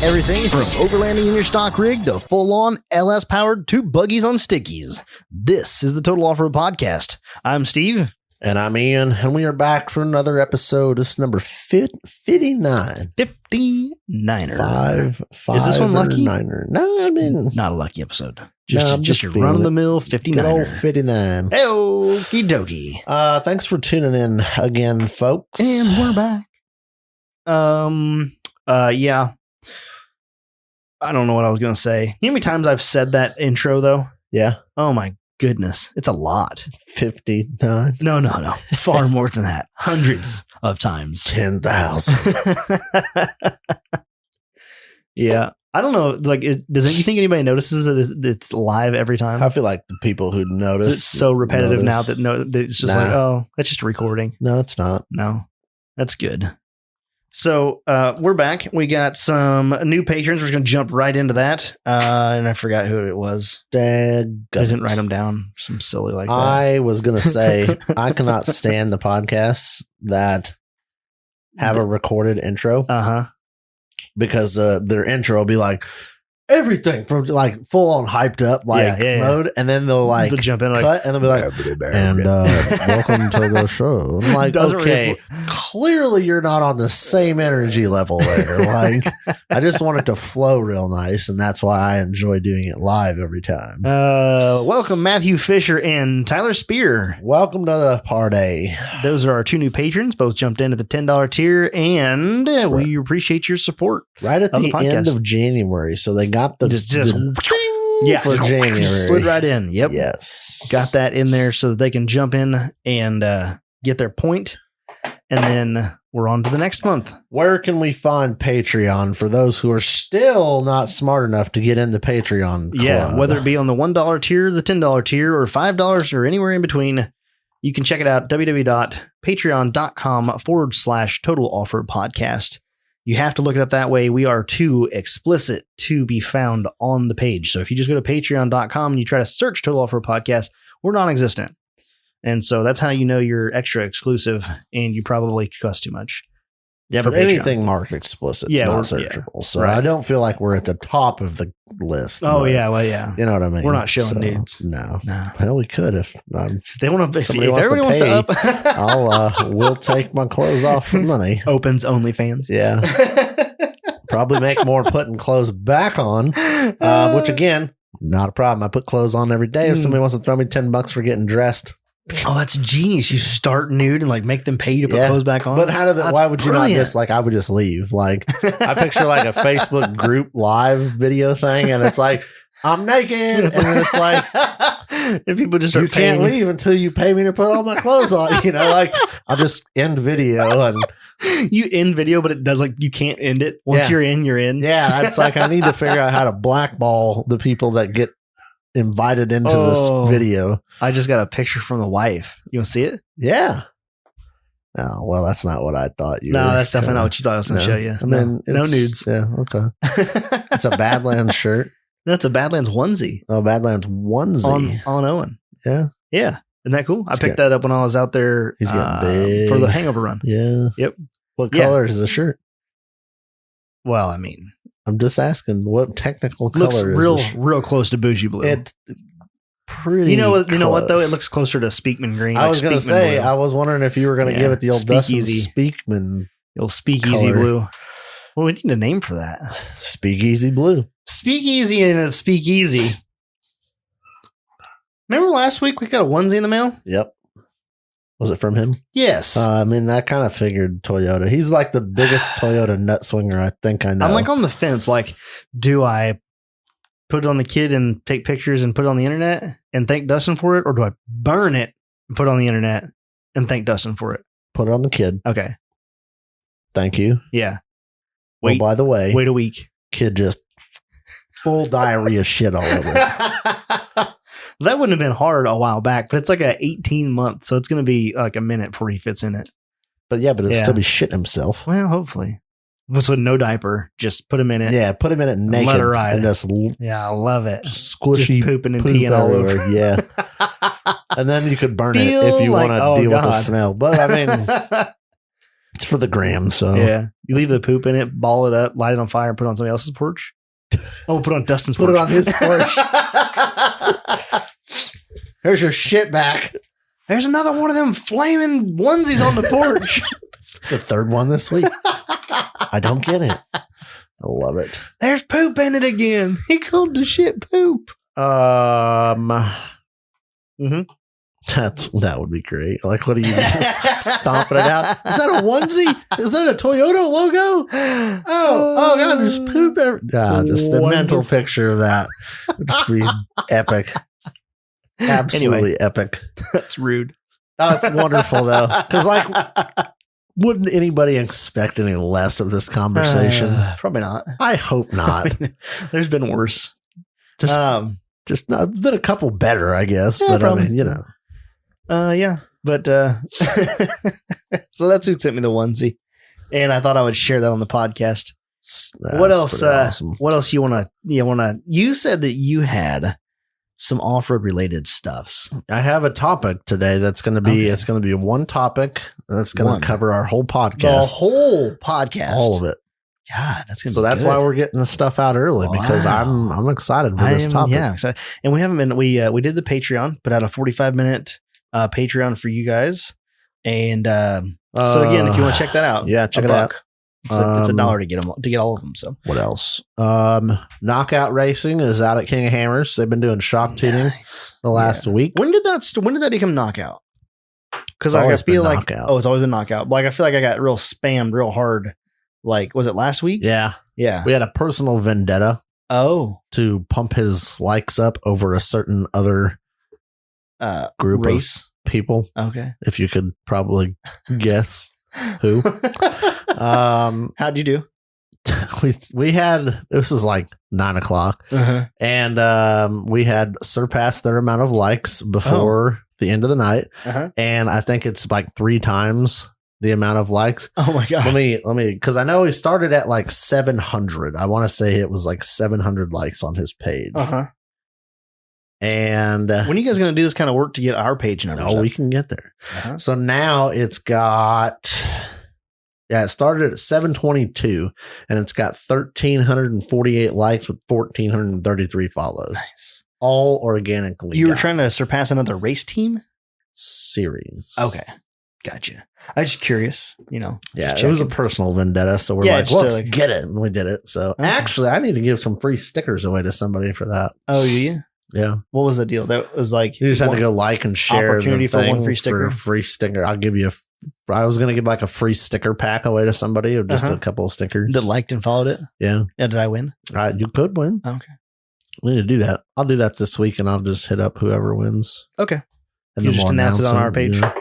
Everything from overlanding in your stock rig to full-on LS-powered 2 buggies on stickies. This is the Total Off-Road Podcast. I'm Steve. And I'm Ian, and we are back for another episode. This is number 59. 59er. Five Is this one lucky? Niner. No, I mean... Not a lucky episode. Just your run-of-the-mill 59er. Good old 59. Hey-o, okie dokie. Thanks for tuning in again, folks. And we're back. Yeah. I don't know what I was going to say. You know how many times I've said that intro, though? Yeah. Oh, my goodness. It's a lot. 59. No. Far more than that. Hundreds of times. 10,000. Yeah. I don't know. Like, does you think anybody notices that it's live every time? I feel like the people who notice. It's so repetitive now that it's just like, oh, that's just a recording. No, it's not. No, that's good. So we're back. We got some new patrons. We're just going to jump right into that. And I forgot who it was. I didn't write them down. Some silly like that. I was going to say, I cannot stand the podcasts that have a recorded intro. Uh-huh. Because their intro will be like everything from like full on hyped up mode, and then they'll jump in cut and they'll be like, and welcome to the show. I'm like, okay, clearly you're not on the same energy level there. Like, I just want it to flow real nice, and that's why I enjoy doing it live every time. Welcome Matthew Fisher and Tyler Spear. Welcome to the party. Those are our 2 new patrons. Both jumped in at the $10 tier, and we appreciate your support. Right at the end of January, so they got the for January. Slid right in. Yep. Yes. Got that in there so that they can jump in and get their point, and then we're on to the next month. Where can we find Patreon for those who are still not smart enough to get into Patreon club? Yeah, whether it be on the $1 tier, the $10 tier, or $5 or anywhere in between, you can check it out, www.patreon.com/Total Off-Road Podcast. You have to look it up that way. We are too explicit to be found on the page. So if you just go to patreon.com and you try to search Total Off-Road Podcast, we're non-existent. And so that's how you know you're extra exclusive and you probably cuss too much. Yeah, but Patreon. anything marked explicit is not searchable. Yeah, so right. I don't feel like we're at the top of the list. Oh, yeah. Well, yeah. You know what I mean? We're not showing nudes. No. Well, we could if they want to. If everybody wants to up, we'll take my clothes off for money. Opens OnlyFans. Yeah. Probably make more putting clothes back on, which again, not a problem. I put clothes on every day. If somebody wants to throw me $10 for getting dressed. Oh, that's genius. You start nude and like make them pay you to put clothes back on. But why would you not just I would just leave? Like, I picture like a Facebook group live video thing, and it's like, I'm naked. And it's like, and people just start paying. Can't leave until you pay me to put all my clothes on. You know, like, I'll just end video and you end video, but it does you can't end it. Once you're in, you're in. Yeah. It's like, I need to figure out how to blackball the people that get invited into this video. I just got a picture from the wife. You want to see it? Yeah. Oh, well, that's not what I thought you were. No, that's definitely not what you thought I was going to show you. I mean, no nudes. Yeah, okay. It's a Badlands shirt. No, it's a Badlands onesie. Oh, Badlands onesie. On Owen. Yeah. Yeah. Isn't that cool? I picked that up when I was out there he's getting big. For the hangover run. Yeah. Yep. What color is the shirt? Well, I mean, I'm just asking what technical color looks real close to bougie blue. It's pretty. You know what though? It looks closer to Speakman green. I was going to say. Blue. I was wondering if you were going to give it the old Dustin Speakman. The old Speakeasy color. Blue. Well, we need a name for that. Speakeasy blue. Speakeasy and a Speakeasy. Remember last week we got a onesie in the mail? Yep. Was it from him? Yes. I mean, I kind of figured Toyota. He's like the biggest Toyota nut swinger I think I know. I'm like on the fence. Like, do I put it on the kid and take pictures and put it on the internet and thank Dustin for it? Or do I burn it and put it on the internet and thank Dustin for it? Put it on the kid. Okay. Thank you. Yeah. Wait, by the way. Wait a week. Kid just full diarrhea shit all over. That wouldn't have been hard a while back, but it's like a 18 month, so it's going to be like a minute before he fits in it. But it'll still be shitting himself. Well, hopefully. So no diaper, just put him in it. Yeah, put him in it naked. Let her ride. And just, I love it. Squishy just pooping and peeing all over. Yeah. And then you could burn it if you want to deal with the smell. But I mean, It's for the gram, so. Yeah. You leave the poop in it, ball it up, light it on fire, and put it on somebody else's porch. Oh, put it on Dustin's porch. Put it on his porch. Here's your shit back. There's another one of them flaming onesies on the porch. It's a third one this week. I don't get it. I love it. There's poop in it again. He called the shit poop. That would be great. Like, what are you just stomping it out? Is that a onesie? Is that a Toyota logo? Oh God, there's poop just the mental picture of that would just be epic. Absolutely epic. That's rude. Oh, it's wonderful though. Because like, wouldn't anybody expect any less of this conversation? Probably not. I hope not. There's been worse. Just not been a couple better, I guess. Yeah, but probably. I mean, you know. Yeah. But so that's who sent me the onesie. And I thought I would share that on the podcast. What else? Awesome. What else you wanna you said that you had some off-road related stuffs. I have a topic today that's going to be, it's going to be one topic that's going to cover our whole podcast. The whole podcast. All of it. God, that's going to be So that's good. why we're getting the stuff out early because I'm excited for this topic. Yeah. And we haven't been, we did the Patreon, put out a 45-minute Patreon for you guys. And so again, if you want to check that out, check it out. It's $1 to get them, to get all of them. So what else? Knockout Racing is out at King of Hammers. They've been doing shock tuning the last week. When did that become Knockout? Because I feel like it's always been Knockout. Like I feel like I got real spammed real hard. Like was it last week? Yeah. We had a personal vendetta. To pump his likes up over a certain other group of people. Okay. If you could probably guess who. How'd you do? We had, this was like 9:00 and we had surpassed their amount of likes before the end of the night. And I think it's like 3 times the amount of likes. Oh my God. Let me, because I know he started at like 700. I want to say it was like 700 likes on his page. And when are you guys going to do this kind of work to get our page numbers? Oh, we can get there. So now it's got, it started at 722 and it's got 1,348 likes with 1,433 follows. Nice. All organically. You were trying to surpass another race team series. Okay. Gotcha. I'm just curious, Yeah, it was a personal vendetta. So we're like, let's get it. And we did it. So actually, I need to give some free stickers away to somebody for that. Oh, yeah? Yeah. What was the deal? That was like you just had to go like and share opportunity the thing for one free sticker. For a free sticker. I'll give you I was going to give like a free sticker pack away to somebody or just a couple of stickers that liked and followed it. Yeah. Did I win? You could win. Okay. We need to do that. I'll do that this week and I'll just hit up whoever wins. Okay. And you just announce it on our page. Yeah.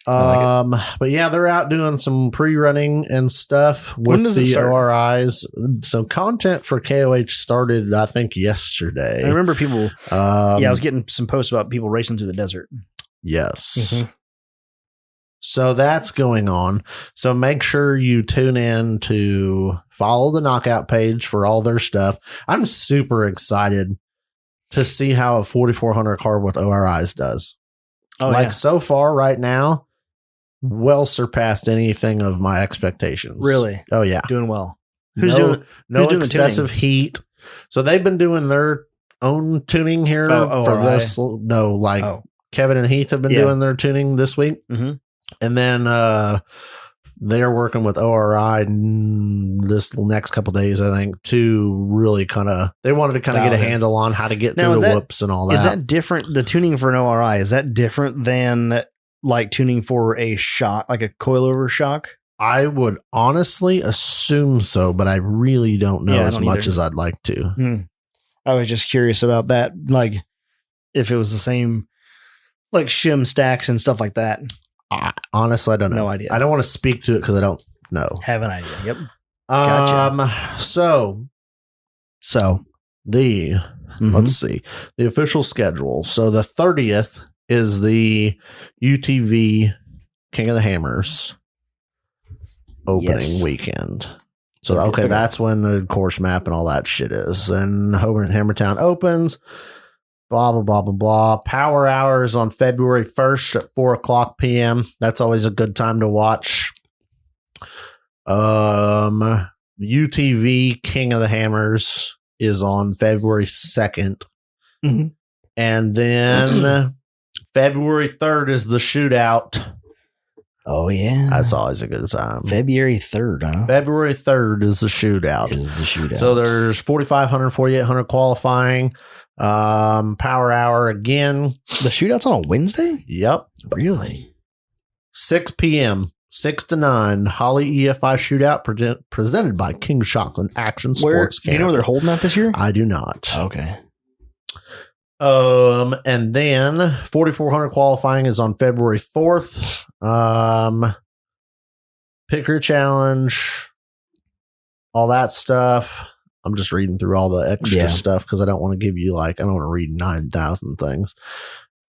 But yeah, they're out doing some pre-running and stuff with the ORIs. So content for KOH started, I think, yesterday. I remember people. I was getting some posts about people racing through the desert. Yes. So that's going on. So make sure you tune in to follow the Knockout page for all their stuff. I'm super excited to see how a 4400 car with ORIs does. So far right now, well surpassed anything of my expectations. Really? Oh yeah. Doing well. Who's doing excessive heat. So they've been doing their own tuning here for this. Kevin and Heath have been doing their tuning this week. And then they're working with ORI this next couple of days, I think, to really they wanted to get a handle on how to get through the whoops and all that. Is that different? The tuning for an ORI, is that different than like tuning for a shock, like a coilover shock? I would honestly assume so, but I really don't know as much as I'd like to. I was just curious about that. Like if it was the same, like shim stacks and stuff like that. Honestly, I don't know. No idea. I don't want to speak to it because I don't know. Have an idea. Yep. Gotcha. So let's see the official schedule. So the 30th is the UTV King of the Hammers opening weekend. So that's when the course map and all that shit is. And Hammertown opens. Blah, blah, blah, blah, blah. Power Hours on February 1st at 4:00 p.m. That's always a good time to watch UTV King of the Hammers is on February 2nd. Mm-hmm. And then February 3rd is the shootout. Oh, yeah. That's always a good time. February 3rd, huh? February 3rd is the shootout. So there's 4,500, 4,800 qualifying. Power hour again. The shootout's on a Wednesday? Yep. Really? 6 p.m. 6 to 9. Holly EFI shootout presented by King Shockland Action Sports Camp. Do you know where they're holding that this year? I do not. Okay. And then 4,400 qualifying is on February 4th. Picker challenge, all that stuff. I'm just reading through all the extra stuff because I don't want to give you I don't want to read 9,000 things.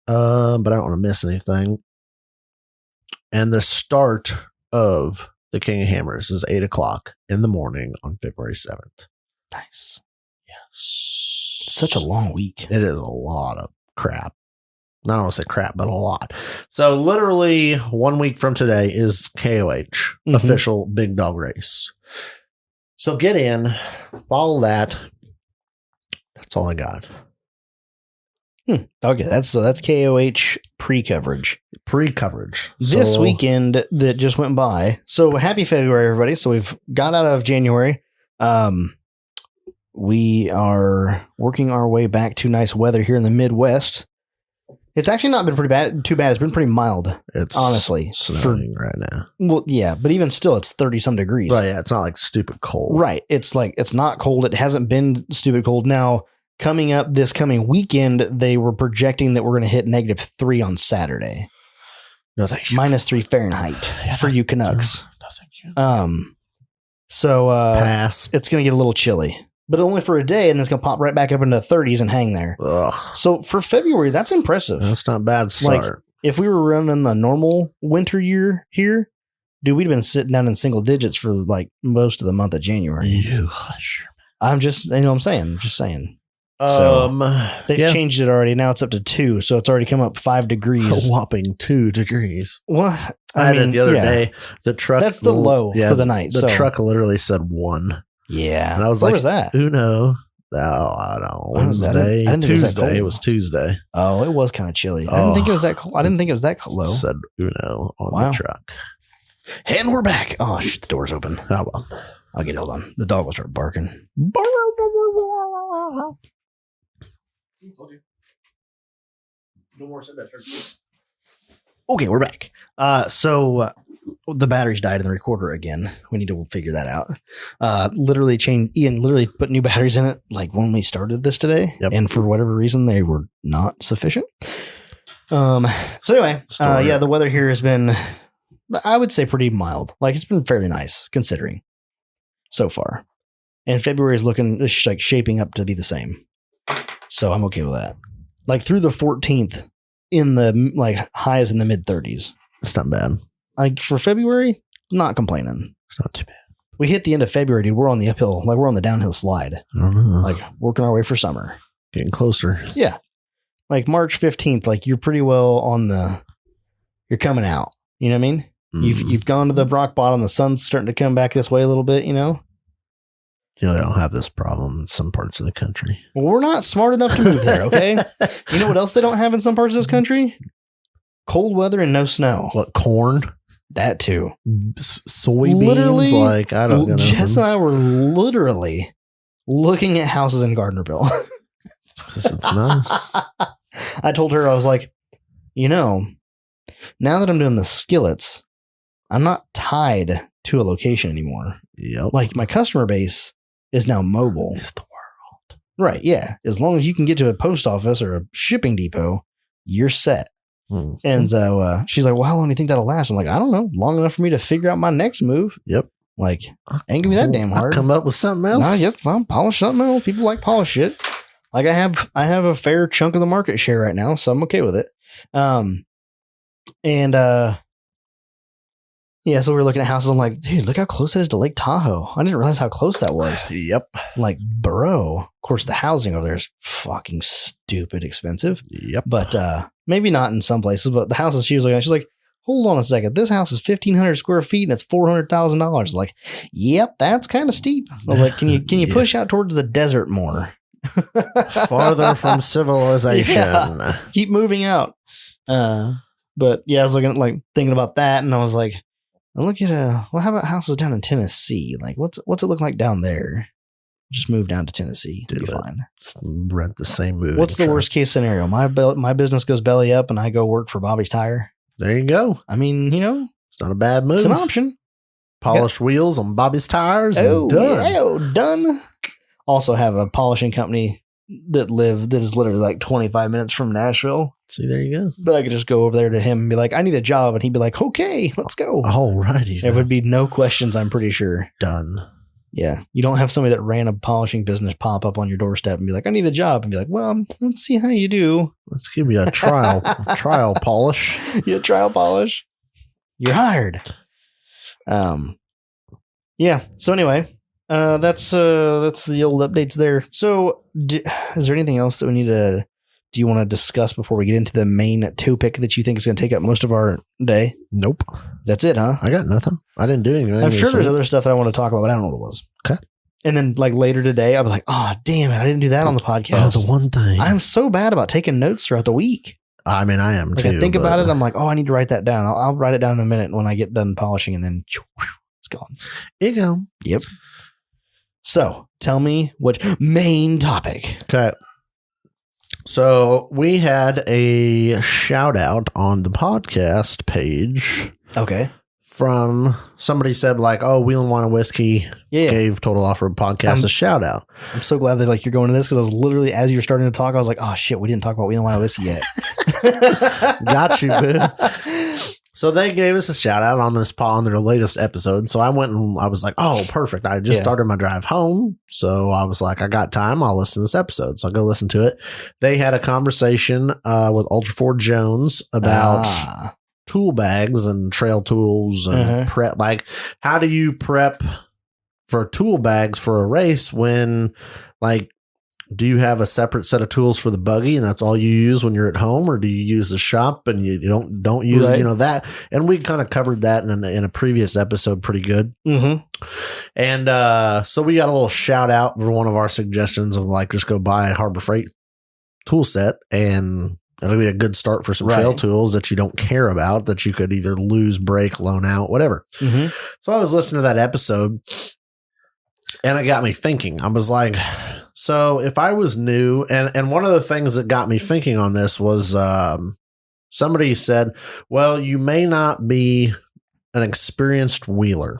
But I don't want to miss anything. And the start of the King of Hammers is 8 o'clock in the morning on February 7th. Nice. Yes. Such a long week. It is a lot of crap. I don't want to say crap, but a lot. So literally 1 week from today is KOH, official big dog race. So get in, follow that. That's all I got. Okay, that's KOH pre-coverage. Pre-coverage. This weekend that just went by. So happy February, everybody. So we've got out of January. We are working our way back to nice weather here in the Midwest. It's actually not been too bad. It's been pretty mild. It's honestly snowing right now. Well, yeah, but even still, it's 30-some degrees. Right, yeah, it's not like stupid cold. Right. It's not cold. It hasn't been stupid cold. Now, coming up this coming weekend, they were projecting that we're going to hit -3 on Saturday. No, thank you. -3 Fahrenheit for you Canucks. No, thank you. So pass. It's going to get a little chilly. But only for a day, and then it's going to pop right back up into the 30s and hang there. Ugh. So for February, that's impressive. That's not a bad start. If we were running the normal winter year here, dude, we'd have been sitting down in single digits for most of the month of January. You hush. I'm just, you know what I'm saying? I'm just saying. So they've changed it already. Now it's up to 2. So it's already come up 5 degrees. A whopping 2 degrees. Well, I mean, the other day, the truck. That's the low for the night. The truck literally said 1. Yeah. And I was Where like, was that? Uno. Oh, I don't know. Wednesday. Tuesday. It was Tuesday. Oh, it was kind of chilly. I didn't think it was that cold. I didn't think it was that low. Said Uno on the truck. And we're back. Oh, shit. The door's open. Oh, well. Okay, hold on. The dog will start barking. No more said that. Okay, we're back. So the batteries died in the recorder again. We need to figure that out. Ian literally put new batteries in it when we started this today. Yep. And for whatever reason, they were not sufficient. So anyway, the weather here has been, I would say, pretty mild. It's been fairly nice considering so far. And February is looking shaping up to be the same. So I'm okay with that. Through the 14th in the highs in the mid 30s. It's not bad. For February, not complaining. It's not too bad. We hit the end of February, dude. We're on the uphill. We're on the downhill slide. I don't know. Working our way for summer. Getting closer. Yeah. March 15th, you're pretty well on you're coming out. You know what I mean? You've gone to the rock bottom. The sun's starting to come back this way a little bit, you know? They don't have this problem in some parts of the country. Well, we're not smart enough to move there, okay? You know what else they don't have in some parts of this country? Cold weather and no snow. What, corn? That too. Soybeans? Literally, I don't know. Jess and I were literally looking at houses in Gardnerville. It's nice. I told her, I was like, now that I'm doing the skillets, I'm not tied to a location anymore. Yep. My customer base is now mobile. It's the world. Right, yeah. As long as you can get to a post office or a shipping depot, you're set. Mm-hmm. And so she's like, well, how long do you think that'll last? I'm like, I don't know. Long enough for me to figure out my next move. Yep. Ain't gonna be that damn hard. I'll come up with something else. Nah, yep. I'll polish something else. People like polish shit. I have a fair chunk of the market share right now, so I'm okay with it. Yeah, so we were looking at houses. I'm like, dude, look how close that is to Lake Tahoe. I didn't realize how close that was. Yep. Bro. Of course, the housing over there is fucking stupid expensive. Yep. But maybe not in some places, but the houses she was looking at, she's like, hold on a second. This house is 1,500 square feet and it's $400,000. Like, yep, that's kind of steep. I was like, can you push out towards the desert more? Farther from civilization. Yeah, keep moving out. But yeah, I was thinking about that, and I was like, look at well, how about houses down in Tennessee? Like, what's it look like down there? Just move down to Tennessee. It'll be fine. Rent the same movie. What's the worst case scenario? My business goes belly up, and I go work for Bobby's Tire. There you go. I mean, it's not a bad move. It's an option. Polish wheels on Bobby's Tires. And done. Yeah, done. Also have a polishing company that is literally like 25 minutes from Nashville. See, there you go. But I could just go over there to him and be like, I need a job. And he'd be like, okay, let's go. Alrighty. There would be no questions, I'm pretty sure. Done. Yeah. You don't have somebody that ran a polishing business pop up on your doorstep and be like, I need a job. And be like, well, let's see how you do. Let's give you a trial polish. Yeah, trial polish. You're hired. Yeah. So anyway, that's the old updates there. So is there anything else that we need to, do you want to discuss before we get into the main topic that you think is going to take up most of our day? Nope. That's it, huh? I got nothing. I didn't do anything. I'm sure there's other stuff that I want to talk about, but I don't know what it was. Okay. And then later today, I'll be like, oh, damn it. I didn't do that on the podcast. Oh, the one thing. I'm so bad about taking notes throughout the week. I mean, I am too. I think about it. I'm like, oh, I need to write that down. I'll write it down in a minute when I get done polishing, and then it's gone. There you go. Yep. So tell me which main topic. Okay. So we had a shout out on the podcast page. Okay. From somebody said oh, Wheel and Wine and Whiskey gave Total Offer Podcast a shout out. I'm so glad that you're going to this because I was literally, as you're starting to talk, I was like, oh shit, we didn't talk about Wheel and Wine and Whiskey yet. Got you, boo. So they gave us a shout out on their latest episode. So I went and I was like, oh, perfect. I just started my drive home. So I was like, I got time. I'll listen to this episode. So I'll go listen to it. They had a conversation with Ultra Ford Jones about tool bags and trail tools and prep. How do you prep for tool bags for a race when do you have a separate set of tools for the buggy and that's all you use when you're at home, or do you use the shop and you don't use that? And we kind of covered that in a previous episode pretty good. Mm-hmm. And so we got a little shout out for one of our suggestions of just go buy a Harbor Freight tool set, and it'll be a good start for some trail tools that you don't care about, that you could either lose, break, loan out, whatever. Mm-hmm. So I was listening to that episode and it got me thinking. I was like, so if I was new, and one of the things that got me thinking on this was somebody said, well, you may not be an experienced wheeler.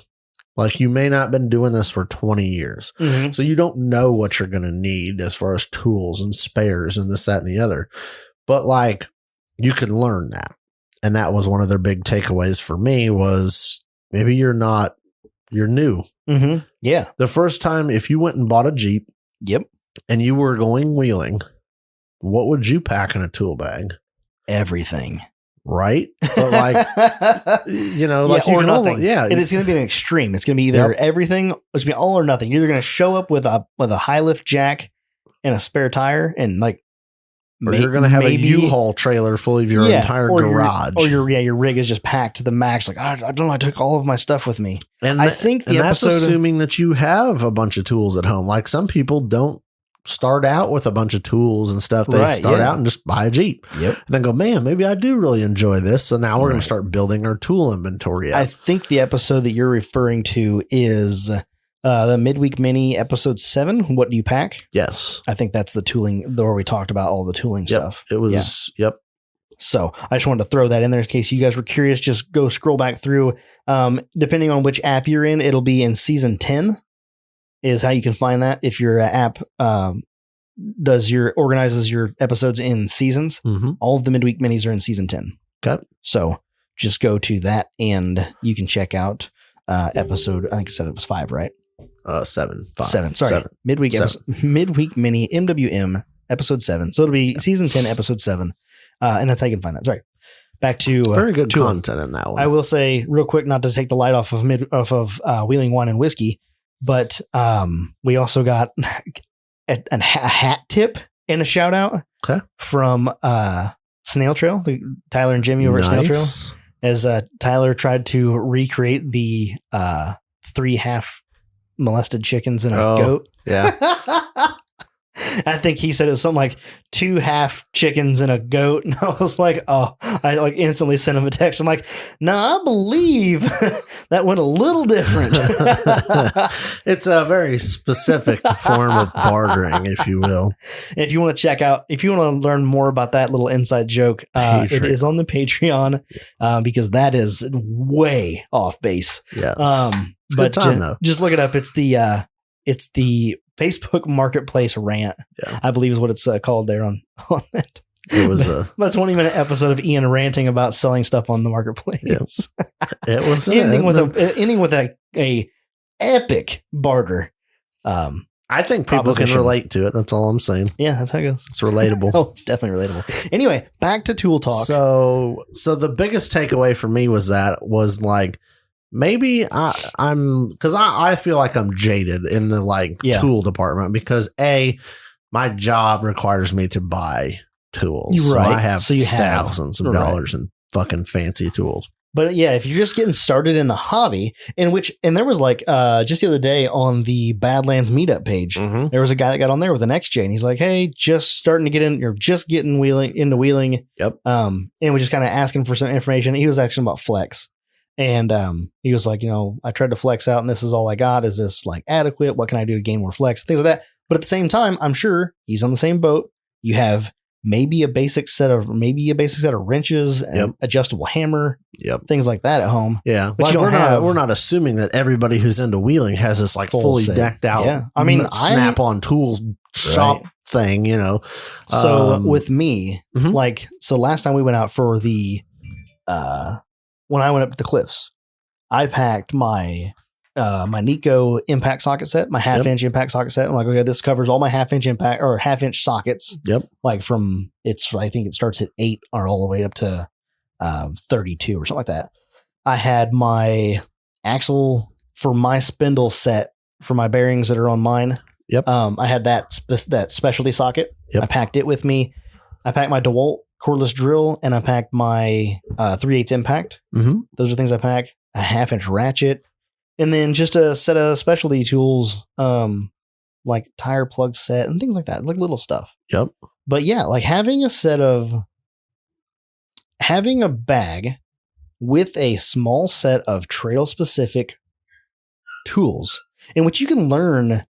You may not have been doing this for 20 years. Mm-hmm. So you don't know what you're going to need as far as tools and spares and this, that, and the other. But you can learn that. And that was one of their big takeaways for me was maybe you're new. Mm-hmm. Yeah. The first time, if you went and bought a Jeep. Yep. And you were going wheeling, what would you pack in a tool bag? Everything. Right? But or nothing. And it's going to be an extreme. It's going to be either everything, it's going to be all or nothing. You're either going to show up with a high lift jack and a spare tire and or you're going to have a U-Haul trailer full of your entire garage. Your rig is just packed to the max. I don't know. I took all of my stuff with me. And I think that's assuming that you have a bunch of tools at home. Some people don't start out with a bunch of tools and stuff. They start out and just buy a Jeep. Yep. And then go, man, maybe I do really enjoy this. So now we're going to start building our tool inventory up. I think the episode that you're referring to is the Midweek Mini episode 7. What do you pack? Yes. I think that's the tooling where we talked about all the tooling stuff. It was, yep. So I just wanted to throw that in there in case you guys were curious. Just go scroll back through. Depending on which app you're in, it'll be in season 10 is how you can find that. If your app organizes your episodes in seasons, all of the Midweek Minis are in season 10. Okay. So just go to that and you can check out episode. I think I said it was 5, right? 7. 7. Sorry. 7. Midweek Mini MWM episode 7. So it'll be season 10, episode 7. And that's how you can find that. Sorry. Back to very good content in that one. I will say real quick, not to take the light off of Wheeling Wine and Whiskey, but we also got a hat tip and a shout out from Snail Trail, Tyler and Jimmy over at Snail Trail. as Tyler tried to recreate the 3 half molested chickens in a goat. Yeah. I think he said it was something like 2 half chickens and a goat. And I was like, I like instantly sent him a text. I'm like, no, I believe that went a little different. It's a very specific form of bartering, if you will. And if you want to learn more about that little inside joke, it is on the Patreon because that is way off base. Yes. It's a good time, though. Just look it up. It's the Facebook Marketplace rant, I believe is what it's called there on that. It was about a 20-minute episode of Ian ranting about selling stuff on the marketplace. Yes. It was ending with a epic barter. I think people can relate to it. That's all I'm saying. Yeah, that's how it goes. It's relatable. Oh, it's definitely relatable. Anyway, back to tool talk. So the biggest takeaway for me was like, maybe I'm because I feel like I'm jaded in the tool department because my job requires me to buy tools. Right. So I have thousands of dollars in fucking fancy tools. But yeah, if you're just getting started in the hobby, and there was just the other day on the Badlands meetup page, there was a guy that got on there with an XJ, and he's like, "Hey, just starting to get in, you're just getting into wheeling." Yep. And we're just kind of asking for some information. He was asking about flex. And he was like, I tried to flex out and this is all I got. Is this adequate? What can I do to gain more flex? Things like that. But at the same time, I'm sure he's on the same boat. You have maybe a basic set of wrenches, and adjustable hammer, things like that at home. Yeah. But we're not assuming that everybody who's into wheeling has this fully decked out. Yeah. I mean, snap-on tool shop thing, So with me, so last time we went out for the, when I went up to the cliffs, I packed my my Nico impact socket set, my half-inch impact socket set. I'm like, okay, this covers all my half-inch impact or half-inch sockets. Yep. I think it starts at 8 or all the way up to 32 or something like that. I had my axle for my spindle set for my bearings that are on mine. Yep. I had that specialty socket. Yep. I packed it with me. I packed my DeWalt cordless drill, and I packed my 3/8 impact. Mm-hmm. Those are things I pack. A half-inch ratchet, and then just a set of specialty tools, like tire plug set and things like that, like little stuff. Yep. But yeah, having a bag with a small set of trail-specific tools, in which you can learn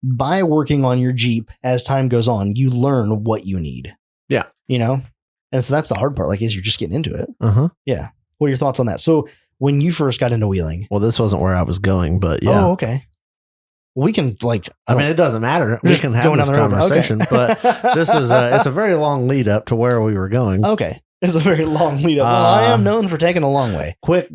by working on your Jeep as time goes on. You learn what you need. Yeah. And so that's the hard part, is you're just getting into it. Uh-huh. Yeah. What are your thoughts on that? So when you first got into wheeling. Well, this wasn't where I was going, but yeah. Oh, okay. We can I mean, it doesn't matter. We can have this conversation, okay. But this is it's a very long lead up to where we were going. Okay. It's a very long lead up. Well, I am known for taking the long way. Quick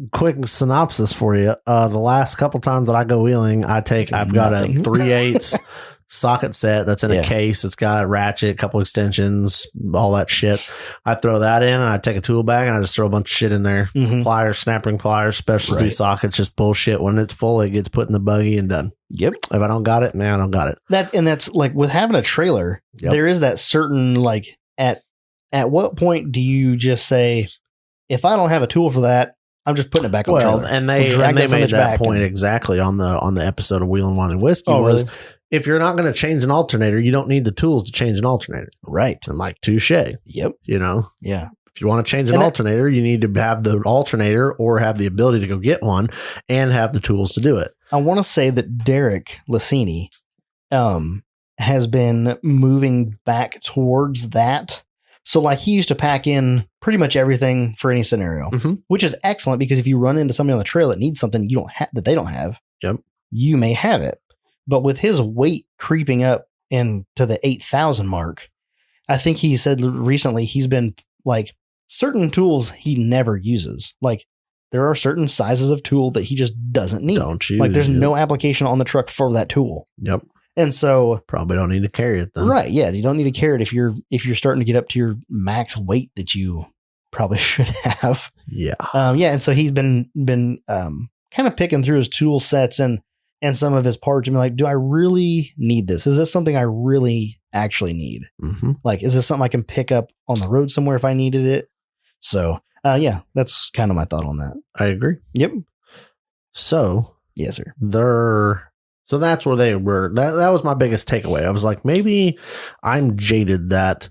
synopsis for you. The last couple times that I go wheeling, I've got a 3/8 socket set that's in a case. It's got a ratchet, couple extensions, all that shit. I throw that in and I take a tool bag and I just throw a bunch of shit in there. Mm-hmm. Pliers, snap ring pliers, specialty sockets, just bullshit. When it's full, it gets put in the buggy and done. Yep. If I don't got it, man, I don't got it. That's with having a trailer, there is that certain at what point do you just say, if I don't have a tool for that, I'm just putting it back on the trailer. And they made that point exactly on the episode of Wheel and Wine and Whiskey was, if you're not going to change an alternator, you don't need the tools to change an alternator. Right. I'm like, touche. Yep. Yeah. If you want to change an alternator, you need to have the alternator or have the ability to go get one and have the tools to do it. I want to say that Derek Lassini has been moving back towards that. So he used to pack in pretty much everything for any scenario, which is excellent because if you run into somebody on the trail that needs something you don't that they don't have, you may have it. But with his weight creeping up into the 8,000 mark, I think he said recently he's been certain tools he never uses. There are certain sizes of tool that he just doesn't need. Don't use. There's no application on the truck for that tool. Yep. And so probably don't need to carry it then. Right. Yeah. You don't need to carry it if you're starting to get up to your max weight that you probably should have. Yeah. And so he's been kind of picking through his tool sets and some of his parts and be like, do I really need this? Is this something I really actually need? Mm-hmm. Is this something I can pick up on the road somewhere if I needed it? So Yeah, that's kind of my thought on that. I agree. Yep. So, yes, sir. So that's where they were. That was my biggest takeaway. I was like, maybe I'm jaded that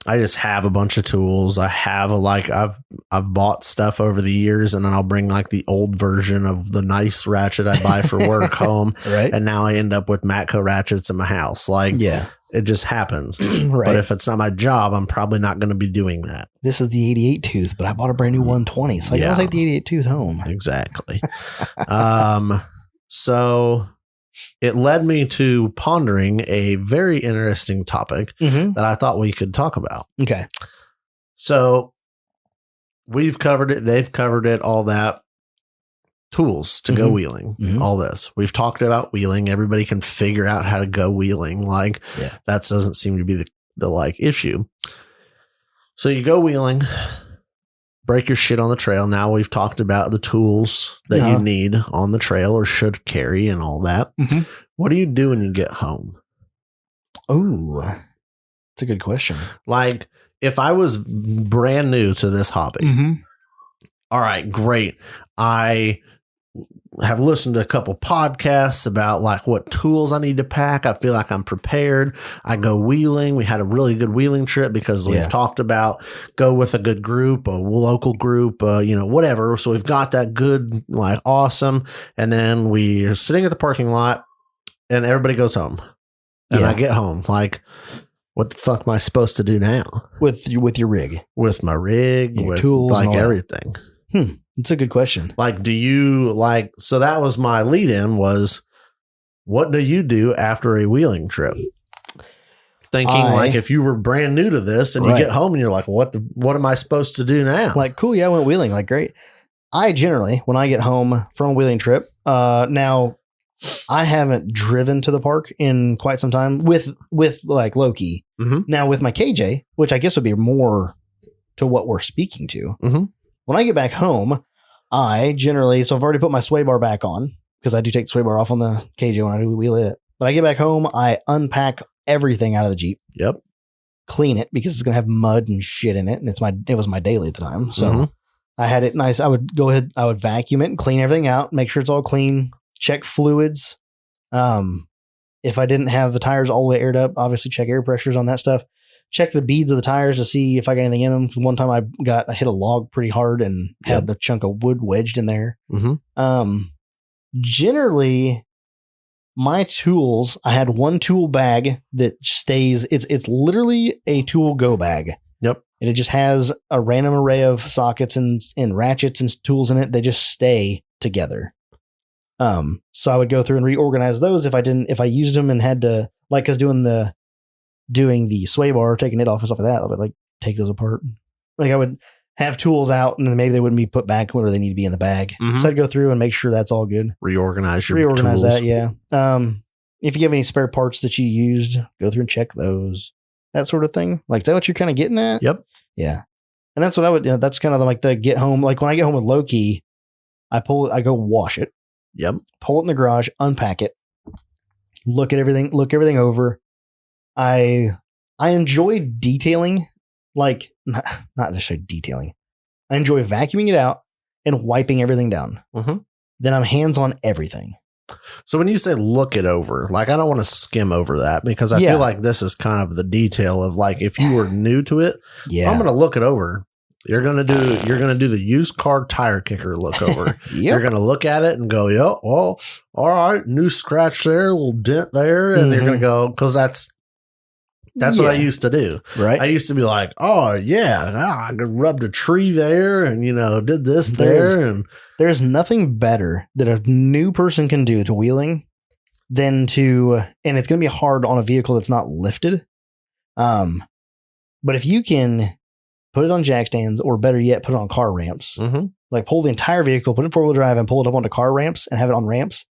I just have a bunch of tools. I have I've bought stuff over the years, and then I'll bring like the old version of the nice ratchet I buy for work home. Right. And now I end up with Matco ratchets in my house. Like, yeah, it just happens. Right. But if it's not my job, I'm probably not going to be doing that. This is the 88 tooth, but I bought a brand new 120. So I gotta take the 88 tooth home. Exactly. So it led me to pondering a very interesting topic that I thought we could talk about. Okay. So we've covered it. They've covered it. All that. Tools to go wheeling. All this. We've talked about wheeling. Everybody can figure out how to go wheeling. Like, that doesn't seem to be the like issue. So you go wheeling, break your shit on the trail. Now we've talked about the tools that you need on the trail or should carry and all that. What do you do when you get home? Oh, that's a good question. Like, if I was brand new to this hobby, all right, great. I have listened to a couple podcasts about like what tools I need to pack. I feel like I'm prepared. I go wheeling. We had a really good wheeling trip because we've talked about go with a good group, a local group, whatever. So we've got that good, like awesome. And then we're sitting at the parking lot and everybody goes home and I get home like, what the fuck am I supposed to do now? With your rig, with my rig, your with tools, like everything. It's a good question. Like, do you like, so that was my lead in was, what do you do after a wheeling trip? Thinking like if you were brand new to this and you get home and you're like, what am I supposed to do now? Like, cool. Yeah. I went wheeling. Like, great. I generally, when I get home from a wheeling trip, now I haven't driven to the park in quite some time with like Loki. Now with my KJ, which I guess would be more to what we're speaking to. When I get back home, I generally, so I've already put my sway bar back on because I do take the sway bar off on the KJ when I do wheel it. But I get back home, I unpack everything out of the Jeep. Yep. Clean it because it's going to have mud and shit in it. And it was my daily at the time. So I had it nice. I would go ahead, I would vacuum it and clean everything out, make sure it's all clean, check fluids. If I didn't have the tires all the way aired up, obviously check air pressures on that stuff. Check the beads of the tires to see if I got anything in them. One time I hit a log pretty hard and had a chunk of wood wedged in there. Generally, my tools, I had one tool bag that stays. It's literally a tool go bag. Yep. And it just has a random array of sockets and ratchets and tools in it. They just stay together. So I would go through and reorganize those if I used them and had to, like, because doing the sway bar, taking it off and stuff like that, I would like take those apart. Like I would have tools out and then maybe they wouldn't be put back where they need to be in the bag. So I'd go through and make sure that's all good. Reorganize tools. That. Yeah. If you have any spare parts that you used, go through and check those, that sort of thing. Like, is that what you're kind of getting at? Yep. Yeah. And that's what I would, that's kind of like the get home. Like when I get home with Loki, I go wash it. Yep. Pull it in the garage, unpack it, look everything over. I enjoy detailing, like not necessarily detailing. I enjoy vacuuming it out and wiping everything down. Then I'm hands on everything. So when you say look it over, like I don't want to skim over that because I feel like this is kind of the detail of like if you were new to it, I'm going to look it over. You're gonna do the used car tire kicker look over. You're gonna look at it and go, "Yo, well, all right, new scratch there, a little dent there," and you're gonna go because that's what I used to do. Right? I used to be like, "Oh yeah, I rubbed a tree there, and did this there." And there's nothing better that a new person can do to wheeling than and it's gonna be hard on a vehicle that's not lifted. But if you can put it on jack stands, or better yet, put it on car ramps. Like pull the entire vehicle, put it in 4-wheel drive, and pull it up onto car ramps and have it on ramps,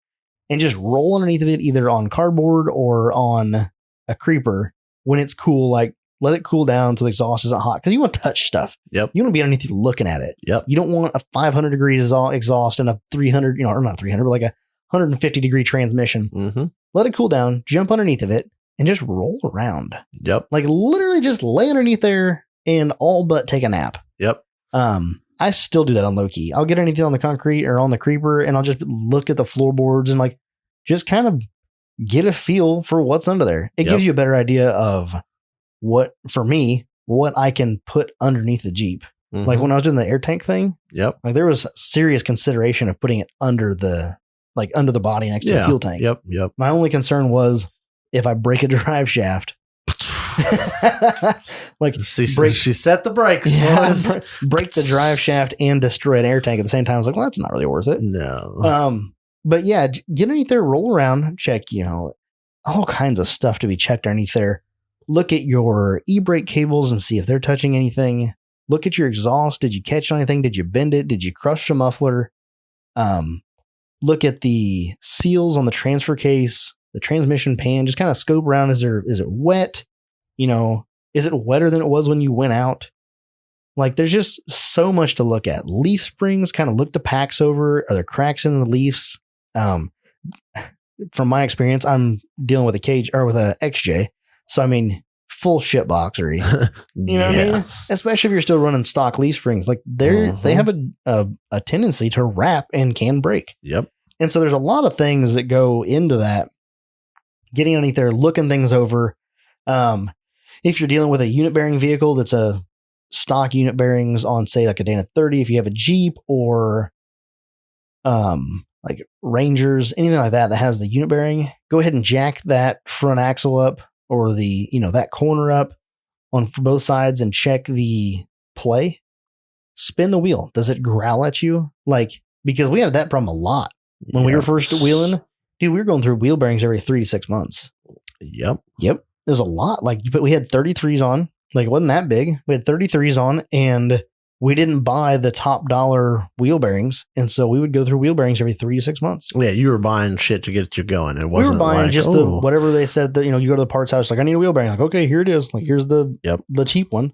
and just roll underneath of it, either on cardboard or on a creeper when it's cool. Like let it cool down until the exhaust isn't hot because you want to touch stuff. Yep. You want to be underneath you looking at it. Yep. You don't want a 500 degree exhaust and a 300, or not 300, but like a 150 degree transmission. Let it cool down, jump underneath of it, and just roll around. Yep. Like literally just lay underneath there and all but take a nap. Yep. I still do that on low key. I'll get anything on the concrete or on the creeper and I'll just look at the floorboards and like just kind of get a feel for what's under there. It gives you a better idea of what I can put underneath the Jeep. Mm-hmm. Like when I was doing the air tank thing, like there was serious consideration of putting it under the body next to the fuel tank. My only concern was if I break a drive shaft, like she set the brakes. Break the drive shaft and destroy an air tank at the same time. I was like, well, that's not really worth it. No. But yeah, get underneath there, roll around, check, all kinds of stuff to be checked underneath there. Look at your e-brake cables and see if they're touching anything. Look at your exhaust. Did you catch anything? Did you bend it? Did you crush the muffler? Look at the seals on the transfer case, the transmission pan. Just kind of scope around. Is it wet? Is it wetter than it was when you went out? Like there's just so much to look at. Leaf springs, kind of look the packs over. Are there cracks in the leaves? From my experience, I'm dealing with a cage or with a XJ. So, I mean, full shit boxery. You know what I mean? Especially if you're still running stock leaf springs. Like they have a tendency to wrap and can break. Yep. And so there's a lot of things that go into that. Getting underneath there, looking things over. If you're dealing with a unit bearing vehicle that's a stock unit bearings on, say, like a Dana 30, if you have a Jeep or like Rangers, anything like that has the unit bearing, go ahead and jack that front axle up or the, that corner up for both sides and check the play. Spin the wheel. Does it growl at you? Like, because we had that problem a lot when we were first wheeling. Dude, we were going through wheel bearings every 3 to 6 months. Yep. There's a lot. Like, but we had 33s on. Like, it wasn't that big. We had 33s on, and we didn't buy the top dollar wheel bearings. And so we would go through wheel bearings every 3 to 6 months. Yeah, you were buying shit to get you going. It wasn't. We were buying just the whatever they said that, you go to the parts house, like, I need a wheel bearing. Like, okay, here it is. Like, here's the cheap one.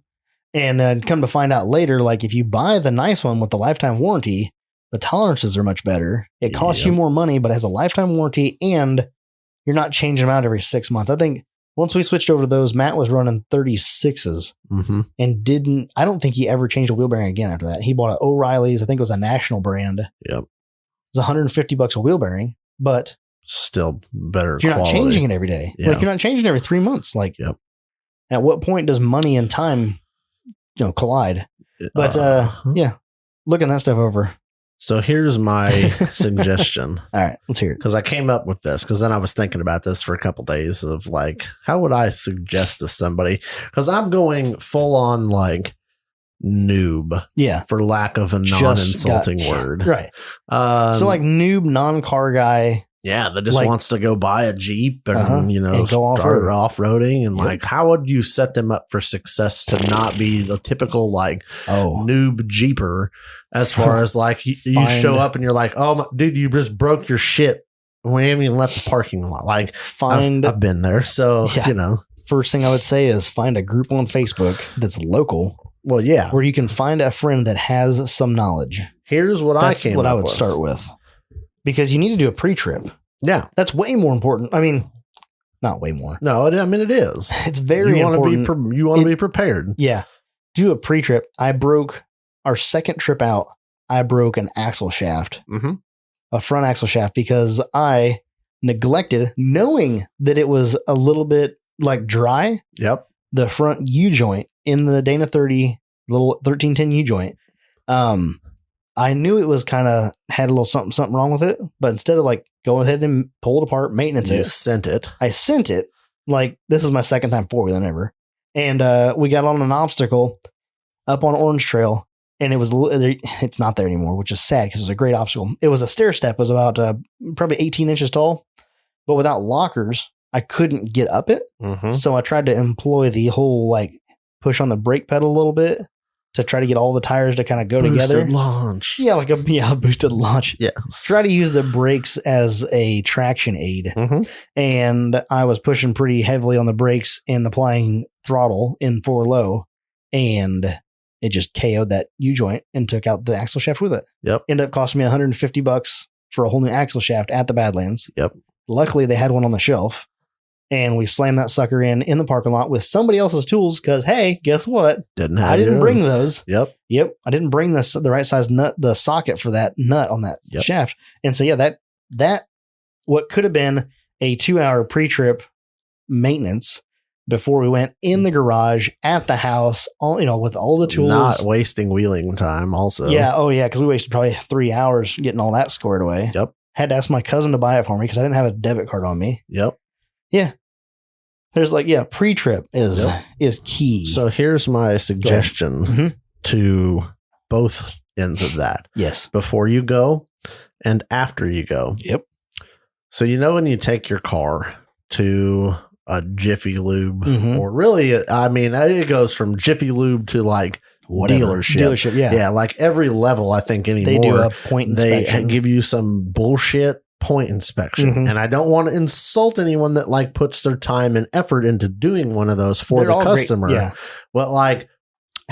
And come to find out later, like, if you buy the nice one with the lifetime warranty, the tolerances are much better. It costs you more money, but it has a lifetime warranty, and you're not changing them out every 6 months. I think once we switched over to those, Matt was running 36s and I don't think he ever changed a wheel bearing again after that. He bought an O'Reilly's. I think it was a national brand. Yep. It was $150 a wheel bearing, but still better. You're not changing it every day. Like, you're not changing it every 3 months. Like, at what point does money and time, collide? But looking that stuff over. So here's my suggestion. All right, let's hear it. Because I came up with this because then I was thinking about this for a couple of days of like, how would I suggest to somebody? Because I'm going full on like noob. Yeah. For lack of a non-insulting word. Right. So like noob, non-car guy. Yeah, that just wants to go buy a Jeep and, and start off-roading. And like, how would you set them up for success to not be the typical like noob Jeeper as far as like you show up and you're like, oh, dude, you just broke your shit. We haven't even left the parking lot. Like, I've been there. So, First thing I would say is find a group on Facebook that's local. Well, yeah. Where you can find a friend that has some knowledge. Here's what I would start with. Because you need to do a pre-trip. Yeah. That's way more important. I mean, not way more. No, I mean, it is. It's very important. You want to be prepared. Yeah. Do a pre-trip. I broke our second trip out. I broke an axle shaft, a front axle shaft, because I neglected, knowing that it was a little bit like dry. Yep. The front U-joint in the Dana 30, little 1310 U-joint. I knew it was kind of had a little something wrong with it, but instead of like go ahead and pull it apart, maintenance it. I sent it. Like, this is my second time four-wheeling ever. And we got on an obstacle up on Orange Trail, and it's not there anymore, which is sad because it was a great obstacle. It was a stair step. It was about probably 18 inches tall, but without lockers, I couldn't get up it. So I tried to employ the whole like push on the brake pedal a little bit to try to get all the tires to kind of go together. Boosted launch. Yeah, like a boosted launch. Yes. Try to use the brakes as a traction aid. And I was pushing pretty heavily on the brakes and applying throttle in 4-low. And it just KO'd that U-joint and took out the axle shaft with it. Yep. Ended up costing me $150 for a whole new axle shaft at the Badlands. Yep. Luckily, they had one on the shelf. and we slammed that sucker in the parking lot with somebody else's tools because, hey, guess what? I didn't bring those. Yep. I didn't bring the right size nut, the socket for that nut on that shaft. And so, that what could have been a 2-hour pre-trip maintenance before we went in the garage at the house, with all the tools. Not wasting wheeling time also. Yeah. Oh, yeah. Because we wasted probably 3 hours getting all that squared away. Yep. Had to ask my cousin to buy it for me because I didn't have a debit card on me. Yep. Yeah. There's pre-trip is key. So here's my suggestion to both ends of that. Yes. Before you go and after you go. Yep. So when you take your car to a Jiffy Lube, or really, it goes from Jiffy Lube to like dealership. Yeah, like every level. I think anymore they do a point inspection. They give you some bullshit point inspection, and I don't want to insult anyone that like puts their time and effort into doing one of those for the customer. Yeah. But like,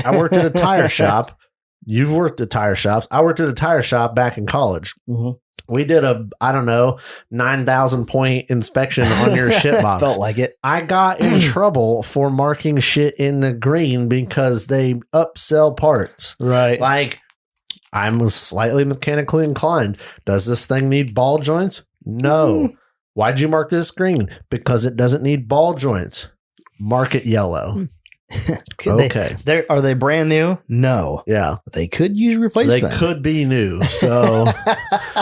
I worked at a tire shop. You've worked at tire shops. I worked at a tire shop back in college. We did 9,000 point inspection on your shit box. Felt like it. I got in trouble for marking shit in the green because they upsell parts. Right. Like, I'm slightly mechanically inclined. Does this thing need ball joints? No. Why'd you mark this green? Because it doesn't need ball joints. Mark it yellow. Okay. Are they brand new? No. Yeah. But they could use replacement. They could be new. So,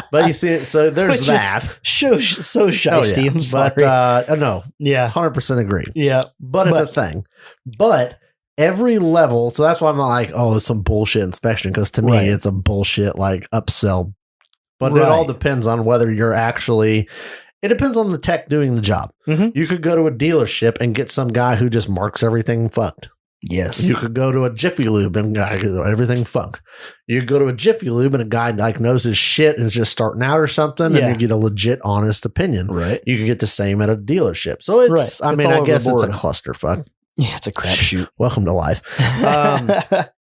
but you see, so there's that. So shiesty. I'm sorry. But no. Yeah. 100% agree. Yeah. But it's a thing. But every level, so that's why I'm not like, oh, it's some bullshit inspection. Because to me, it's a bullshit like upsell. But it all depends on whether you're actually. It depends on the tech doing the job. You could go to a dealership and get some guy who just marks everything fucked. Yes. You could go to a Jiffy Lube and everything fucked. You could go to a Jiffy Lube and a guy like knows his shit and is just starting out or something, and you get a legit, honest opinion. Right. You could get the same at a dealership. So it's, I guess it's a clusterfuck. Yeah, it's a crapshoot. Welcome to life.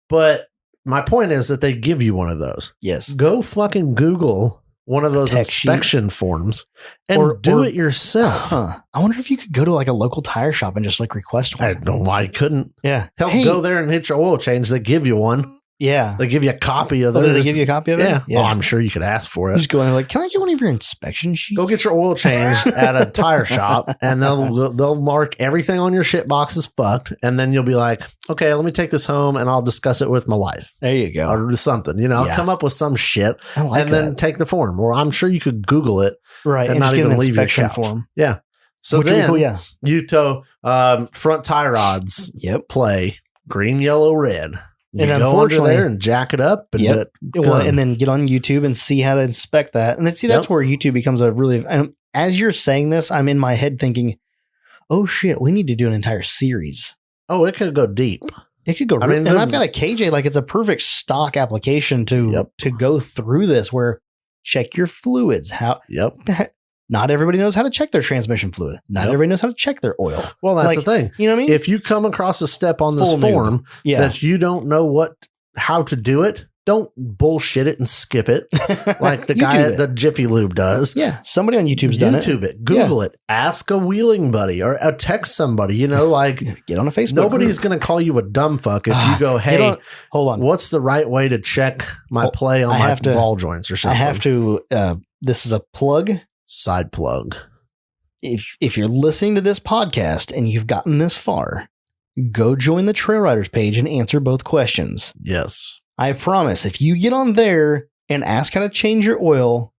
But my point is that they give you one of those. Yes. Go fucking Google one of those inspection forms and do it yourself. I wonder if you could go to like a local tire shop and just like request one. I don't know why I couldn't. Yeah. Hell, go there and hit your oil change. They give you one. Yeah. They give you a copy of it. They give you a copy of it? Yeah. Oh, I'm sure you could ask for it. You just go in like, can I get one of your inspection sheets? Go get your oil changed at a tire shop, and they'll mark everything on your shit box as fucked. And then you'll be like, okay, let me take this home and I'll discuss it with my wife. There you go. Or something, come up with some shit then take the form. Or I'm sure you could Google it. Right. And not even leave your couch. Form. Yeah. So then you tow front tie rods. Yep. Play green, yellow, red. You and go under there and jack it up and and then get on YouTube and see how to inspect that. And then that's where YouTube becomes a really, as you're saying this, I'm in my head thinking, oh shit, we need to do an entire series. Oh, it could go deep. It could go. And I've got a KJ, like it's a perfect stock application to go through this where check your fluids. Not everybody knows how to check their transmission fluid. Not everybody knows how to check their oil. Well, that's the thing. You know what I mean? If you come across a step on this form that you don't know how to do it, don't bullshit it and skip it like the guy at the Jiffy Lube does. Yeah. Somebody on YouTube's done it. YouTube it. Google it. Ask a wheeling buddy or text somebody, like get on a Facebook. Nobody's going to call you a dumb fuck if you go, hey, hold on. What's the right way to check my play on my ball joints or something? I have to, this is a plug. Side plug. If you're listening to this podcast and you've gotten this far, go join the Trail Riders page and answer both questions. Yes. I promise if you get on there and ask how to change your oil,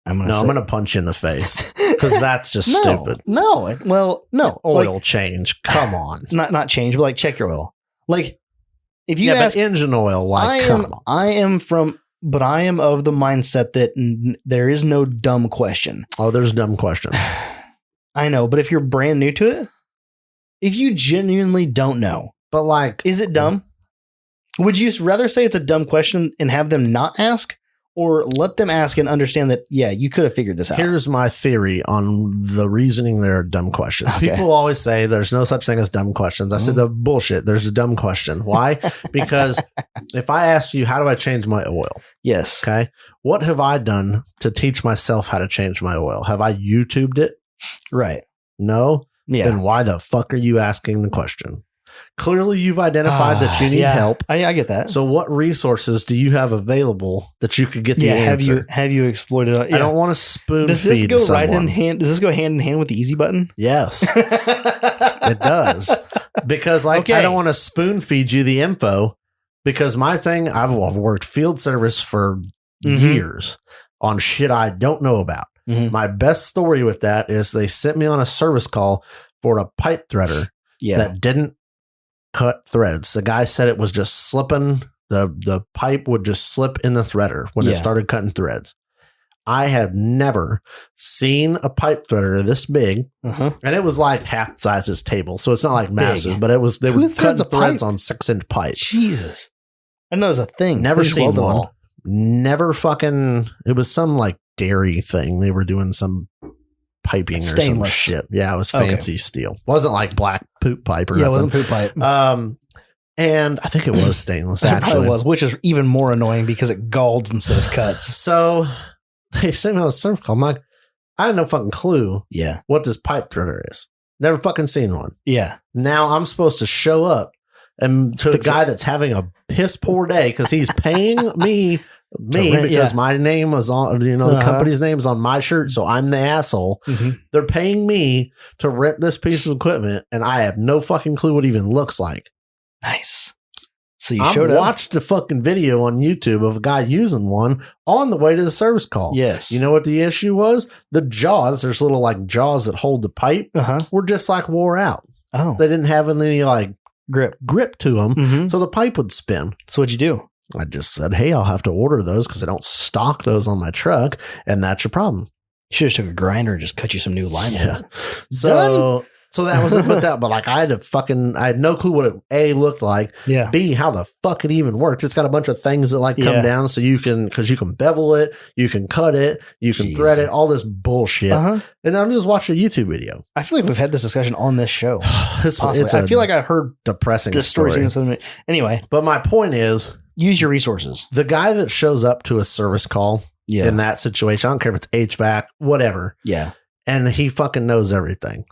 I'm going to punch you in the face because that's just stupid. No. Well, no. Oil change. Come on. Not change, but like check your oil. Like if you ask engine oil, I am of the mindset that there is no dumb question. Oh, there's dumb questions. I know, but if you're brand new to it, if you genuinely don't know, but like, is it dumb? Would you rather say it's a dumb question and have them not ask, or let them ask and understand that, you could have figured this out? Here's my theory on the reasoning there are dumb questions. Okay. People always say there's no such thing as dumb questions. I said, the bullshit. There's a dumb question. Why? Because if I asked you, how do I change my oil? Yes. Okay. What have I done to teach myself how to change my oil? Have I YouTubed it? Right. No? Yeah. Then why the fuck are you asking the question? Clearly, you've identified that you need help. I get that. So what resources do you have available that you could get the answer? Have you exploited it? I don't want to spoon Does feed this go someone. right in hand? Does this go hand in hand with the easy button? Yes, it does. Because I don't want to spoon feed you the info because my thing, I've worked field service for years on shit I don't know about. My best story with that is they sent me on a service call for a pipe threader that didn't cut threads. The guy said it was just slipping. The pipe would just slip in the threader when it started cutting threads. I have never seen a pipe threader this big, and it was like half the size of this table, so it's not like massive, but it was. They were cutting threads on 6-inch pipe. Jesus, I know it's a thing. Never seen one. Never fucking. It was some like dairy thing. They were doing some piping or some shit. Yeah, it was fancy steel. Wasn't like black poop pipe or nothing. It wasn't poop pipe. And I think it was stainless. Actually, it probably was, which is even more annoying because it galds instead of cuts. So they sent me on a service call. I'm like, I had no fucking clue. Yeah, what this pipe threader is. Never fucking seen one. Yeah. Now I'm supposed to show up and to a guy that's having a piss poor day because he's paying me because my name was on, the company's name is on my shirt, so I'm the asshole. They're paying me to rent this piece of equipment, and I have no fucking clue what it even looks like. Nice. So you showed up. Watched a fucking video on YouTube of a guy using one on the way to the service call. Yes. You know what the issue was? The jaws, there's little like jaws that hold the pipe, were just like wore out. Oh. They didn't have any like grip to them, so the pipe would spin. So what'd you do? I just said, hey, I'll have to order those because I don't stock those on my truck, and that's your problem. You should have took a grinder and just cut you some new lines. Yeah. So that was it. But like I had no clue what it A looked like. Yeah. B, how the fuck it even worked. It's got a bunch of things that like come down so you can bevel it, you can cut it, you can thread it, all this bullshit. And I'm just watching a YouTube video. I feel like we've had this discussion on this show. It's I feel like I heard depressing this story. Anyway, but my point is, use your resources. The guy that shows up to a service call in that situation, I don't care if it's HVAC, whatever. Yeah. And he fucking knows everything.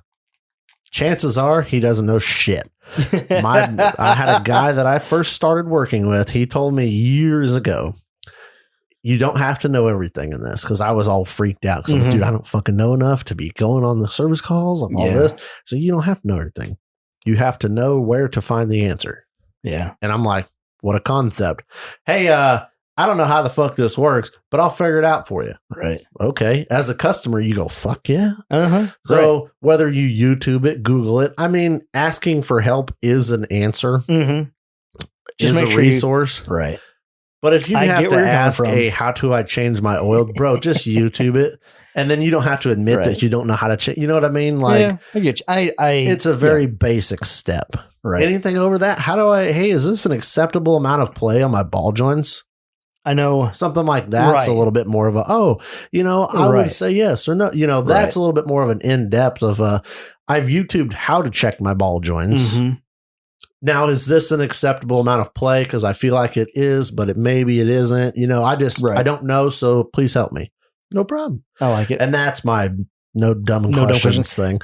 Chances are he doesn't know shit. I had a guy that I first started working with. He told me years ago, you don't have to know everything in this, because I was all freaked out because I'm like, dude, I don't fucking know enough to be going on the service calls and all this. So you don't have to know everything. You have to know where to find the answer. Yeah. And I'm like, what a concept. Hey, I don't know how the fuck this works, but I'll figure it out for you. Right. Okay. As a customer, you go, fuck yeah. So whether you YouTube it, Google it, I mean, asking for help is an answer. Is a resource. Right. But if you have to ask, hey, how do I change my oil? Bro, just YouTube it. And then you don't have to admit that you don't know how to change. You know what I mean? Like, I get you. It's a very basic step. Right. Anything over that? Hey, is this an acceptable amount of play on my ball joints? I know something like that's a little bit more of I would say yes or no. That's a little bit more of an in-depth of I've YouTubed how to check my ball joints. Now, is this an acceptable amount of play? Because I feel like it is, but maybe it isn't. I don't know. So please help me. No problem. I like it. And that's my no dumb questions thing.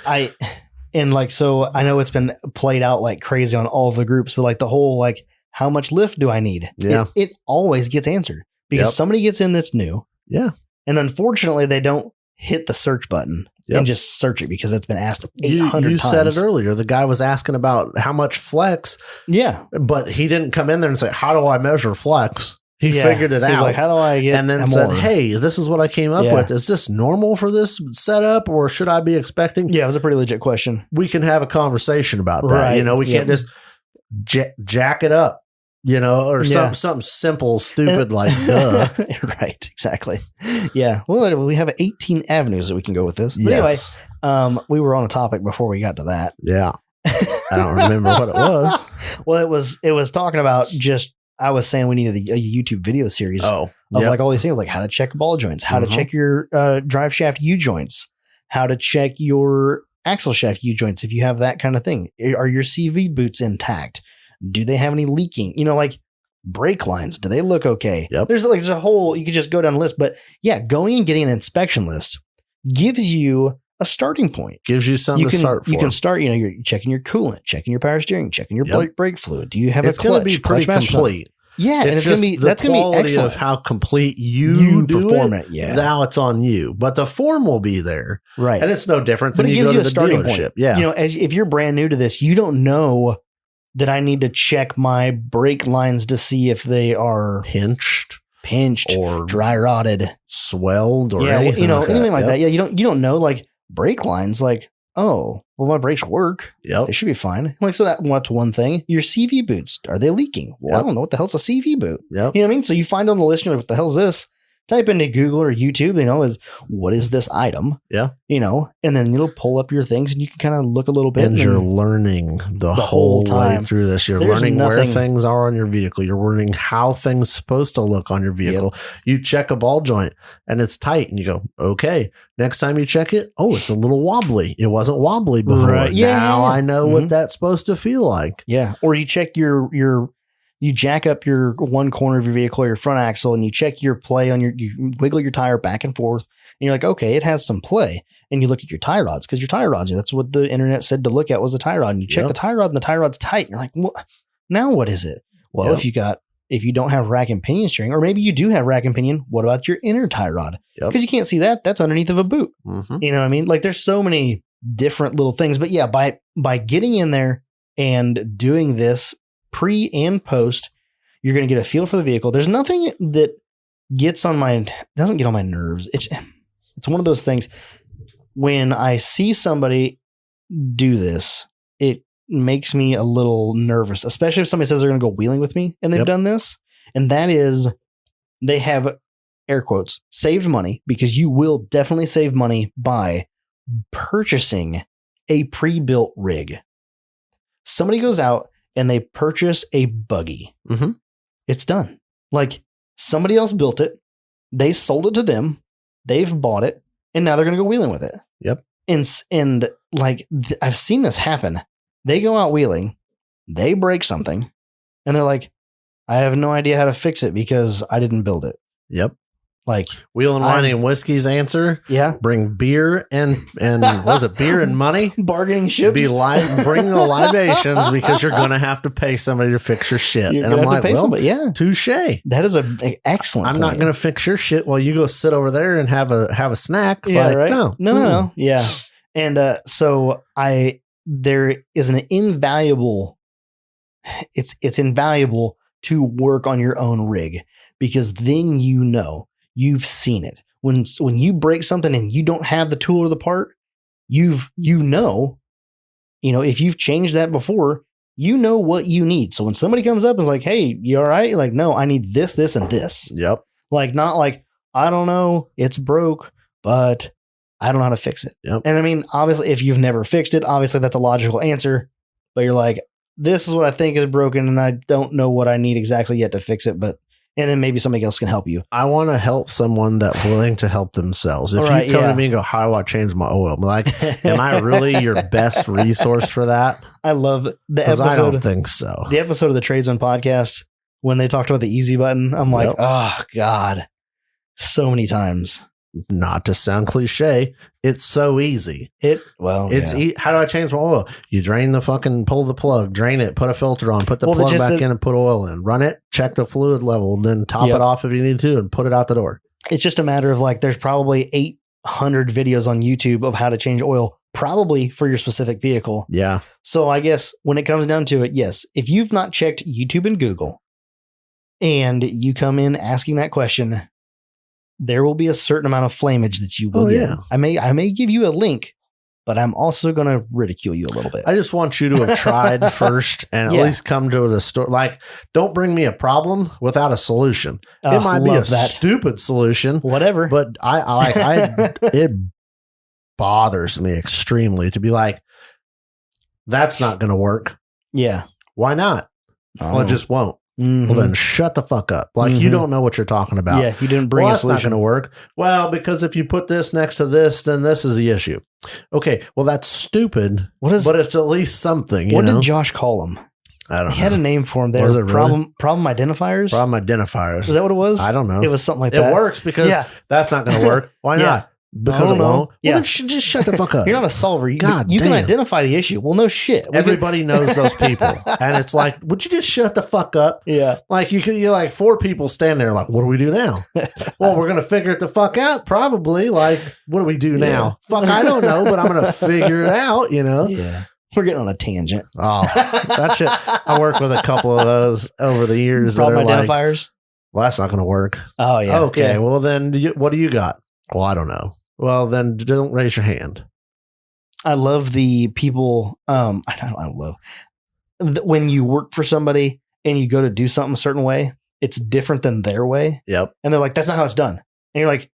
So I know it's been played out like crazy on all of the groups, but like the whole like, how much lift do I need? Yeah. It always gets answered because somebody gets in that's new. Yeah. And unfortunately, they don't hit the search button and just search it because it's been asked 800 times. You said it earlier. The guy was asking about how much flex. Yeah. But he didn't come in there and say, how do I measure flex? He figured it out. He's like, how do I get and then said, hey, this is what I came up with. Is this normal for this setup or should I be expecting? Yeah, it was a pretty legit question. We can have a conversation about that. We can't just jack it up, or something simple, stupid like duh. Right, exactly. Yeah. Well, we have 18 avenues that we can go with this. But anyway, we were on a topic before we got to that. Yeah. I don't remember what it was. Well, it was talking about I was saying we needed a YouTube video series of like all these things, like how to check ball joints, how to check your drive shaft U joints, how to check your axle shaft U joints if you have that kind of thing. Are your CV boots intact? Do they have any leaking? Like brake lines, do they look okay? Yep. There's a whole, you could just go down the list. But yeah, going and getting an inspection list gives you a starting point. Gives you something to start for. You can start, you're checking your coolant, checking your power steering, checking your brake fluid. Do you have a clutch? It's going to be pretty complete. Yeah, and it's going to be that's going to be excellent. Of how complete you perform it. Yeah, now it's on you, but the form will be there, right? And it's no different. But than it you gives go you to a starting point. Yeah, as if you're brand new to this, you don't know that I need to check my brake lines to see if they are pinched, or dry rotted, swelled, or anything anything like that. Yeah, you don't know like brake lines like. Oh, well, my brakes work. Yep. They should be fine. Like, so that's one thing. Your CV boots, are they leaking? Well, I don't know what the hell's a CV boot. Yep. You know what I mean? So you find on the list, you're like, what the hell's this? Type into Google or YouTube, what is this item? Yeah. And then it'll pull up your things and you can kind of look a little bit. And you're learning the whole time way through this. You're learning where things are on your vehicle. You're learning how things supposed to look on your vehicle. Yep. You check a ball joint and it's tight and you go, okay. Next time you check it, oh, it's a little wobbly. It wasn't wobbly before. Right. Yeah. Now I know what that's supposed to feel like. Yeah. Or you check you jack up your one corner of your vehicle or your front axle and you check your play on you wiggle your tire back and forth and you're like, okay, it has some play. And you look at your tie rods because your tie rods, that's what the internet said to look at was the tie rod. And you check the tie rod and the tie rod's tight. And you're like, well, now what is it? Well, if you don't have rack and pinion steering, or maybe you do have rack and pinion, what about your inner tie rod? Because you can't see that. That's underneath of a boot. Mm-hmm. You know what I mean? Like there's so many different little things. But yeah, by getting in there and doing this pre and post, you're going to get a feel for the vehicle. There's nothing that doesn't get on my nerves. It's one of those things when I see somebody do this, it makes me a little nervous, especially if somebody says they're going to go wheeling with me and they've done this. And that is they have air quotes saved money, because you will definitely save money by purchasing a pre-built rig. Somebody goes out and they purchase a buggy. Mm-hmm. It's done. Like somebody else built it. They sold it to them. They've bought it. And now they're going to go wheeling with it. Yep. And like I've seen this happen. They go out wheeling. They break something. And they're like, I have no idea how to fix it because I didn't build it. Yep. Like Wheel and Wine and Whiskey's answer. Yeah. Bring beer and was it beer and money? Bargaining chips. Bring the libations because you're going to have to pay somebody to fix your shit. You're and I'm like, well, touche. That is an excellent I'm not going to fix your shit while you go sit over there and have a snack. Yeah, like, right. No. Yeah. And so there is an invaluable, it's invaluable to work on your own rig, because then you've seen it. When you break something and you don't have the tool or the part, if you've changed that before, you know what you need. So when somebody comes up and is like, hey, you all right? You're like, no, I need this, this, and this. Yep. Like, not like, I don't know, it's broke, but I don't know how to fix it. Yep. And I mean, obviously, if you've never fixed it, obviously that's a logical answer, but you're like, this is what I think is broken and I don't know what I need exactly yet to fix it, and then maybe somebody else can help you. I want to help someone that's willing to help themselves. If you come to me and go, how do I change my oil? I'm like, am I really your best resource for that? I love the episode. I don't think so. The episode of the Tradesman podcast, when they talked about the easy button, I'm like, oh God, so many times. Not to sound cliche, it's so easy. How do I change my oil? You pull the plug, drain it, put a filter on, put the plug back in and put oil in, run it, check the fluid level, and then top it off if you need to and put it out the door. It's just a matter of like, there's probably 800 videos on YouTube of how to change oil, probably for your specific vehicle. Yeah. So I guess when it comes down to it, yes, if you've not checked YouTube and Google and you come in asking that question, there will be a certain amount of flammage that you will get. I may give you a link, but I'm also going to ridicule you a little bit. I just want you to have tried first and at least come to the store. Like, don't bring me a problem without a solution. It might be a stupid solution, whatever, but it bothers me extremely to be like, that's not going to work. Yeah. Why not? Well, it just won't. Mm-hmm. Well, then shut the fuck up. Like, you don't know what you're talking about. Yeah, you didn't bring a solution. That's not going to work. Well, because if you put this next to this, then this is the issue. Okay, well, that's stupid, but it's at least something. What did Josh call them? I don't know. He had a name for them there. Was it problem identifiers? Problem identifiers. Is that what it was? I don't know. It was something like that. It works because that's not going to work. Why not? Because it won't? Yeah. Well, then just shut the fuck up. You're not a solver. You God can damn. identify the issue. Well, no shit. Everybody knows those people. And it's like, would you just shut the fuck up? Yeah. Like you're like 4 people standing there like, what do we do now? Well, we're going to figure it the fuck out. Probably. Like, what do we do now? Fuck, I don't know, but I'm going to figure it out, you know? Yeah. We're getting on a tangent. Oh, that shit. I worked with a couple of those over the years. Problem identifiers? Well, that's not going to work. Oh, yeah. Okay. Yeah. Well, then what do you got? Well, I don't know. Well, then don't raise your hand. I love the people. I love when you work for somebody and you go to do something a certain way, it's different than their way. Yep. And they're like, that's not how it's done. And you're like,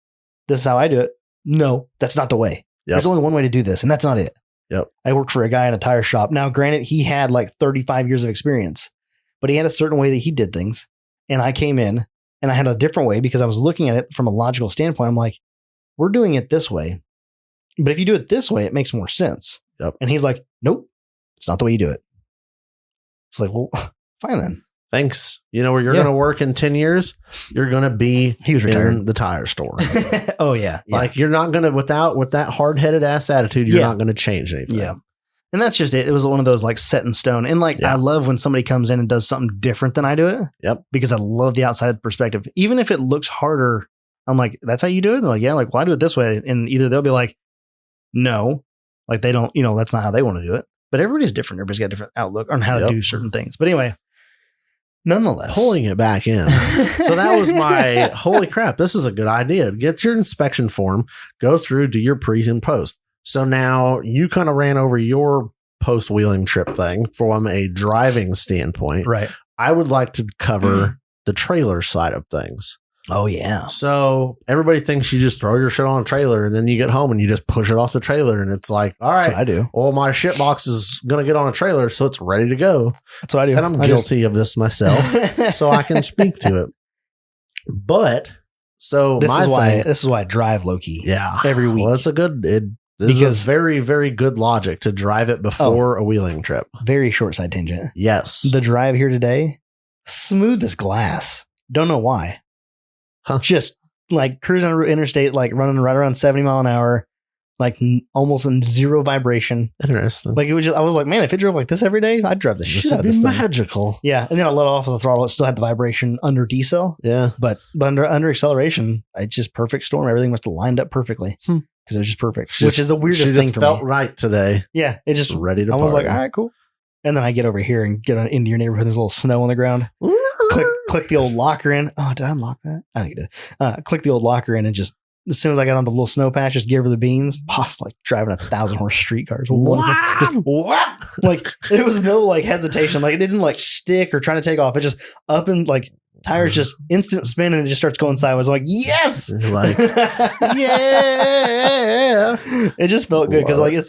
this is how I do it. No, that's not the way. Yep. There's only one way to do this. And that's not it. Yep. I worked for a guy in a tire shop. Now, granted, he had like 35 years of experience, but he had a certain way that he did things. And I came in and I had a different way because I was looking at it from a logical standpoint. I'm like, we're doing it this way. But if you do it this way, it makes more sense. Yep. And he's like, nope, it's not the way you do it. It's like, well, fine then. Thanks. You know where you're going to work in 10 years? You're going to be he was retired. In the tire store. Oh, yeah. Like you're not going to, with that hard-headed ass attitude, you're not going to change anything. Yeah. And that's just it. It was one of those like set in stone. And like, I love when somebody comes in and does something different than I do it. Yep. Because I love the outside perspective. Even if it looks harder, I'm like, that's how you do it? They're like, yeah, like, well, I do it this way. And either they'll be like, no, like they don't, that's not how they want to do it. But everybody's different. Everybody's got a different outlook on how to do certain things. But anyway, nonetheless. Pulling it back in. So that was my, holy crap, this is a good idea. Get your inspection form, go through, do your pre and post. So now you kind of ran over your post-wheeling trip thing from a driving standpoint. Right. I would like to cover the trailer side of things. Oh, yeah. So everybody thinks you just throw your shit on a trailer and then you get home and you just push it off the trailer. And it's like, all right, that's what I do. Well, my shit box is going to get on a trailer, so it's ready to go. That's what I do. And I'm guilty of this myself, so I can speak to it. But so this is why I drive low key. Yeah. Every week. Well, it's a good, this is a very, very good logic to drive it before a wheeling trip. Very short side tangent. Yes. The drive here today, smooth as glass. Don't know why. Huh. Just like cruising on interstate, like running right around 70 mile an hour, like almost in zero vibration. Interesting. Like it was just, I was like, man, if it drove like this every day, I'd drive the shit out of this thing. Magical. Yeah. And then I let off of the throttle. It still had the vibration under decel. Yeah. But under acceleration, it's just perfect storm. Everything must have lined up perfectly because it was just perfect, which is the weirdest thing for me. Felt right today. Yeah. It just ready to I was like, all right, cool. And then I get over here and get into your neighborhood. There's a little snow on the ground. Click the old locker in. Oh, did I unlock that? I think I did. Click the old locker in and just as soon as I got onto the little snow patch, just give her the beans. It's like driving 1,000 horse streetcars. Like there was no like hesitation. Like it didn't like stick or trying to take off. It just up and like tires just instant spin and it just starts going sideways. I'm like, yes, like yeah. It just felt good because like it's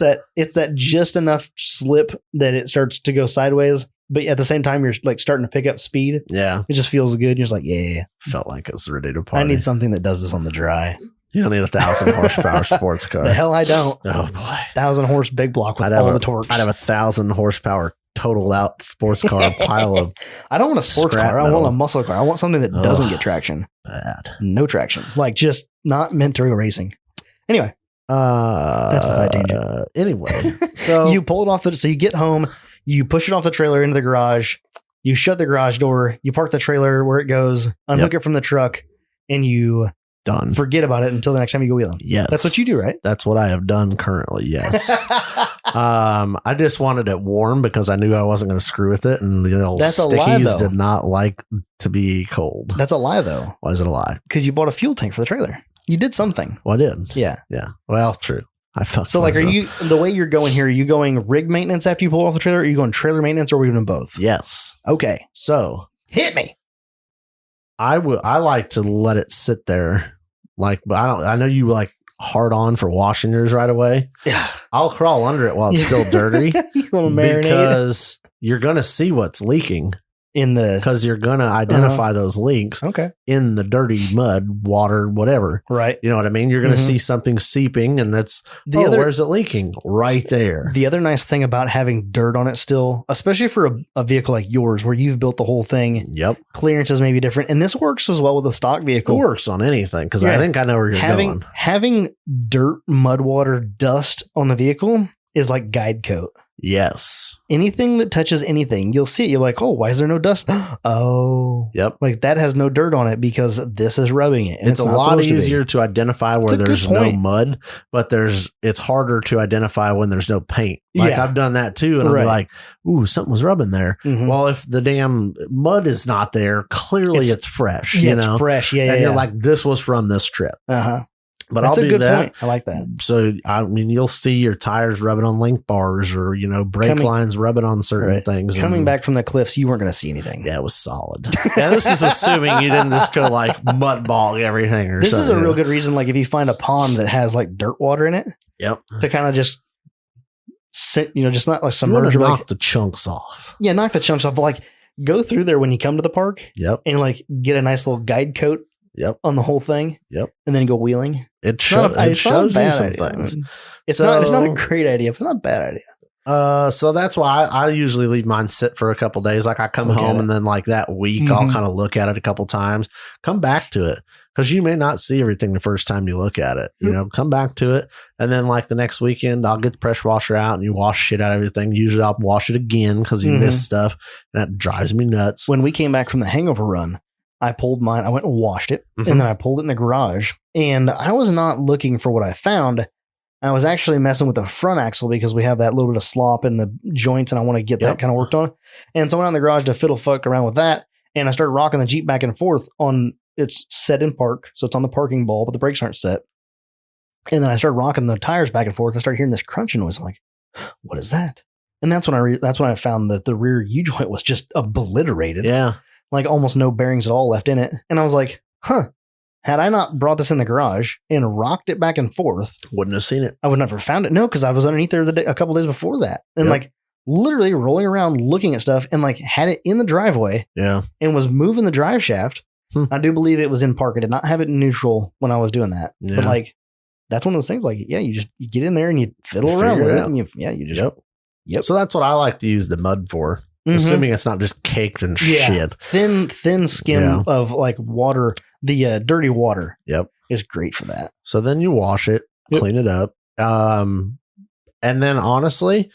that just enough slip that it starts to go sideways. But at the same time, you're like starting to pick up speed. Yeah. It just feels good. You're just like, yeah. Felt like it's ready to party. I need something that does this on the dry. You don't need 1,000 horsepower sports car. The hell I don't. Oh boy. 1,000 horse big block with all the torques. I'd have 1,000 horsepower totaled out sports car pile of. I don't want a sports car. I want a muscle car. I want something that doesn't get traction. Bad. No traction. Like just not meant to go racing. Anyway. That's my tangent. Anyway. So you pull it off so you get home. You push it off the trailer into the garage. You shut the garage door. You park the trailer where it goes. Unhook it from the truck, and you forget about it until the next time you go wheeling. Yes, that's what you do, right? That's what I have done currently. Yes. I just wanted it warm because I knew I wasn't going to screw with it, and the old stickies did not like to be cold. That's a lie, though. Why is it a lie? Because you bought a fuel tank for the trailer. You did something. Well, I did. Yeah. Yeah. Well, true. I fucked so like, are you the way you're going here? Are you going rig maintenance after you pull off the trailer? Or are you going trailer maintenance, or are we doing both? Yes. Okay. So hit me. I like to let it sit there. Like, but I know you like hard on for washing yours right away. Yeah. I'll crawl under it while it's still dirty you want to marinate because you're gonna see what's leaking. because you're going to identify those leaks in the dirty mud, water, whatever. Right. You know what I mean? You're going to see something seeping, and that's where's it leaking? Right there. The other nice thing about having dirt on it still, especially for a vehicle like yours where you've built the whole thing. Yep. Clearances may be different. And this works as well with a stock vehicle. It works on anything because I think I know where you're going. Having dirt, mud, water, dust on the vehicle is like guide coat. Yes. Anything that touches anything, you'll see it. You're like, oh, why is there no dust? Oh. Yep. Like that has no dirt on it because this is rubbing it. And it's a lot easier to identify where there's no mud, but it's harder to identify when there's no paint. Like I've done that too. And I'll be like, ooh, something was rubbing there. Mm-hmm. Well, if the damn mud is not there, clearly it's fresh. Yeah, you know? It's fresh. Yeah. And you're like, this was from this trip. Uh-huh. But that's I'll do that. Point. I like that. So, I mean, you'll see your tires rubbing on link bars or, brake lines rubbing on certain things. Coming back from the cliffs, you weren't going to see anything. Yeah, it was solid. Yeah, this is assuming you didn't just go like mud bog everything or this something. This is a real good reason. Like if you find a pond that has like dirt water in it. Yep. To kind of just sit, just not like submerge. Knock the chunks off. Yeah, knock the chunks off. But like go through there when you come to the park. Yep. And like get a nice little guide coat. Yep. On the whole thing. Yep. And then go wheeling. It shows you some things. It's not a great idea, but not a bad idea. So that's why I usually leave mine sit for a couple days. Like I come home and then like that week I'll kind of look at it a couple times, come back to it because you may not see everything the first time you look at it. Come back to it, and then like the next weekend I'll get the pressure washer out and you wash shit out of everything. Usually I'll wash it again because you miss stuff, and that drives me nuts. When we came back from the hangover run, I pulled mine. I went and washed it, and then I pulled it in the garage. And I was not looking for what I found. I was actually messing with the front axle because we have that little bit of slop in the joints, and I want to get that kind of worked on. And so I went out in the garage to fiddle fuck around with that, and I started rocking the Jeep back and forth on it's set in park, so it's on the parking ball, but the brakes aren't set. And then I started rocking the tires back and forth. I started hearing this crunching noise. I'm like, "What is that?" And that's when I found that the rear U joint was just obliterated. Yeah. Like almost no bearings at all left in it. And I was like, had I not brought this in the garage and rocked it back and forth, wouldn't have seen it. I would never found it. No, because I was underneath there a couple days before that. And like literally rolling around looking at stuff and like had it in the driveway. Yeah. And was moving the drive shaft. I do believe it was in park. I did not have it in neutral when I was doing that. Yeah. But like, that's one of those things like, you get in there and you fiddle around with it. And you just, Yep. So that's what I like to use the mud for. Assuming it's not just caked in shit. Thin skim of like water, the dirty water. Yep. Is great for that. So then you wash it, clean it up. And then honestly,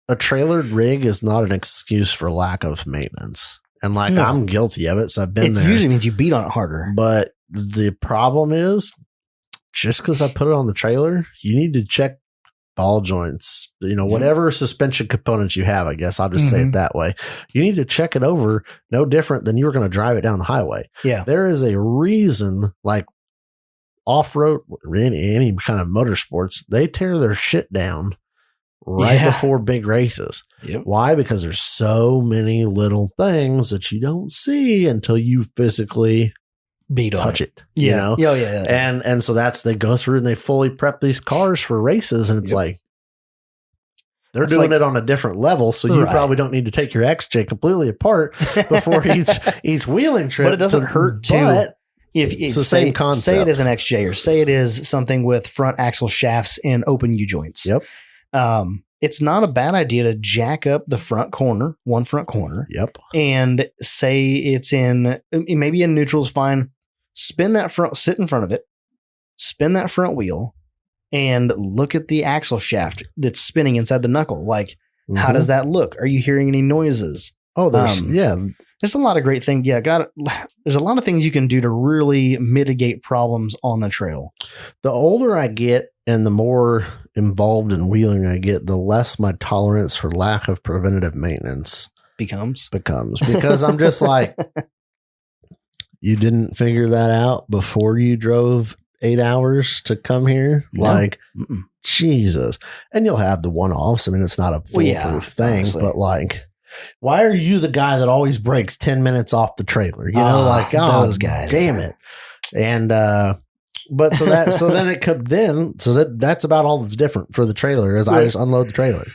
a trailered rig is not an excuse for lack of maintenance. And like I'm guilty of it. So I've been there. It usually means you beat on it harder. But the problem is just because I put it on the trailer, you need to check ball joints, whatever suspension components you have, I guess I'll just say it that way. You need to check it over no different than you were going to drive it down the highway. Yeah. There is a reason like off-road, any kind of motorsports, they tear their shit down right before big races. Yep. Why? Because there's so many little things that you don't see until you physically touch it. Yeah. And so they go through and they fully prep these cars for races, and it's like they're doing it on a different level. So you probably don't need to take your XJ completely apart before each wheeling trip. But it doesn't hurt to if it's the same concept. Say it is an XJ or say it is something with front axle shafts and open U joints. Yep. It's not a bad idea to jack up the one front corner. Yep. And say it's maybe in neutral is fine. Spin that front, sit in front of it, spin that front wheel, and look at the axle shaft that's spinning inside the knuckle. Like, how does that look? Are you hearing any noises? Oh, there's a lot of great things. Yeah, there's a lot of things you can do to really mitigate problems on the trail. The older I get and the more involved in wheeling I get, the less my tolerance for lack of preventative maintenance becomes because I'm just like, you didn't figure that out before you drove 8 hours to come here? No. Like, Jesus. And you'll have the one-offs. I mean, it's not a foolproof thing, honestly. But like, why are you the guy that always breaks 10 minutes off the trailer? Those guys. Damn it. And, but that's about all that's different for the trailer is I just unload the trailer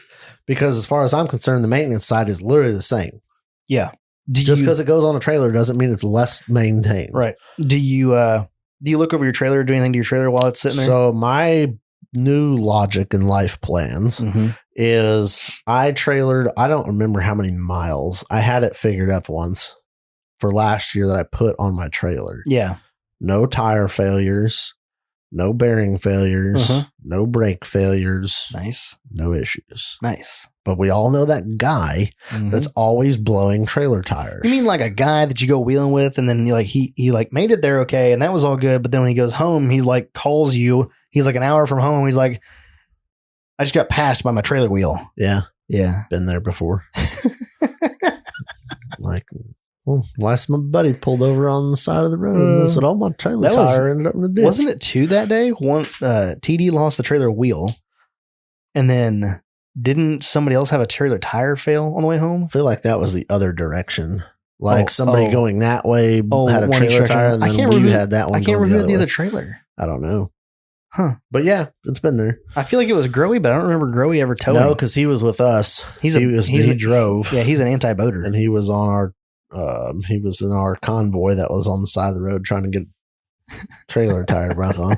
because as far as I'm concerned, the maintenance side is literally the same. Yeah. Just because it goes on a trailer doesn't mean it's less maintained. Right. Do you look over your trailer or do anything to your trailer while it's sitting there? So my new logic in life plans is I don't remember how many miles. I had it figured up once for last year that I put on my trailer. Yeah. No tire failures, no bearing failures, no brake failures. Nice. No issues. Nice. But we all know that guy that's always blowing trailer tires. You mean like a guy that you go wheeling with and then he made it there okay and that was all good, but then when he goes home, he's like calls you. He's like an hour from home. He's like, I just got passed by my trailer wheel. Yeah. Yeah. Been there before. Like, well, last my buddy pulled over on the side of the road and said, "Oh, my trailer tire ended up in the ditch." Wasn't it 2 that day? One TD lost the trailer wheel, and then didn't somebody else have a trailer tire fail on the way home? I feel like that was the other direction. Like somebody going that way had a trailer tire, and then we had that one. I can't remember the other trailer. I don't know. Huh. But yeah, it's been there. I feel like it was Growy, but I don't remember Growy ever towing. No, because he was with us. He drove. Yeah, he's an anti-boater. And he was on our he was in our convoy that was on the side of the road trying to get trailer tire back on.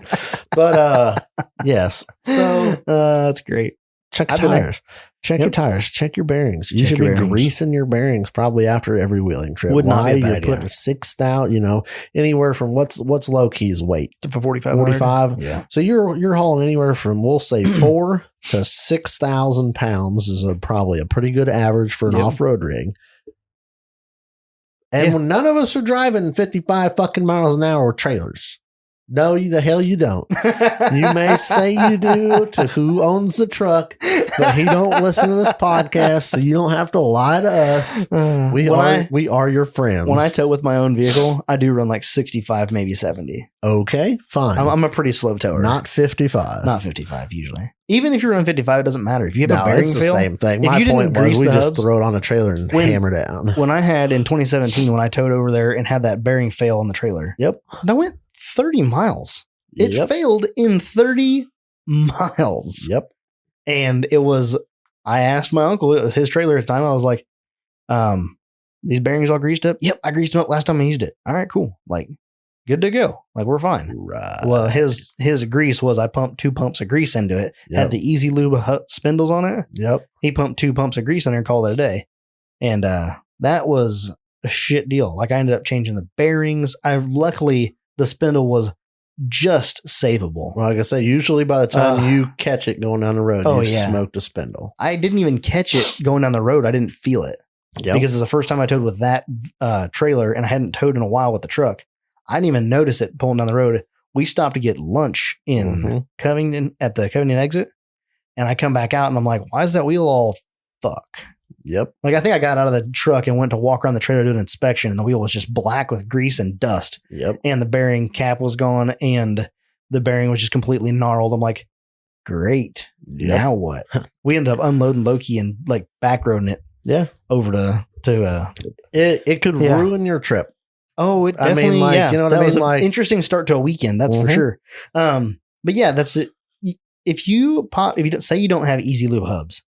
But yes. So that's great. Check your tires. Check your tires. Check your bearings. You should be greasing your bearings probably after every wheeling trip. Would not be a bad you're idea. putting 6,000, anywhere from what's low key's weight for 45. Yeah. So you're hauling anywhere from, we'll say 4 to 6,000 pounds is probably a pretty good average for an off-road rig. And when none of us are driving 55 fucking miles an hour with trailers. No, the hell you don't. You may say you do to who owns the truck, but he don't listen to this podcast, so you don't have to lie to us. We are your friends. When I tow with my own vehicle, I do run like 65, maybe 70. Okay, fine. I'm a pretty slow tower. Not 55. Not 55 usually. Even if you run 55, it doesn't matter. If you have a bearing fail, it's the same thing. My point was we just throw it on a trailer and hammer down. When I had in 2017, when I towed over there and had that bearing fail on the trailer. Yep. And I went 30 miles. It failed in 30 miles. Yep. And I asked my uncle, it was his trailer at the time. I was like, these bearings all greased up? Yep, I greased them up last time I used it. All right, cool. Like, good to go. Like, we're fine. Right. Well, his grease was I pumped 2 pumps of grease into it. Had the Easy Lube spindles on it. Yep. He pumped 2 pumps of grease in there and called it a day. And that was a shit deal. Like, I ended up changing the bearings. Luckily, the spindle was just savable. Well, like I say, usually by the time you catch it going down the road, you smoked a spindle. I didn't even catch it going down the road. I didn't feel it because it's the first time I towed with that trailer, and I hadn't towed in a while with the truck. I didn't even notice it pulling down the road. We stopped to get lunch in Covington at the Covington exit, and I come back out and I'm like, why is that wheel all fuck? Yep. Like, I think I got out of the truck and went to walk around the trailer to do an inspection, and the wheel was just black with grease and dust. Yep. And the bearing cap was gone, and the bearing was just completely gnarled. I'm like, great. Yep. Now what? We ended up unloading Loki and like backroading it. Yeah. Over to it could ruin your trip. Oh, it definitely. I mean, like, you know what I mean? Was like, an interesting start to a weekend. That's for sure. But yeah, that's it. If you say you don't have Easy Lube hubs,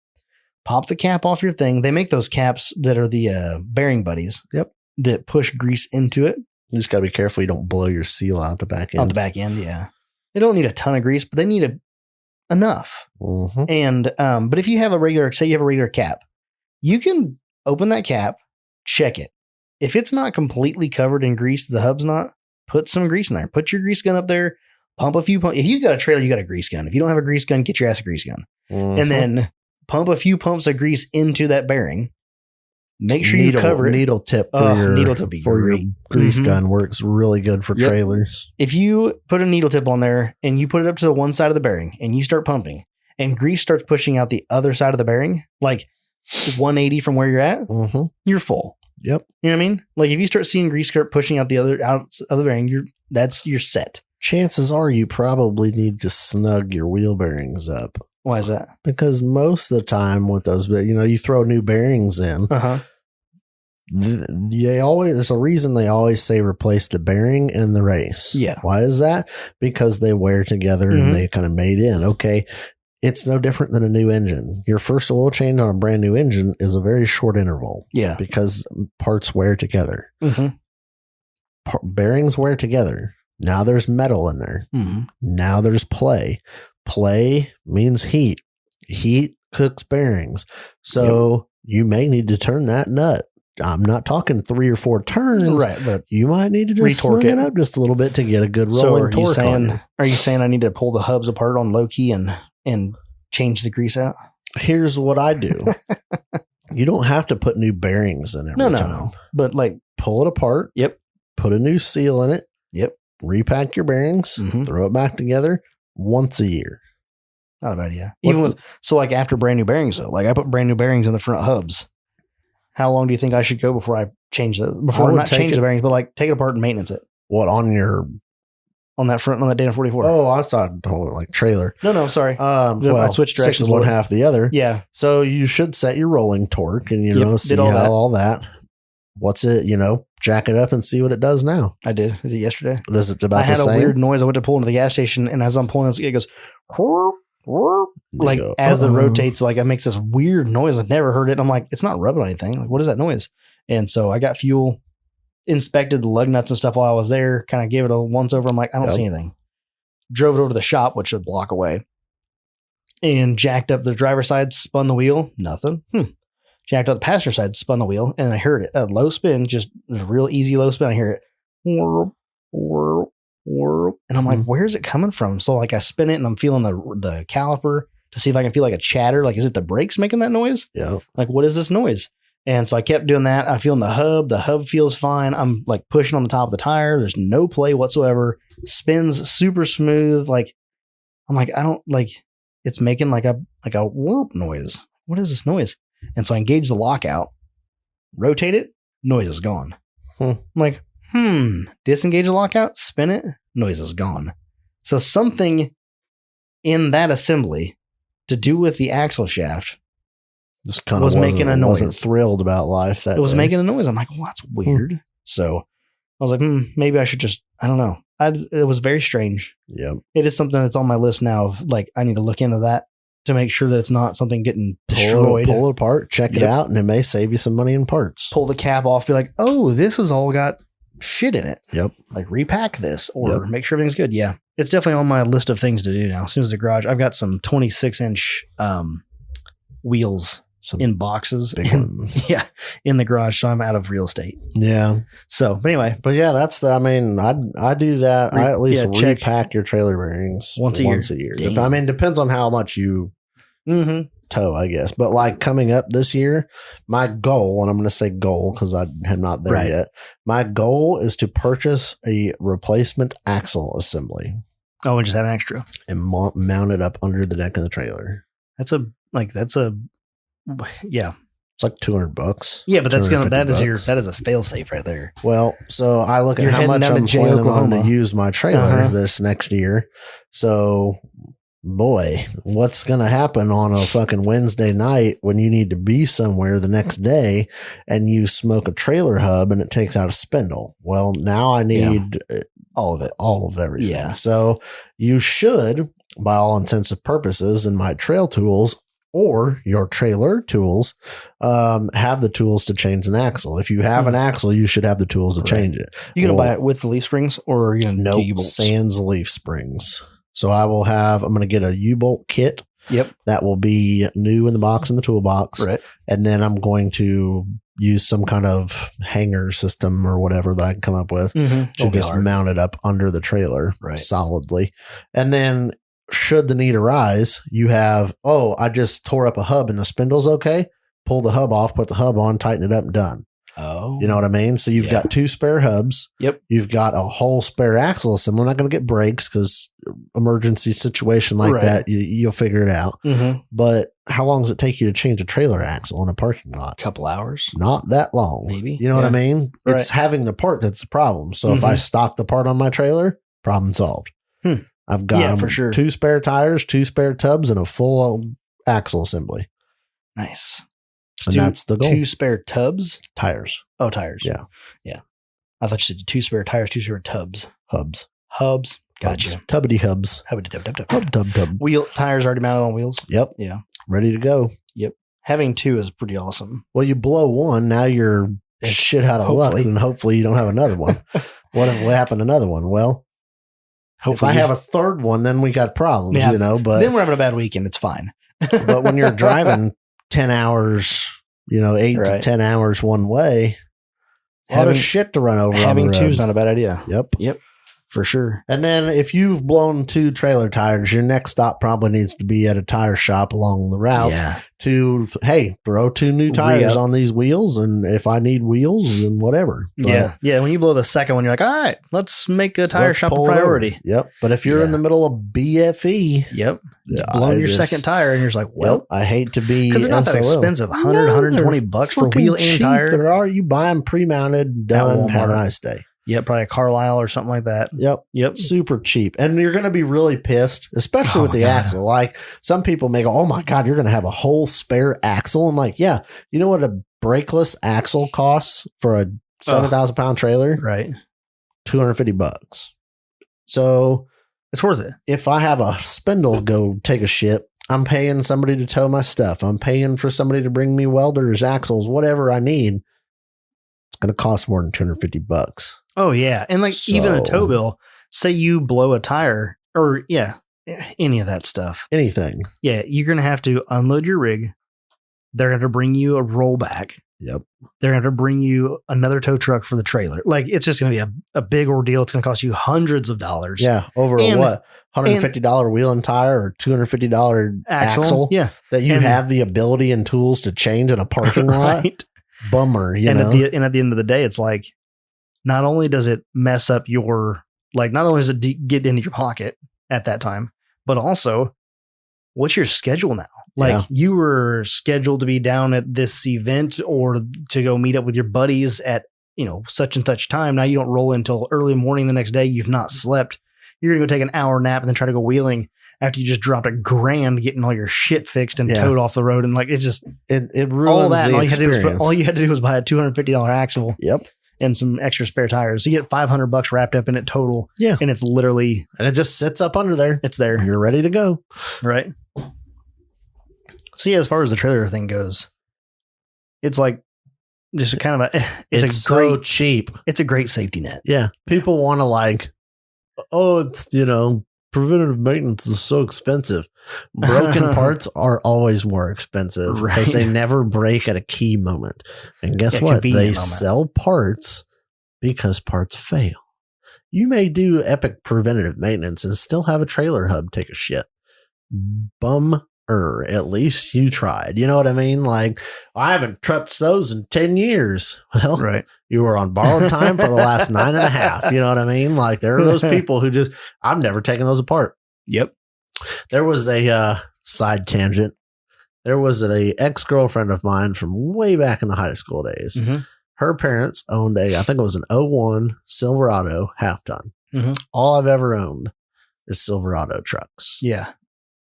pop the cap off your thing. They make those caps that are the bearing buddies. Yep. That push grease into it. You just got to be careful you don't blow your seal out the back end. Out the back end, yeah. They don't need a ton of grease, but they need enough. And but if you have a regular cap, you can open that cap, check it. If it's not completely covered in grease, the hub's not, put some grease in there. Put your grease gun up there, pump a few pumps. If you got a trailer, you got a grease gun. If you don't have a grease gun, get your ass a grease gun. And then pump a few pumps of grease into that bearing. Make sure you cover it. Needle tip for your grease gun works really good for trailers. If you put a needle tip on there and you put it up to the one side of the bearing and you start pumping and grease starts pushing out the other side of the bearing, like 180 from where you're at, you're full. Yep. You know what I mean? Like if you start seeing grease start pushing out the other bearing, you're set. Chances are you probably need to snug your wheel bearings up. Why is that? Because most of the time with those, you throw new bearings in. There's a reason they always say replace the bearing and the race. Yeah. Why is that? Because they wear together and they kind of made in. Okay. it's no different than a new engine. Your first oil change on a brand new engine is a very short interval. Yeah. Because parts wear together. Mm-hmm. Bearings wear together. Now there's metal in there. Mm-hmm. Now there's play. Play means heat. Heat cooks bearings. So you may need to turn that nut. I'm not talking 3 or 4 turns. Right, but you might need to just sling it up just a little bit to get a good rolling torque on it. Are you saying I need to pull the hubs apart on low key and change the grease out? Here's what I do. You don't have to put new bearings in every time. No. But like pull it apart. Yep. Put a new seal in it. Yep. Repack your bearings. Mm-hmm. Throw it back together once a year. Not a bad idea. Like after brand new bearings though, like I put brand new bearings in the front hubs. How long do you think I should go before I change the change the bearings, but like take it apart and maintenance it? What on that Dana 44? Oh, I thought like trailer. No, sorry. I switched directions. 6 is 1/2 the other. Yeah. So you should set your rolling torque and see all that. What's it? Jack it up and see what it does now. I did it yesterday. Does it about I had a weird noise. I went to pull into the gas station, and as I'm pulling, it goes. Like as it rotates, like it makes this weird noise. I've never heard it. I'm like, it's not rubbing on anything. Like, what is that noise? And so I got fuel, inspected the lug nuts and stuff while I was there, kind of gave it a once over. I'm like, I don't see anything. Drove it over to the shop, which would block away, and jacked up the driver's side, spun the wheel, nothing. Jacked up the passenger side, spun the wheel, and I heard it. A low spin, just a real easy low spin. I hear it. And I'm like, where's it coming from? So like I spin it and I'm feeling the caliper to see if I can feel like a chatter. Like, is it the brakes making that noise? Yeah. Like, what is this noise? And so I kept doing that. I'm feeling the hub. The hub feels fine. I'm like pushing on the top of the tire. There's no play whatsoever. Spins super smooth. Like, I'm like, I don't like, it's making like a whoop noise. What is this noise? And so I engage the lockout, rotate it, noise is gone. I'm like, disengage the lockout, spin it, noise is gone. So something in that assembly to do with the axle shaft just kind of making a noise. Wasn't thrilled about life that it was making a noise. I'm like, well, that's weird. So I was like, maybe I should just, I don't know. It was very strange. Yeah. It is something that's on my list now of like, I need to look into that to make sure that it's not something getting destroyed. Pull it apart, check it out, and it may save you some money in parts. Pull the cap off, be like, oh, this has all got shit in it. Yep. Like repack this or make sure everything's good. Yeah. It's definitely on my list of things to do now. As soon as the garage, I've got some 26-inch wheels in boxes. In the garage. So I'm out of real estate. Yeah. So, but anyway. But yeah, I do that. I at least repack your trailer bearings once a year. Damn. I mean, depends on how much you tow, I guess. But like coming up this year, my goal, and I'm going to say goal because I am not there yet. My goal is to purchase a replacement axle assembly. Oh, and just have an extra and mount it up under the deck of the trailer. It's like $200. Yeah, but that is a fail safe right there. Well, so I look at how much I'm planning on to use my trailer this next year. So boy, what's going to happen on a fucking Wednesday night when you need to be somewhere the next day and you smoke a trailer hub and it takes out a spindle? Well, now I need all of everything. Yeah. So you should, by all intents and purposes, in my trail tools or your trailer tools, have the tools to change an axle. If you have an axle, you should have the tools to change it. You going to buy it with the leaf springs or are you going to do sans leaf springs? So I'm going to get a U-bolt kit. Yep. That will be new in the box in the toolbox. Right. And then I'm going to use some kind of hanger system or whatever that I can come up with to just mount it up under the trailer solidly. And then should the need arise, you have, I just tore up a hub and the spindle's okay. Pull the hub off, put the hub on, tighten it up and done. Oh, you know what I mean? So you've got 2 spare hubs. Yep. You've got a whole spare axle assembly. We're not going to get brakes because emergency situation like that, you'll figure it out. But how long does it take you to change a trailer axle in a parking lot? A couple hours. Not that long. Maybe. You know what I mean? It's having the part that's the problem. So if I stock the part on my trailer, problem solved. I've got for sure. 2 spare tires, 2 spare tubs, and a full axle assembly. Nice. And that's the goal. 2 spare tubs? Tires. Oh, tires. Yeah. Yeah. I thought you said 2 spare tires, 2 spare tubs. Hubs. Hubs. Gotcha. Tubbity hubs. Hub. Wheel tires already mounted on wheels. Yep. Yeah. Ready to go. Yep. Having two is pretty awesome. Well, you blow one, now you're shit out of luck, and hopefully you don't have another one. What happened to another one? Well, hopefully if I have a third one, then we got problems, yeah, but then we're having a bad weekend. It's fine. But when you're driving 10 hours, 8 to 10 hours one way, a lot of shit to run over. Having two is not a bad idea. Yep. For sure. And then if you've blown 2 trailer tires, your next stop probably needs to be at a tire shop along the route to, hey, throw 2 new tires on these wheels. And if I need wheels, then whatever. But yeah. When you blow the second one, you're like, all right, let's make the tire shop a priority. Yep. But if you're in the middle of BFE, blowing your second tire and you're just like, well, I hate to be, because they're not that expensive. 120 bucks for wheel and tire. There are, you buy them pre-mounted, done, have a nice day. Yeah, probably a Carlisle or something like that. Yep. Super cheap. And you're going to be really pissed, especially with the axle. Like some people may go, oh my God, you're going to have a whole spare axle. I'm like, yeah. You know what a brakeless axle costs for a 7,000 pound trailer? Right. $250. So it's worth it. If I have a spindle go take a shit, I'm paying somebody to tow my stuff. I'm paying for somebody to bring me welders, axles, whatever I need. It's going to cost more than $250. Oh, yeah. And even a tow bill, say you blow a tire or, any of that stuff. Anything. Yeah, you're going to have to unload your rig. They're going to bring you a rollback. Yep. They're going to bring you another tow truck for the trailer. It's just going to be a big ordeal. It's going to cost you hundreds of dollars. Yeah, over $150 wheel and tire or $250 axle. Yeah. That you have the ability and tools to change in a parking lot. Right. Bummer, and at the end of the day, it's like, not only does it mess up not only does it get into your pocket at that time, but also what's your schedule now? You were scheduled to be down at this event or to go meet up with your buddies at, such and such time. Now you don't roll until early morning the next day. You've not slept. You're going to go take an hour nap and then try to go wheeling after you just dropped $1,000 getting all your shit fixed and towed off the road. And it ruins all that. The experience. All you had to do was buy a $250 axle. Yep. And some extra spare tires. So you get $500 wrapped up in it total. Yeah. And it's literally. And it just sits up under there. It's there. You're ready to go. Right. So as far as the trailer thing goes, it's just kind of it's so cheap. It's a great safety net. Yeah. People want to it's, preventative maintenance is so expensive. Broken parts are always more expensive because they never break at a key moment. And guess what? They sell parts because parts fail. You may do epic preventative maintenance and still have a trailer hub take a shit. At least you tried. You know what I mean? I haven't touched those in 10 years. Well, you were on borrowed time for the last 9.5. You know what I mean? There are those people who I've never taken those apart. Yep. There was a side tangent. There was a ex-girlfriend of mine from way back in the high school days. Mm-hmm. Her parents owned I think it was an 01 Silverado half ton. Mm-hmm. All I've ever owned is Silverado trucks. Yeah.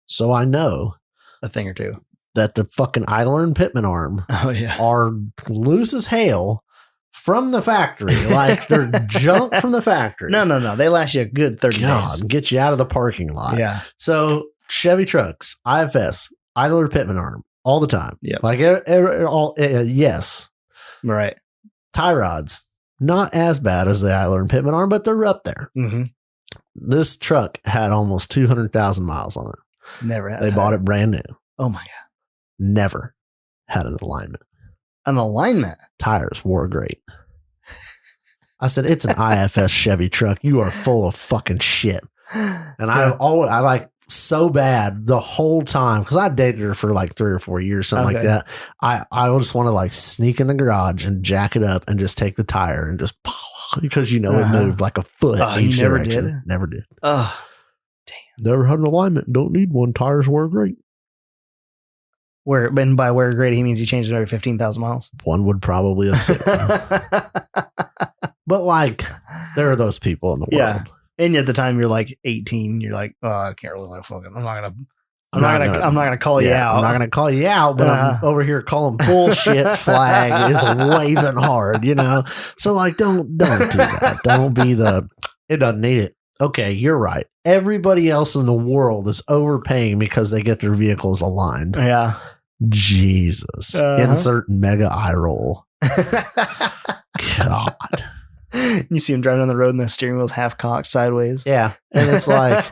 So I know a thing or two that the fucking idler and pitman arm are loose as hell from the factory. They're junk from the factory. No. They last you a good 30 days. Get you out of the parking lot. Yeah. So Chevy trucks, IFS, idler pitman arm all the time. Yeah. Yes. Right. Tie rods, not as bad as the idler and pitman arm, but they're up there. Mm-hmm. This truck had almost 200,000 miles on it. Never had. They bought it brand new. Oh my God. Never had an alignment. An alignment? Tires wore great. I said, it's an IFS Chevy truck. You are full of fucking shit. And I so bad the whole time because I dated her for 3 or 4 years, something like that. I just want to sneak in the garage and jack it up and just take the tire and just because it moved like a foot each direction. Never did. Oh. Never had an alignment. Don't need one. Tires were great. And by wear great, he means he changed it every 15,000 miles. One would probably assume. But there are those people in the world. Yeah. And at the time you're 18, you're I can't really like smoking. I'm not gonna call you out. I'm not gonna call you out, but I'm over here calling bullshit flag is waving hard, So don't do that. Don't be it doesn't need it. okay, you're right. Everybody else in the world is overpaying because they get their vehicles aligned. Yeah. Jesus. Insert mega eye roll. God. You see him driving on the road and the steering wheel's half cocked sideways. Yeah. And it's like,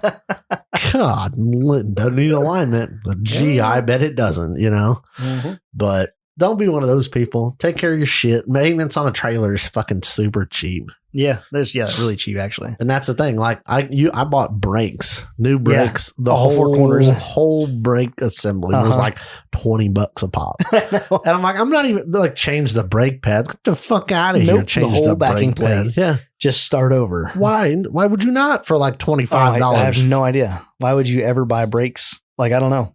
God, doesn't need alignment. But gee, I bet it doesn't, you know? Mm-hmm. But don't be one of those people. Take care of your shit. Maintenance on a trailer is fucking super cheap. Yeah, really cheap actually. And that's the thing. Like I bought brakes, new brakes. Yeah, the whole 4 corners, whole brake assembly was like $20 a pop. And I'm like, I'm not even like change the brake pads. Get the fuck out of here. Change the backing plate. Yeah, just start over. Why would you not for like $25? I have no idea. Why would you ever buy brakes? Like I don't know.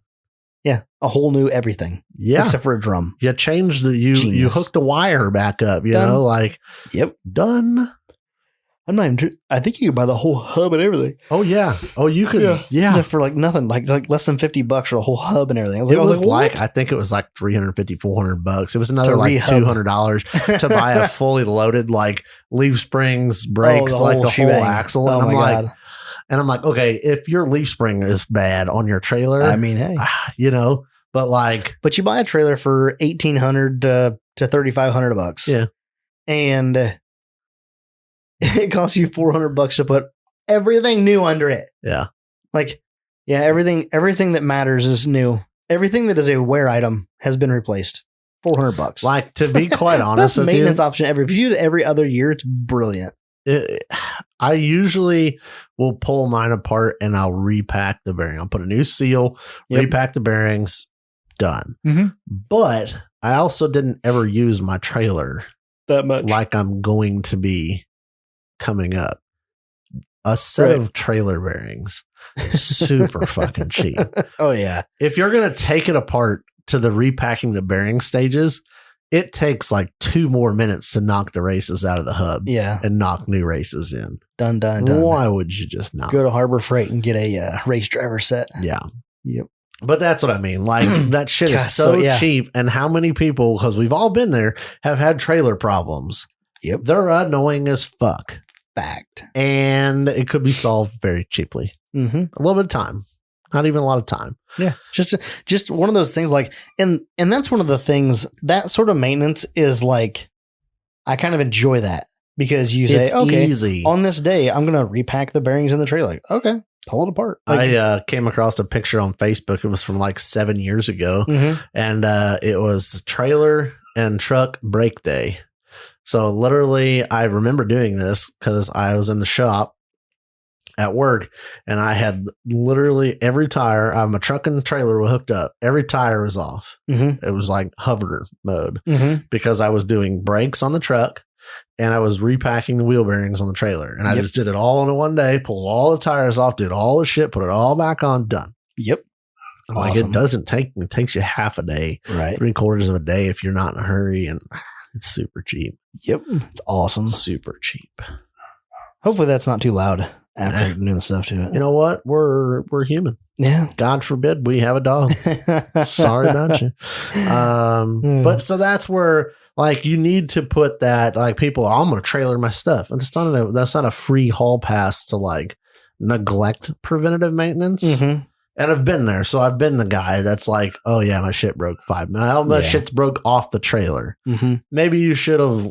Yeah, a whole new everything. Yeah, except for a drum. You changed you hooked the wire back up. You know, like done. I'm not even. I think you could buy the whole hub and everything. Oh yeah. Oh, you could. Yeah. For like nothing, like less than $50 for the whole hub and everything. I think it was like $350, $400. It was another like $200 to buy a fully loaded like leaf springs, brakes, like the whole axle. Oh, and God. I'm like, okay, if your leaf spring is bad on your trailer, I mean, hey, you know, but you buy a trailer for $1,800 to $3,500. Yeah, and it costs you $400 to put everything new under it. Yeah. Like, yeah, everything that matters is new. Everything that is a wear item has been replaced. $400. Like, to be quite honest with you, maintenance option if you do it every other year, it's brilliant. I usually will pull mine apart and I'll repack the bearing. I'll put a new seal, repack the bearings, done. Mm-hmm. But I also didn't ever use my trailer that much like I'm going to be coming up. A set of trailer bearings, super fucking cheap. Oh yeah. If you're going to take it apart to the repacking the bearing stages, it takes like 2 more minutes to knock the races out of the hub. Yeah. And knock new races in. Done. Why would you just not go to Harbor Freight and get a race driver set? Yeah. Yep. But that's what I mean. Like that shit is so cheap. And how many people, because we've all been there, have had trailer problems. Yep. They're annoying as fuck. Fact. And it could be solved very cheaply. Mm-hmm. A little bit of time. Not even a lot of time. Yeah. Just one of those things like, and that's one of the things, that sort of maintenance is like, I kind of enjoy that because you say, okay, easy. On this day, I'm going to repack the bearings in the trailer. Like, okay, pull it apart. Like, I came across a picture on Facebook. It was from like 7 years ago. Mm-hmm. And it was trailer and truck brake day. So literally, I remember doing this because I was in the shop at work and I had literally every tire. My truck and trailer were hooked up. Every tire was off. Mm-hmm. It was like hover mode because I was doing brakes on the truck and I was repacking the wheel bearings on the trailer. And I just did it all in one day, pulled all the tires off, did all the shit, put it all back on, done. Yep. Like it doesn't take, it takes you half a day, right? 3/4 of a day if you're not in a hurry, and it's super cheap. Yep. It's awesome. Super cheap. Hopefully that's not too loud after doing the stuff to it. You know what? We're human. Yeah. God forbid we have a dog. Sorry about you. But so that's where like you need to put that, like people, I'm going to trailer my stuff. And that's not a free hall pass to like neglect preventative maintenance. Mm-hmm. And I've been there. So I've been the guy that's like, oh yeah, my shit broke 5 minutes. My shit's broke off the trailer. Mm-hmm. Maybe you should have,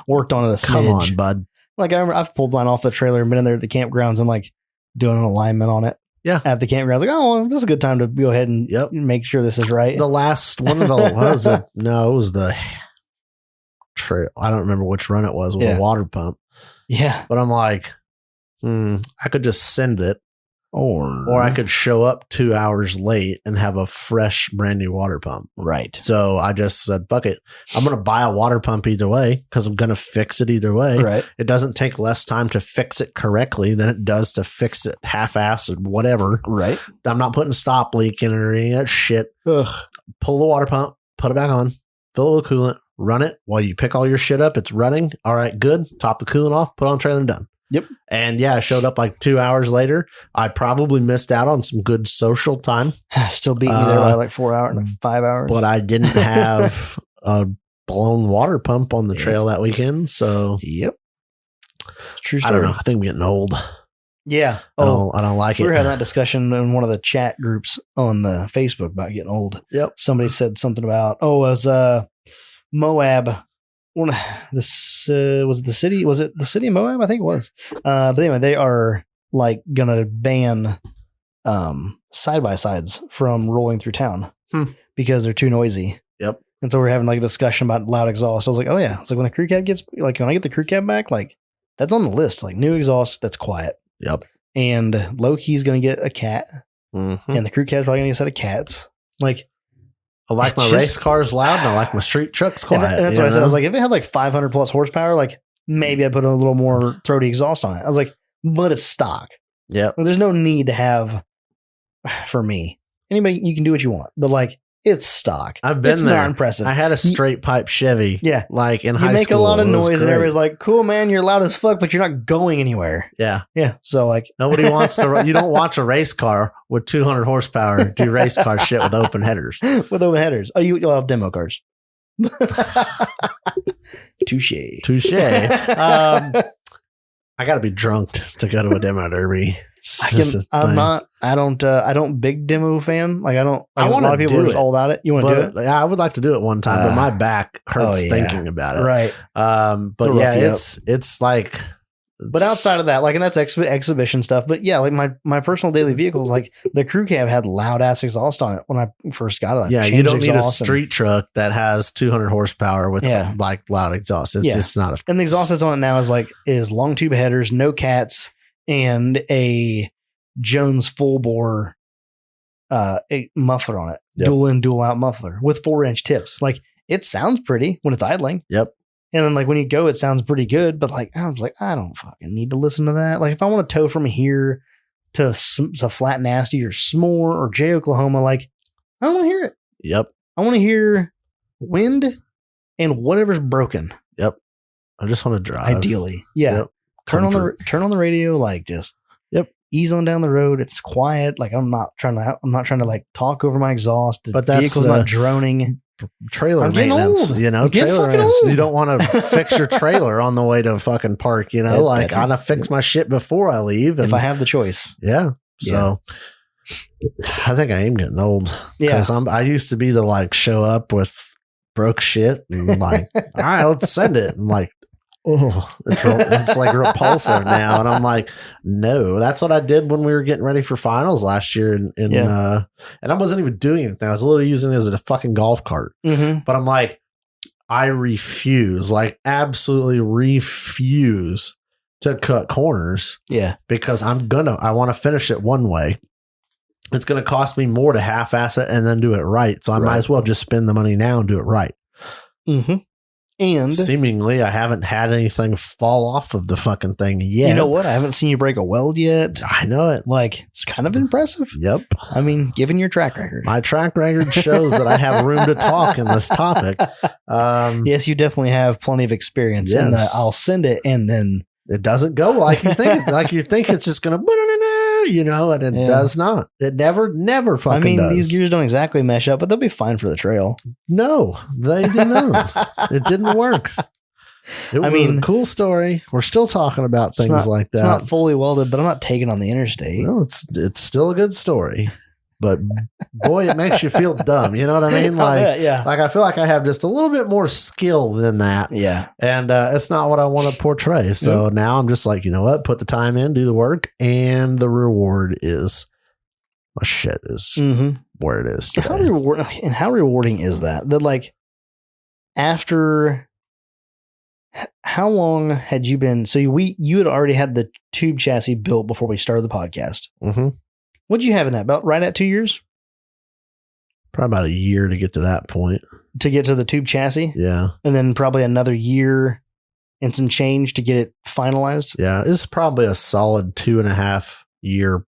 worked on it a smidge. Come on, bud. Like I've pulled mine off the trailer and been in there at the campgrounds and like doing an alignment on it. Yeah. At the campgrounds. Like, oh, well, this is a good time to go ahead and make sure this is right. The last one of the, it was the trail. I don't remember which run it was with a water pump. Yeah. But I'm like, I could just send it. Or I could show up 2 hours late and have a fresh, brand new water pump. Right. So I just said, fuck it. I'm going to buy a water pump either way because I'm going to fix it either way. Right. It doesn't take less time to fix it correctly than it does to fix it half-assed or whatever. Right. I'm not putting stop leak in it or any of that shit. Ugh. Pull the water pump, put it back on, fill it with coolant, run it while you pick all your shit up. It's running. All right, good. Top the coolant off, put on trailer and done. Yep. And I showed up like 2 hours later. I probably missed out on some good social time. Still beat me there by like 4 hours and 5 hours. But I didn't have a blown water pump on the trail that weekend. So, True I story. don't know. I think I'm getting old. Yeah. I don't like it. We were having that discussion in one of the chat groups on the Facebook about getting old. Yep. Somebody said something about, it was Moab. This was it the city? Was it the city of Moab? I think it was. But anyway, they are like gonna ban side by sides from rolling through town because they're too noisy. Yep. And so we're having like a discussion about loud exhaust. I was like, oh yeah, it's like when the crew cab gets like when I get the crew cab back, like that's on the list. Like new exhaust that's quiet. Yep. And low key is gonna get a cat, and the crew cab's probably gonna get a set of cats. Like. I like my race cars loud, and I like my street trucks quiet. And that's what I said. I was like, if it had like 500 plus horsepower, like maybe I'd put a little more throaty exhaust on it. I was like, but it's stock. Yeah. There's no need to have, for me, anybody, you can do what you want, but like it's stock. I've been it's there. Not impressive. I had a straight pipe Chevy. Yeah. Like in high school. You make a lot of noise and everybody's like, cool, man, you're loud as fuck, but you're not going anywhere. Yeah. Yeah. So like. Nobody wants to, you don't watch a race car with 200 horsepower do race car shit with open headers. With open headers. Oh, you'll have demo cars. Touche. I got to be drunk to go to a demo derby. I don't big demo fan. Like I don't. Like, I want a lot of people are just all about it. You want to do it? Yeah, I would like to do it one time, but my back hurts thinking about it. Right. But yeah, it's like. But outside of that, like, and that's exhibition stuff. But yeah, like my personal daily vehicles, like the crew cab had loud ass exhaust on it when I first got it. Like, yeah, you don't need a street truck that has 200 horsepower with like loud exhaust. It's just not. And the exhaust that's on it now is long tube headers, no cats, and a Jones full bore a muffler on it. Yep. Dual in, dual out muffler with 4-inch tips. Like it sounds pretty when it's idling. Yep. And then like when you go, it sounds pretty good, but like I was like, I don't fucking need to listen to that. Like if I want to tow from here to Flat Nasty or S'more or J Oklahoma, like I don't want to hear it. Yep. I want to hear wind and whatever's broken. Yep. I just want to drive. Ideally. Yeah. Yep. Turn on the radio, like just ease on down the road. It's quiet. Like I'm not trying to like talk over my exhaust. The vehicle's not droning. Trailer maintenance, old. Trailer maintenance. You don't want to fix your trailer on the way to fucking park, like I gotta fix my shit before I leave. If I have the choice. Yeah. So I think I am getting old. Because I used to be to like show up with broke shit and like, all right, let's send it. And like, oh, it's like repulsive now. And I'm like, no, that's what I did when we were getting ready for finals last year. And I wasn't even doing anything. I was literally using it as a fucking golf cart. Mm-hmm. But I'm like, I refuse, like absolutely refuse to cut corners. Yeah. Because I want to finish it one way. It's going to cost me more to half-ass it and then do it right. So I might as well just spend the money now and do it right. Mm-hmm. And seemingly, I haven't had anything fall off of the fucking thing yet. You know what? I haven't seen you break a weld yet. I know it. Like, it's kind of impressive. Yep. I mean, given your track record. My track record shows that I have room to talk in this topic. Yes, you definitely have plenty of experience. Yes. And I'll send it and then it doesn't go like you think. Like you think it's just going to, and it does not. It never fucking does. These gears don't exactly mesh up, but they'll be fine for the trail. No, they did not. It didn't work. It was a cool story. We're still talking about things like that. It's not fully welded, but I'm not taking on the interstate. Well, it's still a good story. But boy, it makes you feel dumb. You know what I mean? Like, like I feel like I have just a little bit more skill than that. Yeah. And it's not what I want to portray. So now I'm just like, you know what? Put the time in, do the work, and the reward is my shit is where it is today. How rewarding is that? That like after how long had you been? So you had already had the tube chassis built before we started the podcast. Mm-hmm. What'd you have in that? About right at 2 years? Probably about a year to get to that point. To get to the tube chassis? Yeah. And then probably another year and some change to get it finalized? Yeah. It's probably a solid 2.5 year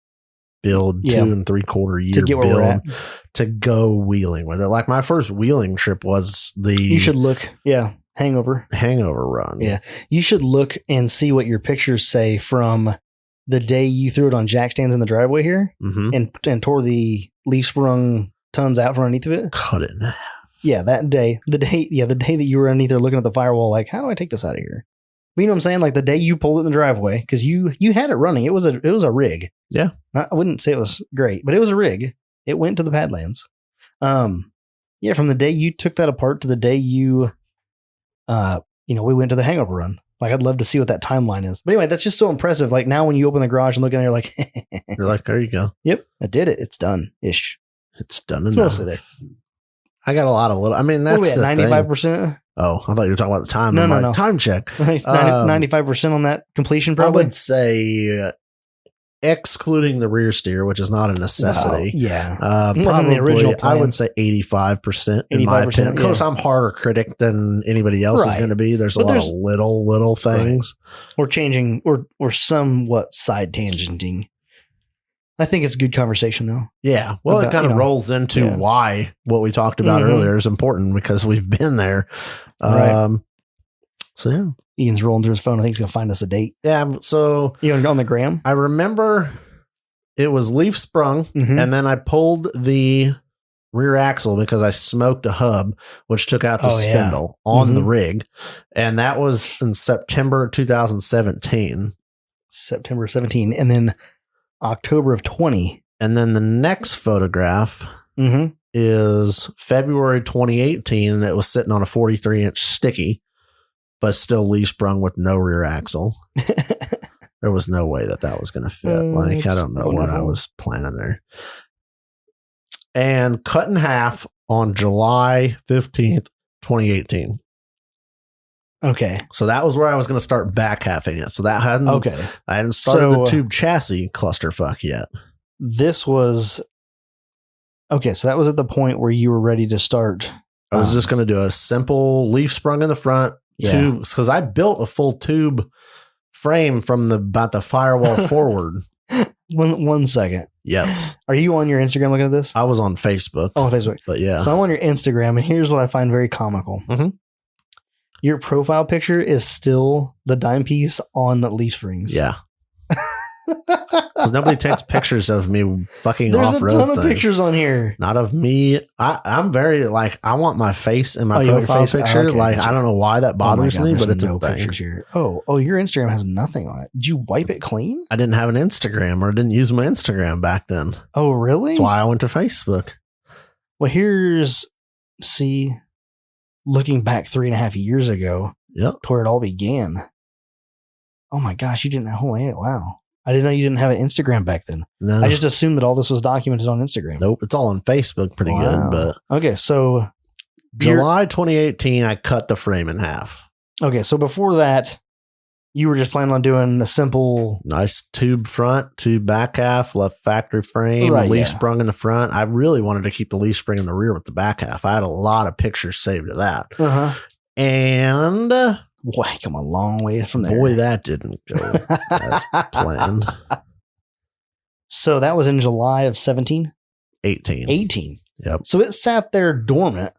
build, 2 3/4 year to get where we're at. To go wheeling with it. Like my first wheeling trip was You should look. Yeah. Hangover run. Yeah. You should look and see what your pictures say from the day you threw it on jack stands in the driveway here and tore the leaf sprung tons out from underneath of it. Cut it in half. Yeah, that day. The day that you were underneath there looking at the firewall, like, how do I take this out of here? But you know what I'm saying? Like the day you pulled it in the driveway, because you had it running. It was a rig. Yeah. I wouldn't say it was great, but it was a rig. It went to the Badlands. Yeah, from the day you took that apart to the day we went to the hangover run. Like, I'd love to see what that timeline is. But anyway, that's just so impressive. Like, now when you open the garage and look in there, you're like, you're like, there you go. Yep, I did it. It's done ish. It's done It's enough. mostly there. I got a lot of little. I mean, that's the 95%. Oh, I thought you were talking about the time. No. Time check. 95% on that completion, probably. I would say, excluding the rear steer, which is not a necessity. Wow. Yeah. Probably the original plan. I would say 85% in my opinion. Of course, I'm harder critic than anybody else is going to be. There's a lot of little things. Right. We're changing or somewhat side tangenting. I think it's good conversation though. Yeah. Well, it kind of rolls into why what we talked about earlier is important because we've been there. Right. So yeah. Ian's rolling through his phone. I think he's going to find us a date. Yeah. So you on the gram? I remember it was leaf sprung and then I pulled the rear axle because I smoked a hub, which took out the spindle on the rig. And that was in September 2017. September 17. And then October of 20. And then the next photograph is February 2018. And it was sitting on a 43-inch sticky, but still leaf sprung with no rear axle. There was no way that was going to fit. Like, I don't know what I was planning there. And cut in half on July 15th, 2018. Okay. So that was where I was going to start back halving it. So that hadn't, I hadn't started the tube chassis clusterfuck yet. This was, okay. So that was at the point where you were ready to start. I was just going to do a simple leaf sprung in the front tube because I built a full tube frame from about the firewall forward. One second. Yes. Are you on your Instagram looking at this? I was on Facebook. Oh, on Facebook. But yeah. So I'm on your Instagram, and here's what I find very comical. Your profile picture is still the dime piece on the leaf springs. Yeah. Because nobody takes pictures of me fucking off-road. There's a ton of pictures on here. Not of me. I'm very I want my face in my profile picture. Okay, I don't know why that bothers me, but it's no pictures here. Oh, your Instagram has nothing on it. Did you wipe it clean? I didn't have an Instagram or didn't use my Instagram back then. Oh, really? That's why I went to Facebook. Well, looking back 3.5 years ago, to where it all began. Oh my gosh, you didn't know. Oh, yeah, wow. I didn't know you didn't have an Instagram back then. No. I just assumed that all this was documented on Instagram. Nope. It's all on Facebook pretty good. But okay, so July 2018, I cut the frame in half. Okay, so before that, you were just planning on doing a simple... Nice tube front, tube back half, left factory frame, leaf sprung in the front. I really wanted to keep the leaf spring in the rear with the back half. I had a lot of pictures saved of that. And... Boy, come a long way from there. Boy, that didn't go as planned. So that was in July of 17? 18. Yep. So it sat there dormant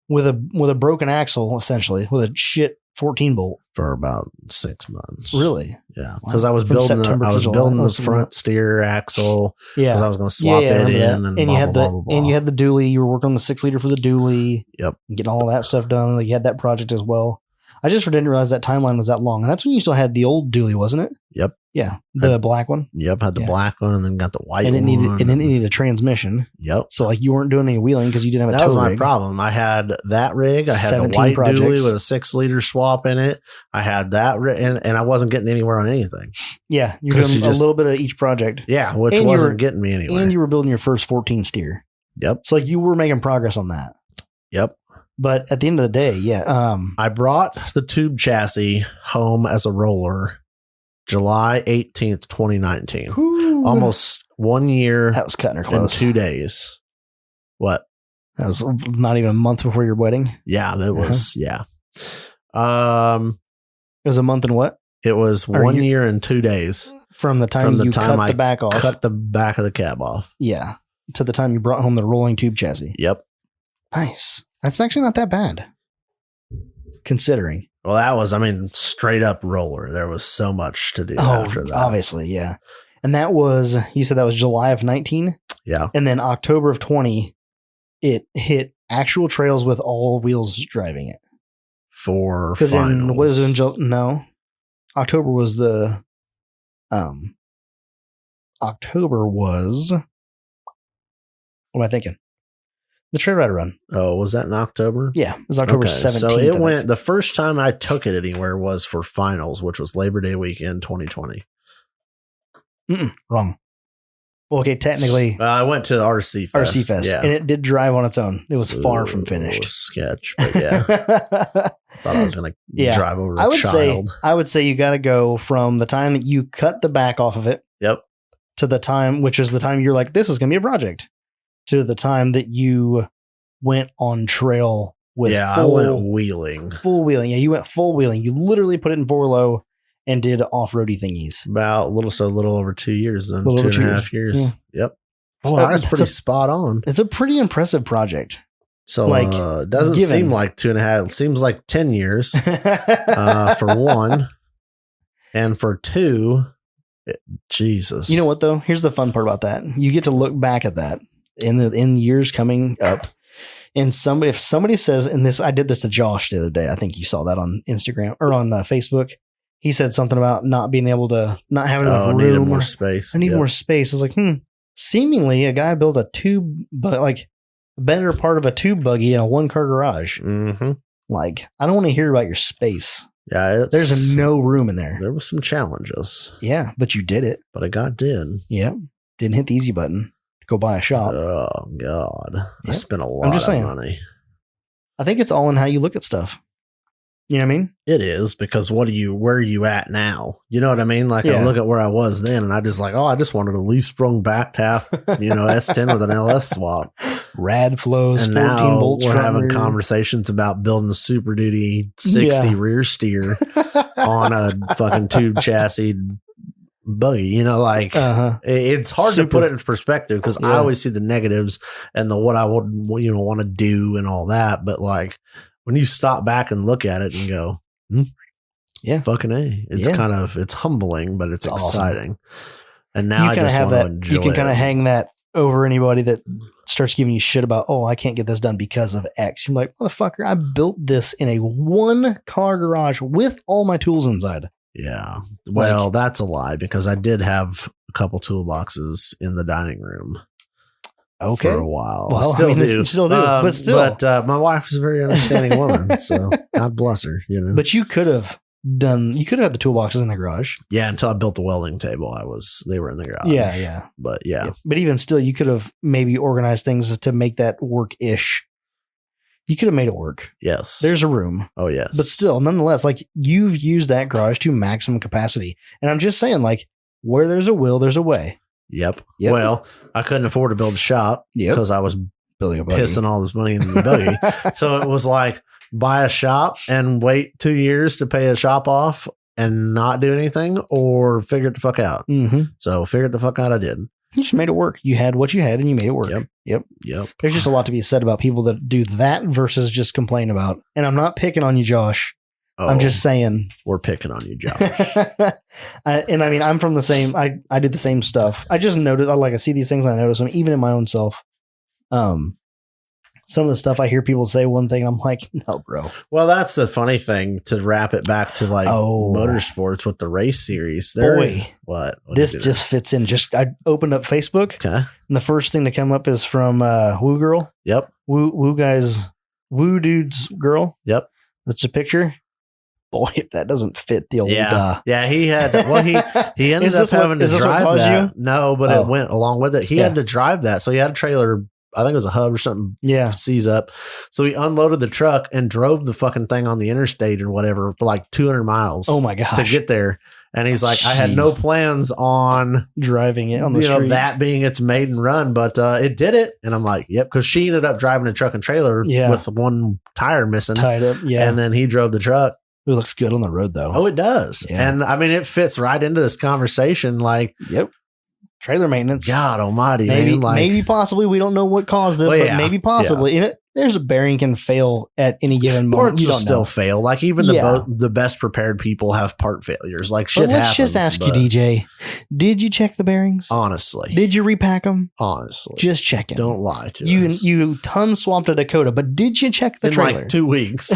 with a broken axle, essentially, with a shit 14 bolt for about 6 months. Really? Yeah, because I was building the front steer axle. Yeah, because I was going to swap it in, and you had and you had the dually. You were working on the 6-liter for the dually. Yep, and getting all that stuff done. Like, you had that project as well. I just didn't realize that timeline was that long, and that's when you still had the old dually, wasn't it? Yep. Yeah, the black one. Yep, had the black one, and then got the white one. And then it needed a transmission. Yep. So like you weren't doing any wheeling because you didn't have a tow rig. That was my problem. I had that rig. I had the white dually with a 6-liter swap in it. I had that and I wasn't getting anywhere on anything. Yeah, you're doing a little bit of each project. Yeah, which wasn't getting me anywhere. And you were building your first 14 steer. Yep. So like you were making progress on that. Yep. But at the end of the day, I brought the tube chassis home as a roller July 18th, 2019. Whew. Almost 1 year. That was cutting her close. In 2 days. What? That was not even a month before your wedding? Yeah, it was. Yeah. It was a month and what? It was 1 year and 2 days. From the time you cut the back off. Cut the back of the cab off. Yeah. To the time you brought home the rolling tube chassis. Yep. Nice. That's actually not that bad. Considering. Well, that was, straight up roller. There was so much to do after that. Obviously, yeah. And that was, you said that was July of 19? Yeah. And then October of 20, it hit actual trails with all wheels driving it. For finals. No. October was the October was, what am I thinking? The Trail Rider Run. Oh, was that in October? Yeah, it was October 17th. So it went, the first time I took it anywhere was for finals, which was Labor Day weekend 2020. Wrong. Well, okay, technically. I went to RC Fest. RC Fest. Yeah. And it did drive on its own. It was far from finished. It was sketch, but yeah. Thought I was going to drive over a child. I would say you got to go from the time that you cut the back off of it. Yep. To the time, which is the time you're like, this is going to be a project. To the time that you went on trail with I went wheeling. Full wheeling. Yeah, you went full wheeling. You literally put it in 4-low and did off-roady thingies. About a little over 2 years then. 2.5 years. Yeah. Yep. Oh, that's pretty spot on. It's a pretty impressive project. So it doesn't seem like 2.5. It seems like 10 years for one. And for two, Jesus. You know what though? Here's the fun part about that. You get to look back at that in the years coming up. And if somebody says, and this, I did this to Josh the other day. I think you saw that on Instagram or on Facebook. He said something about not being able to, not having enough room. Needed more space. I need more space. I was like, seemingly a guy built a tube, but like a better part of a tube buggy in a 1-car garage. Mm-hmm. Like, I don't want to hear about your space. Yeah. There's no room in there. There was some challenges. Yeah, but you did it. But I got done. Yeah. Didn't hit the easy button. Go buy a shop. Oh God. Yep. I spent a lot of money. I think it's all in how you look at stuff. You know what I mean? It is, because where are you at now? You know what I mean? Like I look at where I was then and I just I just wanted a leaf sprung back tap, S10 with an LS swap. Rad flows, and 14 now bolts. We're having conversations about building a Super Duty 60 rear steer on a fucking tube chassis buggy, it's hard to put it into perspective because I always see the negatives and the what I would want to do and all that, but like when you stop back and look at it and go, fucking A, it's it's humbling, but it's exciting. Awesome. And now I just want to enjoy you can kind of hang that over anybody that starts giving you shit about, I can't get this done because of X. You're like, motherfucker, I built this in a 1-car garage with all my tools inside. Yeah. Well, that's a lie because I did have a couple toolboxes in the dining room. Okay. For a while. Well, still do. But still. But my wife is a very understanding woman, so God bless her, But you could have had the toolboxes in the garage. Yeah, until I built the welding table, they were in the garage. Yeah. But yeah. But even still, you could have maybe organized things to make that work-ish. You could have made it work. Yes. There's a room. Oh, yes. But still, nonetheless, you've used that garage to maximum capacity. And I'm just saying, where there's a will, there's a way. Yep. Well, I couldn't afford to build a shop because I was building a buggy. Pissing all this money into the buggy. So it was buy a shop and wait 2 years to pay a shop off and not do anything, or figure it the fuck out. Mm-hmm. So figure it the fuck out I did. You just made it work. You had what you had and you made it work. Yep. Yep. There's just a lot to be said about people that do that versus just complain about. And I'm not picking on you, Josh. I'm just saying. We're picking on you, Josh. I'm from the same, I do the same stuff. I just notice, I see these things and I notice them even in my own self. Some of the stuff I hear people say one thing and I'm like, no, bro. Well, that's the funny thing to wrap it back to motorsports with the race series. What this just fits in. I opened up Facebook. Okay. And the first thing to come up is from Woo Girl. Yep. Woo Dude's girl. Yep. That's a picture. Boy, if that doesn't fit the old. Yeah, he had. Well, he ended up having to drive that. No, but it went along with it. He had to drive that, so he had a trailer. I think it was a hub or something. Yeah, seize up. So he unloaded the truck and drove the fucking thing on the interstate or whatever for 200 miles. Oh my gosh, to get there. And he's like, I had no plans on driving it on the street. That being its maiden run, but it did it. And I'm like, yep, because she ended up driving a truck and trailer with one tire missing, tied up. Yeah, and then he drove the truck. It looks good on the road, though. Oh, it does. Yeah. And it fits right into this conversation. Yep. trailer maintenance. God almighty, maybe, man. Like, maybe possibly, we don't know what caused this, but maybe possibly. And there's a bearing can fail at any given moment. Or you don't still fail. Like even the best prepared people have part failures. Like shit happens. Let's just ask you, DJ, did you check the bearings? Honestly. Did you repack them? Honestly. Just checking. Don't lie to us. You ton swapped a Dakota, but did you check the trailer? Like 2 weeks.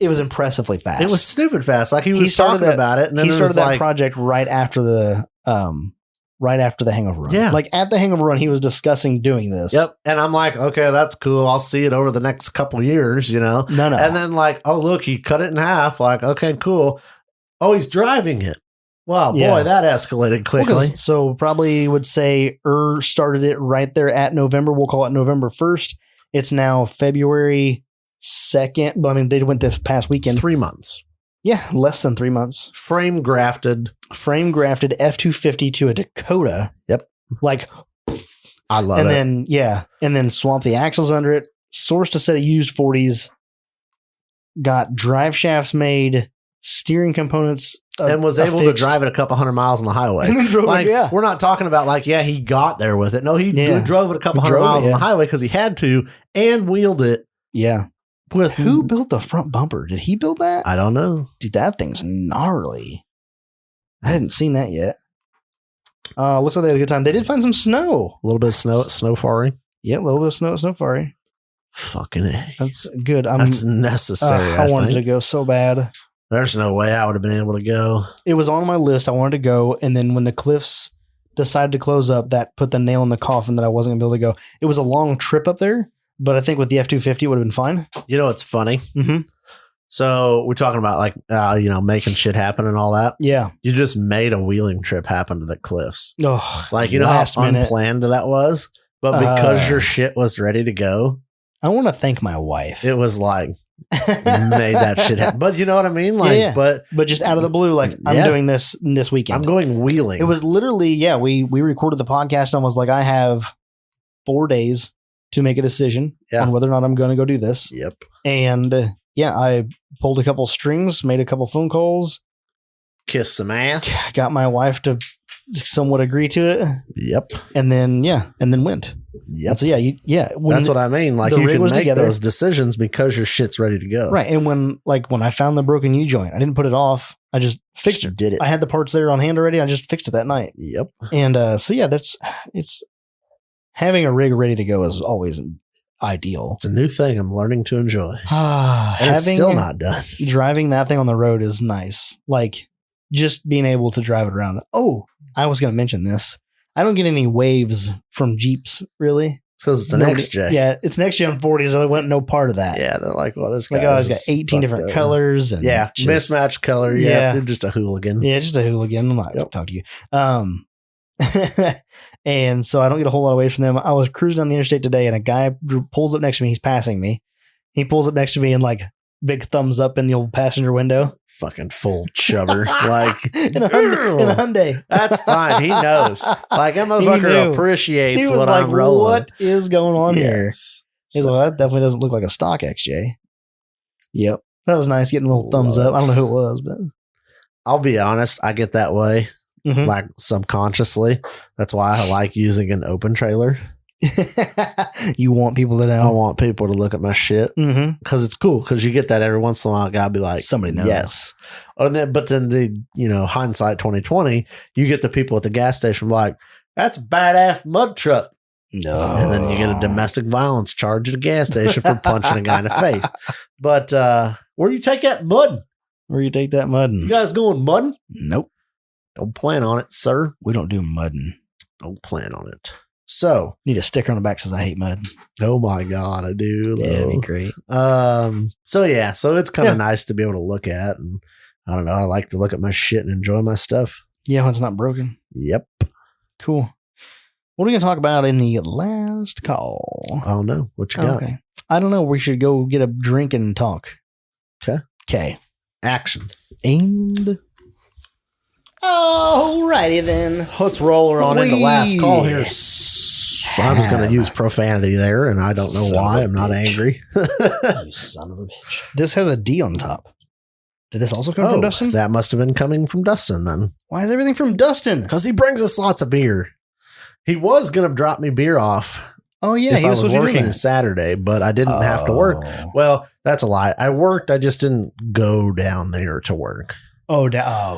It was impressively fast. It was stupid fast. Like he was talking about it. And then he started that like, project right after the Hangover Run. Yeah. Like at the Hangover Run, he was discussing doing this. Yep. And I'm like, okay, that's cool. I'll see it over the next couple years, you know? No. And then like, oh, look, he cut it in half. Like, okay, cool. Oh, he's driving it. Wow, boy, that escalated quickly. Well, so probably would say started it right there at November. We'll call it November 1st. It's now February 2nd. But I mean, they went this past weekend. 3 months. Yeah, less than 3 months. Frame grafted F-250 to a Dakota. Yep. Like, I love it. And then swamp the axles under it. Sourced a set of used 40s. Got drive shafts made. Steering components. And was able to drive it a couple hundred miles on the highway. And then drove like, it, we're not talking about like, he got there with it. No, he drove it a couple hundred miles on the highway because he had to and wheeled it. Yeah. With who built the front bumper? Did he build that? I don't know. Dude, that thing's gnarly. I hadn't seen that yet. Looks like they had a good time. They did find some snow. A little bit of snow faring. Yeah, a little bit of snow faring. Fucking A. That's good. That's necessary. I wanted to go so bad. There's no way I would have been able to go. It was on my list. I wanted to go. And then when the cliffs decided to close up, that put the nail in the coffin that I wasn't going to be able to go. It was a long trip up there, but I think with the F-250 it would have been fine. You know, it's funny. Mm-hmm. So we're talking about like, making shit happen and all that. Yeah. You just made a wheeling trip happen to the cliffs. Oh, like, you know how unplanned that was? But because your shit was ready to go. I want to thank my wife. It was like, made that shit happen. But you know what I mean? Like, yeah. But just out of the blue, like, I'm doing this weekend. I'm going wheeling. It was literally, we recorded the podcast and was like, I have 4 days to make a decision on whether or not I'm going to go do this. Yep. And I pulled a couple strings, made a couple phone calls. Kissed some ass. Got my wife to somewhat agree to it. Yep. And then, went. Yep. And so, that's what I mean. Like, you can make those decisions because your shit's ready to go. Right. And when I found the broken U-joint, I didn't put it off. I just fixed it. Did it. I had the parts there on hand already. I just fixed it that night. Yep. And it's having a rig ready to go is always ideal. It's a new thing I'm learning to enjoy. And it's still not done. Driving that thing on the road is nice. Like, just being able to drive it around. Oh, I was going to mention this. I don't get any waves from Jeeps, really. Because it's an XJ. Yeah, it's an XJ 40, so they went no part of that. Yeah, they're like, well, this guy's got 18 different colors. And mismatched color. Yeah, they're just a hooligan. Yeah, just a hooligan. I'm not going to talk to you. And so I don't get a whole lot away from them. I was cruising down the interstate today, and a guy pulls up next to me. He's passing me. He pulls up next to me and like big thumbs up in the old passenger window. Fucking full chubber. Like in a Hyundai. That's fine. He knows. Like, that motherfucker appreciates what I'm rolling. What is going on here? He's like, well, that definitely doesn't look like a stock XJ. Yep. That was nice getting a little thumbs up. I don't know who it was, but I'll be honest, I get that way. Mm-hmm. Like, subconsciously. That's why I like using an open trailer. You want people to know? I want people to look at my shit because it's cool. Because you get that every once in a while. I gotta be like, somebody knows. Yes. But then the hindsight 2020, you get the people at the gas station like, that's a badass mud truck. No. And then you get a domestic violence charge at a gas station for punching a guy in the face. But where you take that mudding? Where you take that mudding? You guys going mudding? Nope. Don't plan on it, sir. We don't do mudding. Don't plan on it. So, need a sticker on the back says I hate mud. Oh my God, I do. Yeah, that'd be great. So it's kind of nice to be able to look at, and I don't know, I like to look at my shit and enjoy my stuff. Yeah, when it's not broken. Yep. Cool. What are we gonna talk about in the last call? I don't know. What you got? Okay. I don't know. We should go get a drink and talk. Okay. Action. And alrighty then. Let's roll her on into last call here. I was going to use profanity there, and I don't know why. I'm not angry. You son of a bitch. This has a D on top. Did this also come from Dustin? That must have been coming from Dustin then. Why is everything from Dustin? Because he brings us lots of beer. He was going to drop me beer off. Oh, yeah. If I was working Saturday, but I didn't have to work. Well, that's a lie. I worked. I just didn't go down there to work. Oh,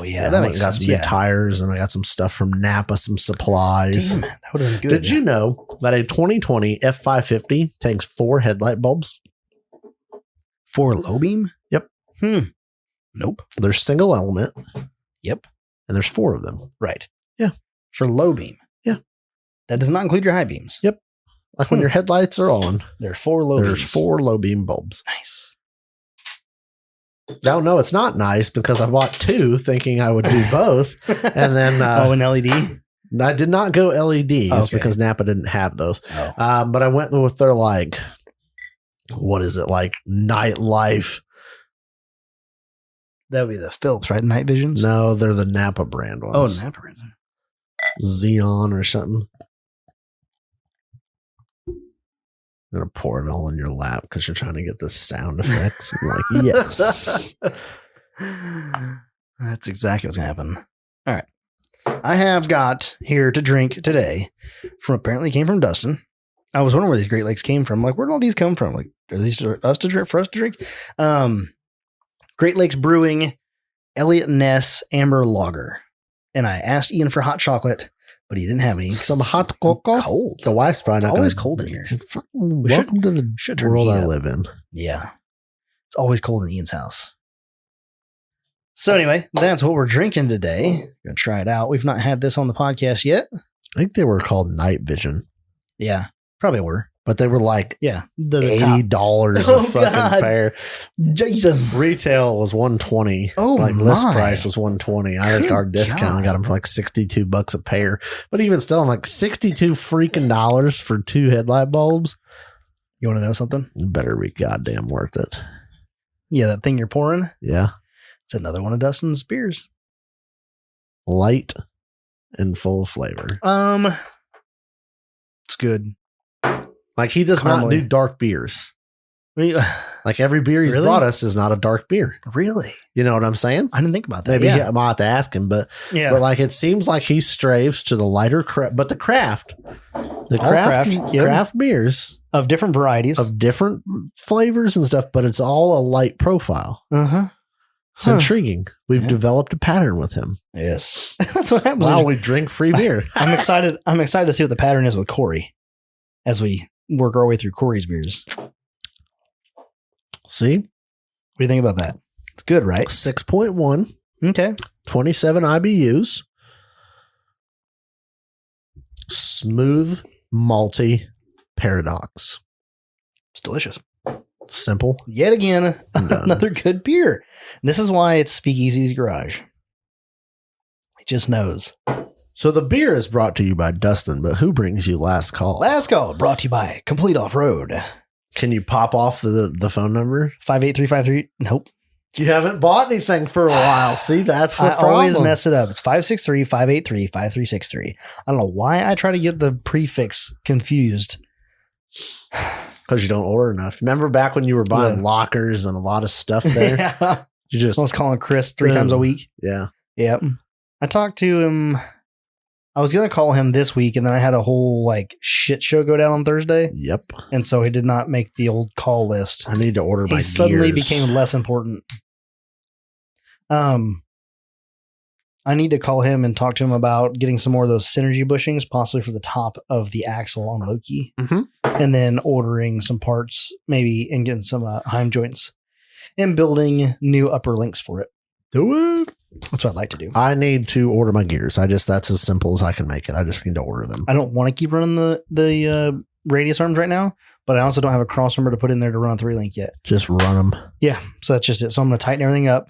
yeah. That makes sense. I got some new tires and I got some stuff from Napa, some supplies. Damn it. That would have been good. Did you know that a 2020 F550 takes 4 headlight bulbs? 4 low beam? Yep. Nope. There's single element. Yep. And there's 4 of them. Right. Yeah. For low beam. Yeah. That does not include your high beams. Yep. Like when your headlights are on. There's 4 low beams. There's 4 low beam bulbs. Nice. No, it's not nice because I bought 2 thinking I would do both. And then an LED? I did not go LEDs because Napa didn't have those. But I went with their what is it, nightlife? That would be the Philips, right? Night Visions? No, they're the Napa brand ones. Oh, Napa brand. Xeon or something. I'm going to pour it all in your lap because you're trying to get the sound effects. I'm like, yes. That's exactly what's going to happen. All right. I have got here to drink today apparently came from Dustin. I was wondering where these Great Lakes came from. Like, where did all these come from? Like, are these for us to drink? Great Lakes Brewing, Eliot Ness Amber Lager. And I asked Ian for hot chocolate, but he didn't have any. Some hot cocoa? Cold. The wife's probably not always cold in here. Welcome to the world I live in. Yeah. It's always cold in Ian's house. So anyway, that's what we're drinking today. We're going to try it out. We've not had this on the podcast yet. I think they were called Night Vision. Yeah, probably were. But they were the $80 a fucking pair. Jesus. Retail was $120. Oh, list price was $120. I think our discount got them for $62 a pair. But even still, I'm like $62 freaking dollars for 2 headlight bulbs. You want to know something? It better be goddamn worth it. Yeah, that thing you're pouring. Yeah, it's another one of Dustin's beers. Light and full of flavor. It's good. Like, he does not do dark beers. Like, every beer he's brought us is not a dark beer. Really? You know what I'm saying? I didn't think about that. Maybe I might have to ask him, but it seems like he straves to the lighter craft, but the craft beers of different varieties, of different flavors and stuff, but it's all a light profile. It's intriguing. We've developed a pattern with him. Yes, that's what happens. Wow, we drink free beer. I'm excited to see what the pattern is with Corey as we work our way through Corey's beers. See? What do you think about that? It's good, right? 6.1. Okay. 27 IBUs. Smooth, malty paradox. It's delicious. Simple. Yet again, another good beer. And this is why it's Speakeasy's Garage. He just knows. So the beer is brought to you by Dustin, but who brings you Last Call? Last Call, brought to you by Complete Off-Road. Can you pop off the phone number? 58353. Nope. You haven't bought anything for a while. See, that's the problem. I always mess it up. It's 563-583-5363. I don't know why I try to get the prefix confused. Because you don't order enough. Remember back when you were buying lockers and a lot of stuff there? Yeah. You just... I was calling Chris 3 times a week. Yeah. Yep. I talked to him... I was going to call him this week, and then I had a whole shit show go down on Thursday. Yep. And so he did not make the old call list. I need to order my gears. He suddenly became less important. I need to call him and talk to him about getting some more of those synergy bushings, possibly for the top of the axle on Loki. Mm-hmm. And then ordering some parts, maybe, and getting some Heim joints and building new upper links for it. Do it. That's what I'd like to do. I need to order my gears. That's as simple as I can make it. I just need to order them. I don't want to keep running the radius arms right now, but I also don't have a crossmember to put in there to run a 3-link yet. Just run them. Yeah. So that's just it. So I'm going to tighten everything up,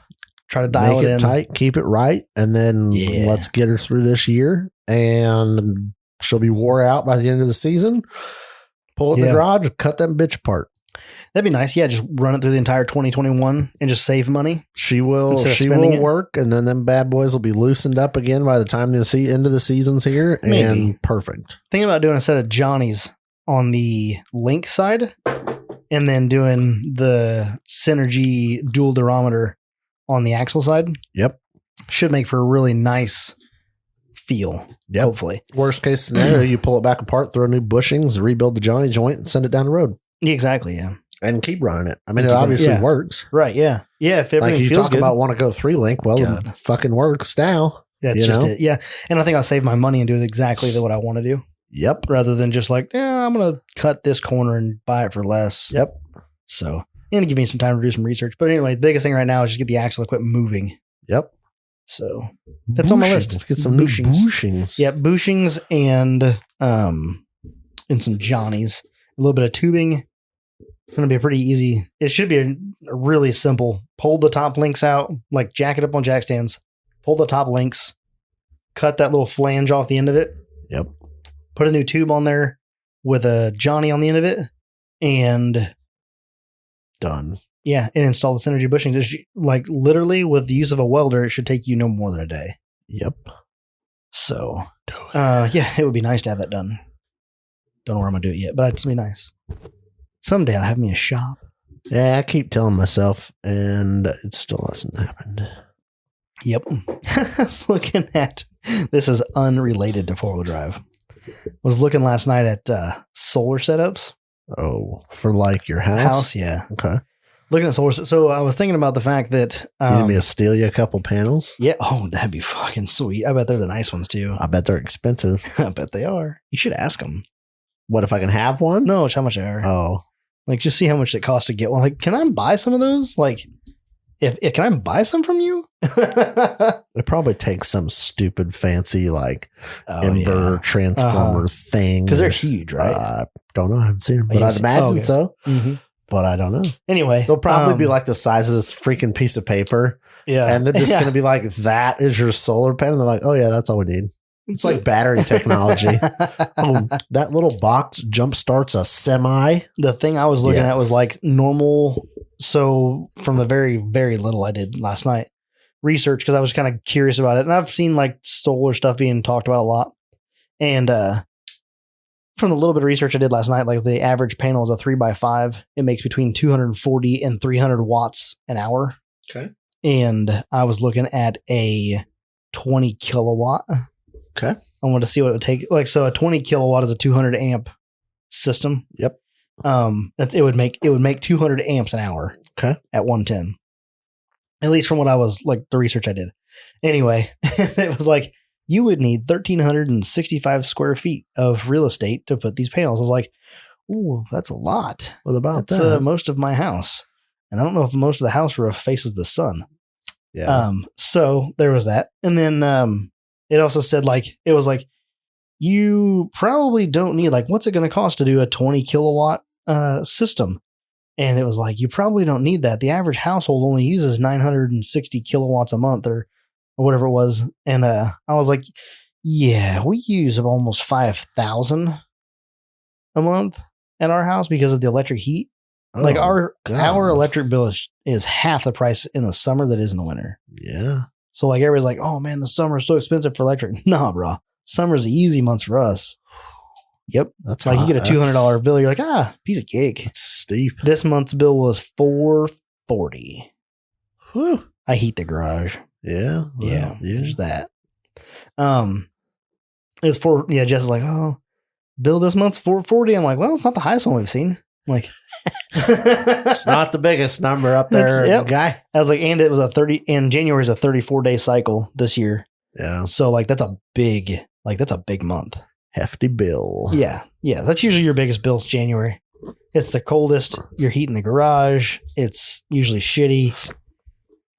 try to dial make it in. Tight, keep it right, and then let's get her through this year. And she'll be wore out by the end of the season. Pull it in the garage, cut that bitch apart. That'd be nice. Yeah, just run it through the entire 2021 and just save money. She will work, and then them bad boys will be loosened up again by the time the end of the season's here. Maybe. And perfect. Thinking about doing a set of Johnny's on the link side and then doing the Synergy dual durometer on the axle side. Yep. Should make for a really nice feel. Yep. Hopefully. Worst case scenario, you pull it back apart, throw new bushings, rebuild the Johnny joint, and send it down the road. Exactly. Yeah. And keep running it. I mean, it obviously works. Right. Yeah. Yeah. If everything like you feels talk good. about want to go 3-link, well, it fucking works now. That's just it. Yeah. And I think I'll save my money and do exactly what I want to do. Yep. Rather than just like, I'm going to cut this corner and buy it for less. Yep. So, and give me some time to do some research. But anyway, the biggest thing right now is just get the axle equipment moving. Yep. So that's on my list. Let's get some bushings. Yeah, bushings and some Johnnies. A little bit of tubing. It's going to be pretty easy. It should be a really simple. Pull the top links out, like jack it up on jack stands. Pull the top links. Cut that little flange off the end of it. Yep. Put a new tube on there with a Johnny on the end of it. And done. Yeah, and install the synergy bushings. It's like literally with the use of a welder, it should take you no more than a day. Yep. So, yeah, it would be nice to have that done. Don't know where I'm going to do it yet, but it's going to be nice. Someday I'll have me a shop. Yeah, I keep telling myself, and it still hasn't happened. Yep. I was looking at, this is unrelated to four-wheel drive. I was looking last night at solar setups. Oh, for like your house? House, yeah. Okay. Looking at solar. So I was thinking about the fact that you need me to steal you a couple panels? Yeah. Oh, that'd be fucking sweet. I bet they're the nice ones too. I bet they're expensive. I bet they are. You should ask them. What if I can have one? No, it's how much they are. Oh, like just see how much it costs to get one. Like, can I buy some of those? Like, if can I buy some from you? It probably takes some stupid fancy like inverter transformer thing because they're huge, right? I don't know. I haven't seen them, but I'd imagine so. Mm-hmm. But I don't know. Anyway, they'll probably be like the size of this freaking piece of paper. Yeah. And they're just going to be like, that is your solar panel. They're like, oh, yeah, that's all we need. It's like battery technology. That little box jump starts a semi. The thing I was looking at was like normal. So from the very, very little I did last night, research, because I was kind of curious about it. And I've seen like solar stuff being talked about a lot. And from the little bit of research I did last night, like the average panel is a 3x5. It makes between 240 and 300 watts an hour. Okay. And I was looking at a 20 kilowatt. Okay. I wanted to see what it would take. Like, so a 20 kilowatt is a 200 amp system. Yep. It would make 200 amps an hour. Okay. At 110. At least from what I was like the research I did. Anyway, it was like you would need 1,365 square feet of real estate to put these panels. I was like, ooh, that's a lot. What about that's that? Most of my house. And I don't know if most of the house roof faces the sun. Yeah. So there was that. And then it also said like, it was like, you probably don't need, like, what's it going to cost to do a 20 kilowatt system? And it was like, you probably don't need that. The average household only uses 960 kilowatts a month or whatever it was. And I was like, yeah, we use almost 5,000 a month at our house because of the electric heat. Oh, like our electric bill is half the price in the summer that is in the winter. Yeah. So like everybody's like, oh man, the summer is so expensive for electric. Nah, bro. Summer's the easy months for us. Yep. That's like hot. You get a $200 bill. You're like, piece of cake. It's steep. This month's bill was $440. Whew. I heat the garage. Yeah. Well, yeah. There's that. It's Jess is like, oh, bill this month's $440. I'm like, well, it's not the highest one we've seen. I'm like, it's not the biggest number up there, guy. I was like, and it was and January is a 34-day cycle this year. Yeah. So like that's a big month. Hefty bill. Yeah. Yeah. That's usually your biggest bill is January. It's the coldest. You're heating the garage. It's usually shitty.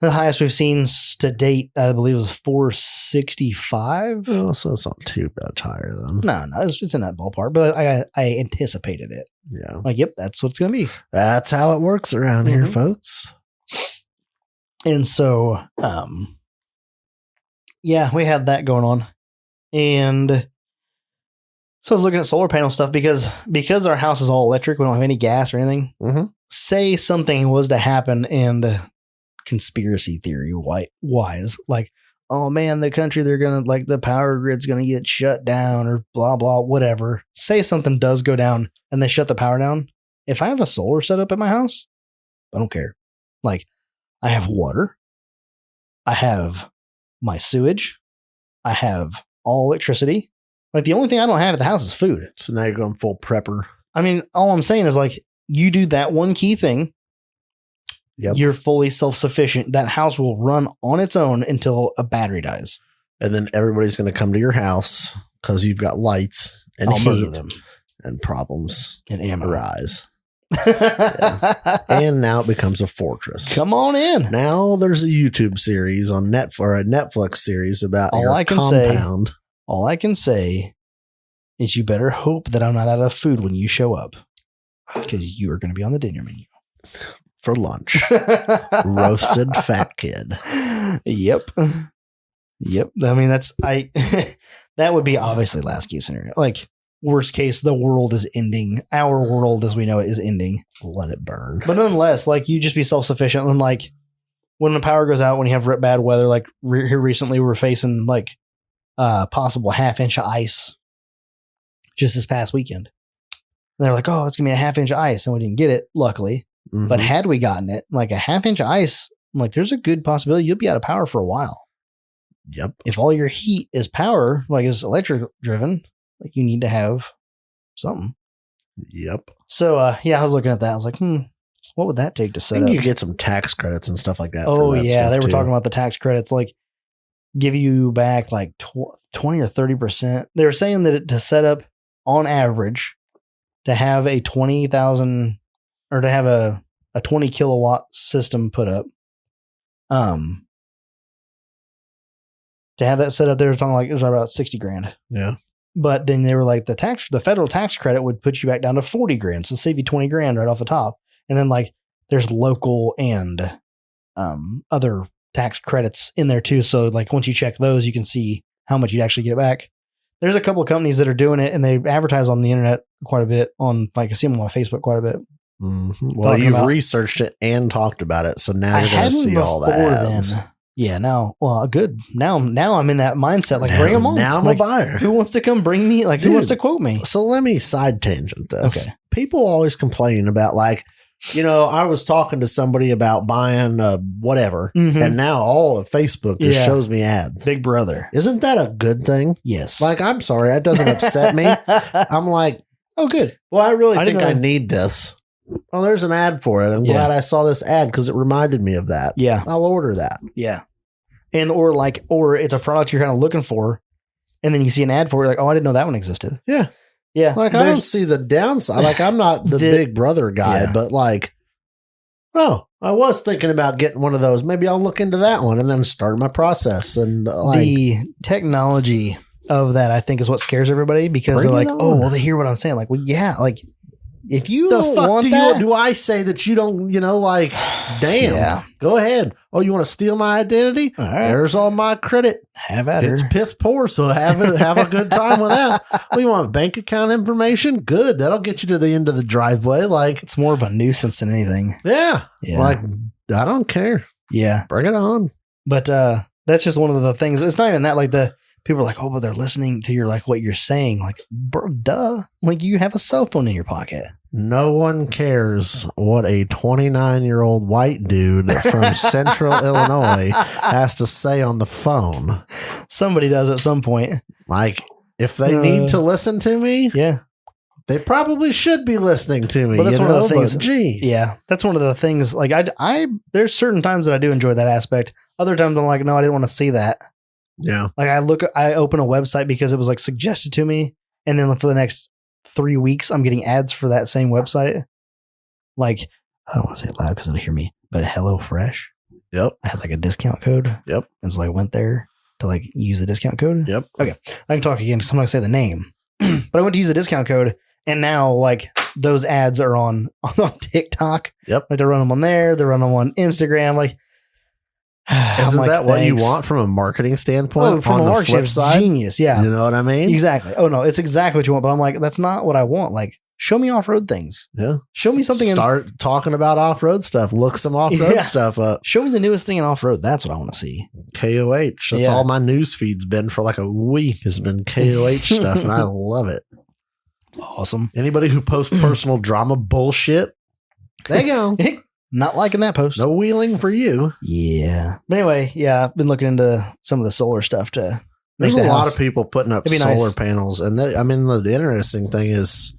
The highest we've seen to date, I believe, was 465. Oh, so it's not too bad higher then. No, it's in that ballpark, but I anticipated it. Yeah. Like, yep, that's what it's going to be. That's how it works around here, folks. And so, yeah, we had that going on. And so I was looking at solar panel stuff because our house is all electric. We don't have any gas or anything. Mm-hmm. Say something was to happen and conspiracy theory wise, like, oh man, the country, they're going to, like, the power grid's going to get shut down or blah, blah, whatever. Say something does go down and they shut the power down. If I have a solar set up at my house, I don't care. Like, I have water. I have my sewage. I have all electricity. Like the only thing I don't have at the house is food. So now you're going full prepper. I mean, all I'm saying is like you do that one key thing. Yep. You're fully self-sufficient. That house will run on its own until a battery dies. And then everybody's going to come to your house because you've got lights and I'll murder heat them. And problems And ammo. arise. Yeah. And now it becomes a fortress. Come on in. Now there's a YouTube series on Netflix, or a Netflix series about All your I can compound. All I can say is you better hope that I'm not out of food when you show up, because you are going to be on the dinner menu For lunch. Roasted fat kid. Yep. I mean, that would be obviously last case scenario. Like worst case, the world is ending. Our world as we know it is ending. Let it burn. But nonetheless, like you just be self-sufficient. And like when the power goes out, when you have bad weather, like here recently we were facing like possible half-inch of ice just this past weekend. And they're like, oh, it's gonna be a half-inch of ice. And we didn't get it, luckily. Mm-hmm. But had we gotten it, like a half-inch of ice, I'm like, there's a good possibility you'll be out of power for a while. Yep. If all your heat is power, like is electric driven, like you need to have something. Yep. So, I was looking at that. I was like, what would that take to set up? You get some tax credits and stuff like that. Oh, yeah. They were talking about the tax credits, like give you back like 20 or 30%. They were saying that to set up on average to have a 20,000 or to have a 20 kilowatt system put up, to have that set up, they were talking like it was about 60 grand. Yeah. But then they were like the federal tax credit would put you back down to 40 grand. So save you 20 grand right off the top. And then like there's local and other tax credits in there too. So like once you check those, you can see how much you'd actually get back. There's a couple of companies that are doing it and they advertise on the internet quite a bit on, like I see them on my Facebook quite a bit. Mm-hmm. Well, you've researched it and talked about it. So now you're going to see all the ads. Yeah, now, well, good. Now I'm in that mindset. Like, bring them on. Now I'm like, a buyer. Who wants to come bring me? Like, who wants to quote me? So let me side tangent this. Okay. People always complain about like, I was talking to somebody about buying whatever, and now all of Facebook just shows me ads. Big Brother. Isn't that a good thing? Yes. Like, I'm sorry, that doesn't upset me. I'm like, oh, good. Well, I really think I need this. Oh, there's an ad for it. I'm glad I saw this ad because it reminded me of that. Yeah. I'll order that. Yeah. And or it's a product you're kind of looking for, and then you see an ad for it, like, oh, I didn't know that one existed. Yeah. Yeah. Like, I don't see the downside. Like, I'm not the Big Brother guy, but like, oh, I was thinking about getting one of those. Maybe I'll look into that one and then start my process. And like, the technology of that, I think, is what scares everybody because they're like, oh, well, they hear what I'm saying. Like, well, yeah, like, if you don't want that, do I say that you don't, like, damn, go ahead. Oh, you want to steal my identity? All right. There's all my credit. Have at her. It's piss poor, so have a good time with that. Oh, you want bank account information? Good. That'll get you to the end of the driveway. Like, it's more of a nuisance than anything. Yeah. Like, I don't care. Yeah. Bring it on. But that's just one of the things. It's not even that, like, the people are like, oh, but they're listening to like what you're saying. Like, duh. Like, you have a cell phone in your pocket. No one cares what a 29-year-old white dude from Central Illinois has to say on the phone. Somebody does at some point. Like, if they need to listen to me, they probably should be listening to me. But that's one of the things. Geez. Yeah, that's one of the things. Like, I there's certain times that I do enjoy that aspect. Other times I'm like, no, I didn't want to see that. Yeah. Like, I open a website because it was like suggested to me, and then for the next 3 weeks, I'm getting ads for that same website. Like, I don't want to say it loud because they'll hear me, but HelloFresh. Yep. I had like a discount code. Yep. And so I went there to like use the discount code. Yep. Okay. I can talk again because I'm not going to say the name. But I went to use the discount code, and now like those ads are on TikTok. Yep. Like, they're running them on there. They're running them on Instagram. Like, isn't like, that what you want from a marketing standpoint? Oh, from on a marketing flip side? Genius, yeah. You know what I mean? Exactly. Oh no, it's exactly what you want. But I'm like, that's not what I want. Like, show me off-road things. Yeah. Show me something. Start talking about off-road stuff. Look some off-road stuff up. Show me the newest thing in off-road. That's what I want to see. KOH. That's all my news feed's been for like a week. Has been KOH stuff, and I love it. Awesome. Anybody who posts personal drama bullshit, there you go. Not liking that post. No wheeling for you. Yeah. But anyway, yeah, I've been looking into some of the solar stuff to There's make a the lot house. of people putting up solar panels. And the interesting thing is,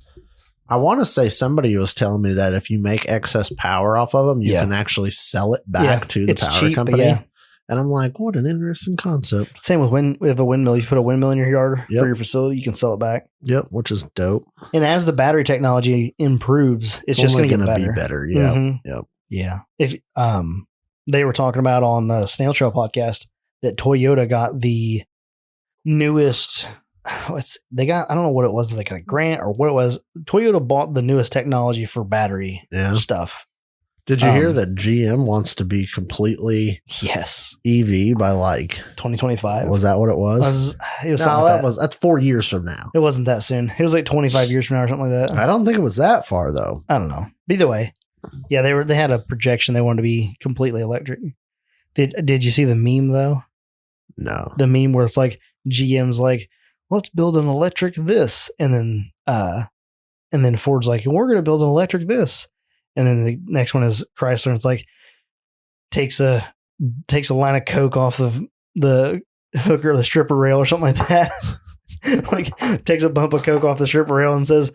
I want to say somebody was telling me that if you make excess power off of them, you can actually sell it back to the power company. Yeah. And I'm like, what an interesting concept. Same with a windmill. You put a windmill in your yard for your facility, you can sell it back. Yep, which is dope. And as the battery technology improves, it's just going to get better. Be better. Yeah. Mm-hmm. Yep. Yeah. If they were talking about on the Snail Trail podcast that Toyota got the newest. I don't know what it was, like a grant or what it was. Toyota bought the newest technology for battery stuff. Did you hear that GM wants to be completely EV by like 2025? Was that what it was? That's 4 years from now. It wasn't that soon. It was like 25 years from now or something like that. I don't think it was that far though. I don't know. Either way, yeah, they had a projection they wanted to be completely electric. Did you see the meme though? No. The meme where it's like GM's like, let's build an electric this, and then Ford's like, we're going to build an electric this. And then the next one is Chrysler. And it's like takes a line of Coke off of the hook or the stripper rail or something like that. Like takes a bump of Coke off the stripper rail and says,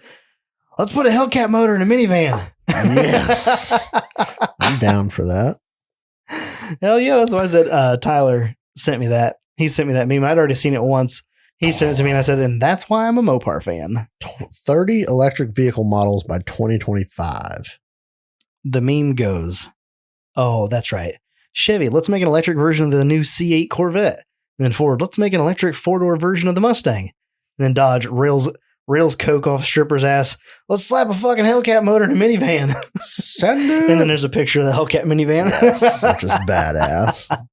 let's put a Hellcat motor in a minivan. Yes. I'm down for that. Hell yeah. That's why I said Tyler sent me that. He sent me that meme. I'd already seen it once. He sent it to me and I said, and that's why I'm a Mopar fan. 30 electric vehicle models by 2025. The meme goes, oh, that's right. Chevy, let's make an electric version of the new C8 Corvette. And then Ford, let's make an electric 4-door version of the Mustang. And then Dodge rails Coke off stripper's ass. Let's slap a fucking Hellcat motor in a minivan. Send it. And then there's a picture of the Hellcat minivan. Yes, which is badass.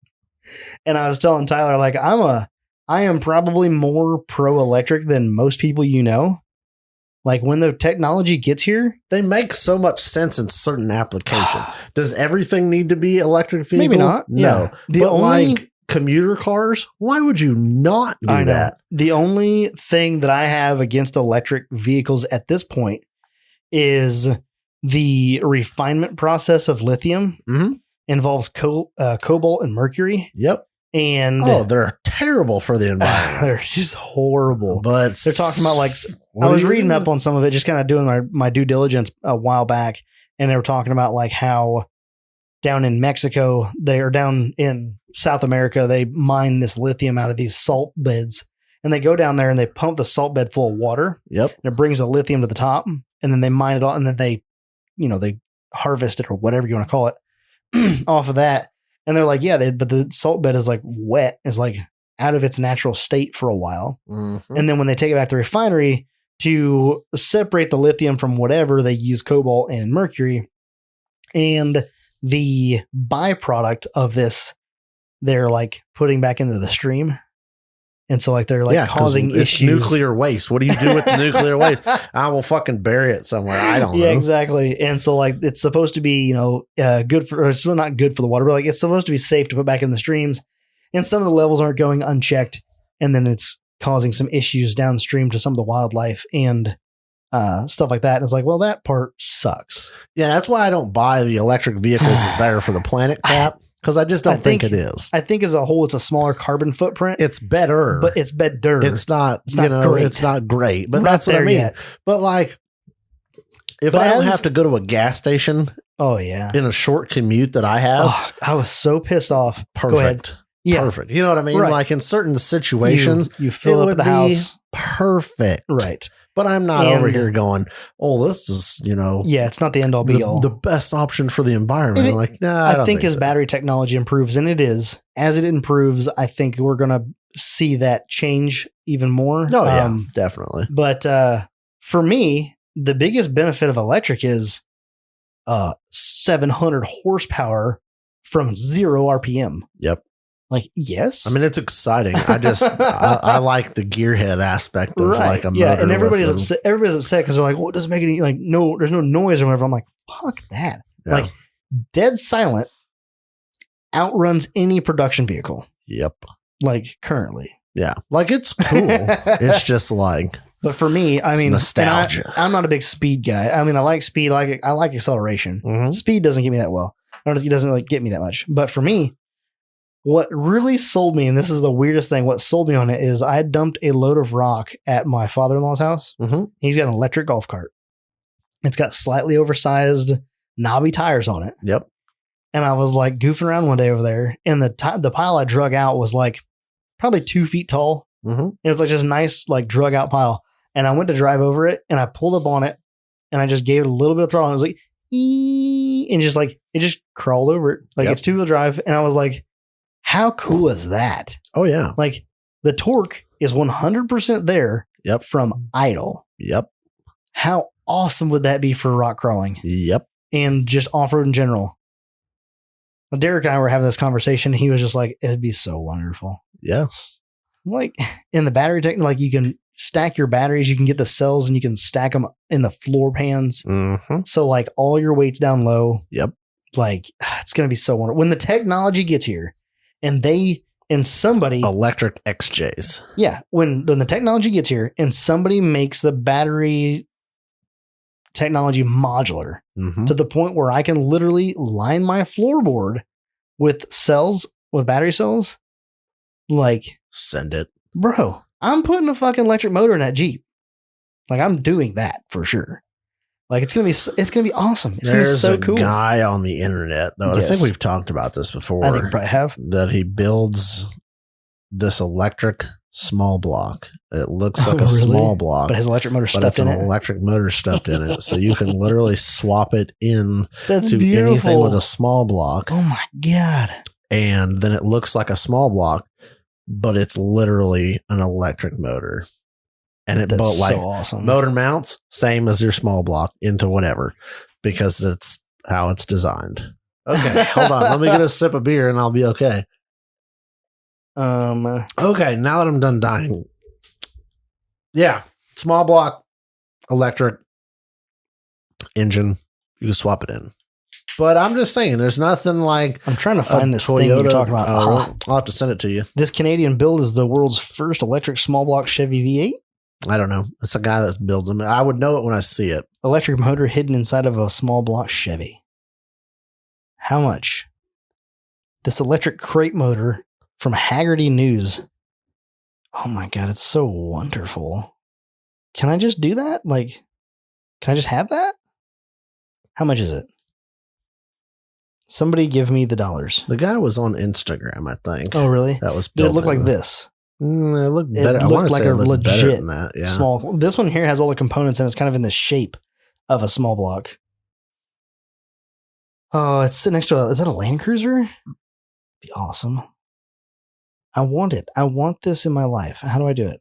And I was telling Tyler, like, I am probably more pro-electric than most people you know. Like when the technology gets here, they make so much sense in certain applications. Does everything need to be electric vehicle? Maybe not. No. Yeah. Like commuter cars, why would you not do that? The only thing that I have against electric vehicles at this point is the refinement process of lithium involves cobalt and mercury. Yep. And they're terrible for the environment. They're just horrible. But they're talking about like I was reading up on some of it, just kind of doing my due diligence a while back, and they were talking about like how down in Mexico, they are down in South America, they mine this lithium out of these salt beds, and they go down there and they pump the salt bed full of water. Yep. And it brings the lithium to the top, and then they mine it all, and then they harvest it or whatever you want to call it off of that. And they're like, yeah, but the salt bed is like wet, is like out of its natural state for a while. Mm-hmm. And then when they take it back to the refinery to separate the lithium from whatever, they use cobalt and mercury. And the byproduct of this, they're like putting back into the stream. And so like they're like causing issues. Nuclear waste. What do you do with the nuclear waste? I will fucking bury it somewhere. I don't know. Yeah, exactly. And so like it's supposed to be, good for, or it's not good for the water, but like it's supposed to be safe to put back in the streams. And some of the levels aren't going unchecked. And then it's causing some issues downstream to some of the wildlife and stuff like that. And it's like, well, that part sucks. Yeah, that's why I don't buy the electric vehicles is better for the planet crap. Because I just don't think it is. I think as a whole, it's a smaller carbon footprint. It's better. But it's better. It's not great. It's not great. But that's what I mean. Yet. But like, if I don't have to go to a gas station in a short commute that I have. I was so pissed off. Perfect. Go ahead. Yeah. Perfect. You know what I mean? Right. Like in certain situations, you fill up the house. Perfect. Right. But I'm not over here going, this is, Yeah, it's not the end all be all. The best option for the environment. I'm like, nah, I think as battery technology improves, and it is, as it improves, I think we're going to see that change even more. Oh, yeah, definitely. But for me, the biggest benefit of electric is 700 horsepower from 0 RPM. Yep. Like, yes. I mean, it's exciting. I just, I like the gearhead aspect of like a motor. Yeah, and everybody's upset. Everybody's upset because they're like, well, it doesn't make any, like, no, there's no noise or whatever. I'm like, fuck that. Yeah. Like, dead silent outruns any production vehicle. Yep. Like, currently. Yeah. Like, it's cool. It's just like, But for me, I mean, nostalgia. I'm not a big speed guy. I mean, I like speed. I like acceleration. Mm-hmm. Speed doesn't get me that well. It doesn't like get me that much. But for me, what really sold me, and this is the weirdest thing, what sold me on it is I dumped a load of rock at my father-in-law's house. Mm-hmm. He's got an electric golf cart. It's got slightly oversized knobby tires on it. Yep. And I was like goofing around one day over there, and the pile I drug out was like probably 2 feet tall. Mm-hmm. It was like just nice, like drug out pile. And I went to drive over it, and I pulled up on it, and I just gave it a little bit of throttle. And it was like, and just like it just crawled over it, like it's 2-wheel drive. And I was like, how cool is that? Oh yeah, like the torque is 100% there. Yep. From idle. Yep. How awesome would that be for rock crawling? Yep. And just off road in general. Derek and I were having this conversation. He was just like, it'd be so wonderful. Yes. Like in the battery tech, like you can stack your batteries, you can get the cells and you can stack them in the floor pans. Mm-hmm. So like all your weight's down low. Yep. Like it's going to be so wonderful. When the technology gets here and somebody electric XJs. Yeah. When the technology gets here and somebody makes the battery technology modular to the point where I can literally line my floorboard with battery cells. Like, send it, bro. I'm putting a fucking electric motor in that Jeep. Like, I'm doing that for sure. Like, it's gonna be awesome. It's gonna be so cool. There's a guy on the internet, though. Yes. I think we've talked about this before. I think we probably have. That he builds this electric small block. It looks like a small block, but has electric motor stuffed in it. An electric motor stuffed in it, so you can literally swap it in to beautiful. Anything with a small block. Oh my god! And then it looks like a small block, but it's literally an electric motor. And it That's like so awesome. Motor mounts same as your small block into whatever, because that's how it's designed. Okay, hold on. Let me get a sip of beer and I'll be okay. Okay, now that I'm done dying. Yeah, small block, electric engine. You can swap it in. But I'm just saying, there's nothing like. I'm trying to find this Toyota thing you're talking about. I'll have to send it to you. This Canadian build is the world's first electric small block Chevy V8. I don't know. It's a guy that builds them. I would know it when I see it. Electric motor hidden inside of a small block Chevy. How much? This electric crate motor from Haggerty News. Oh my God, it's so wonderful. Can I just do that? Like, can I just have that? How much is it? Somebody give me the dollars. The guy was on Instagram, I think. Oh, really? That was. Did it look like this? It looked better. It looked like a legit that, yeah. small. This one here has all the components and it's kind of in the shape of a small block. Oh, it's sitting next to is that a Land Cruiser? Be awesome. I want it. I want this in my life. How do I do it?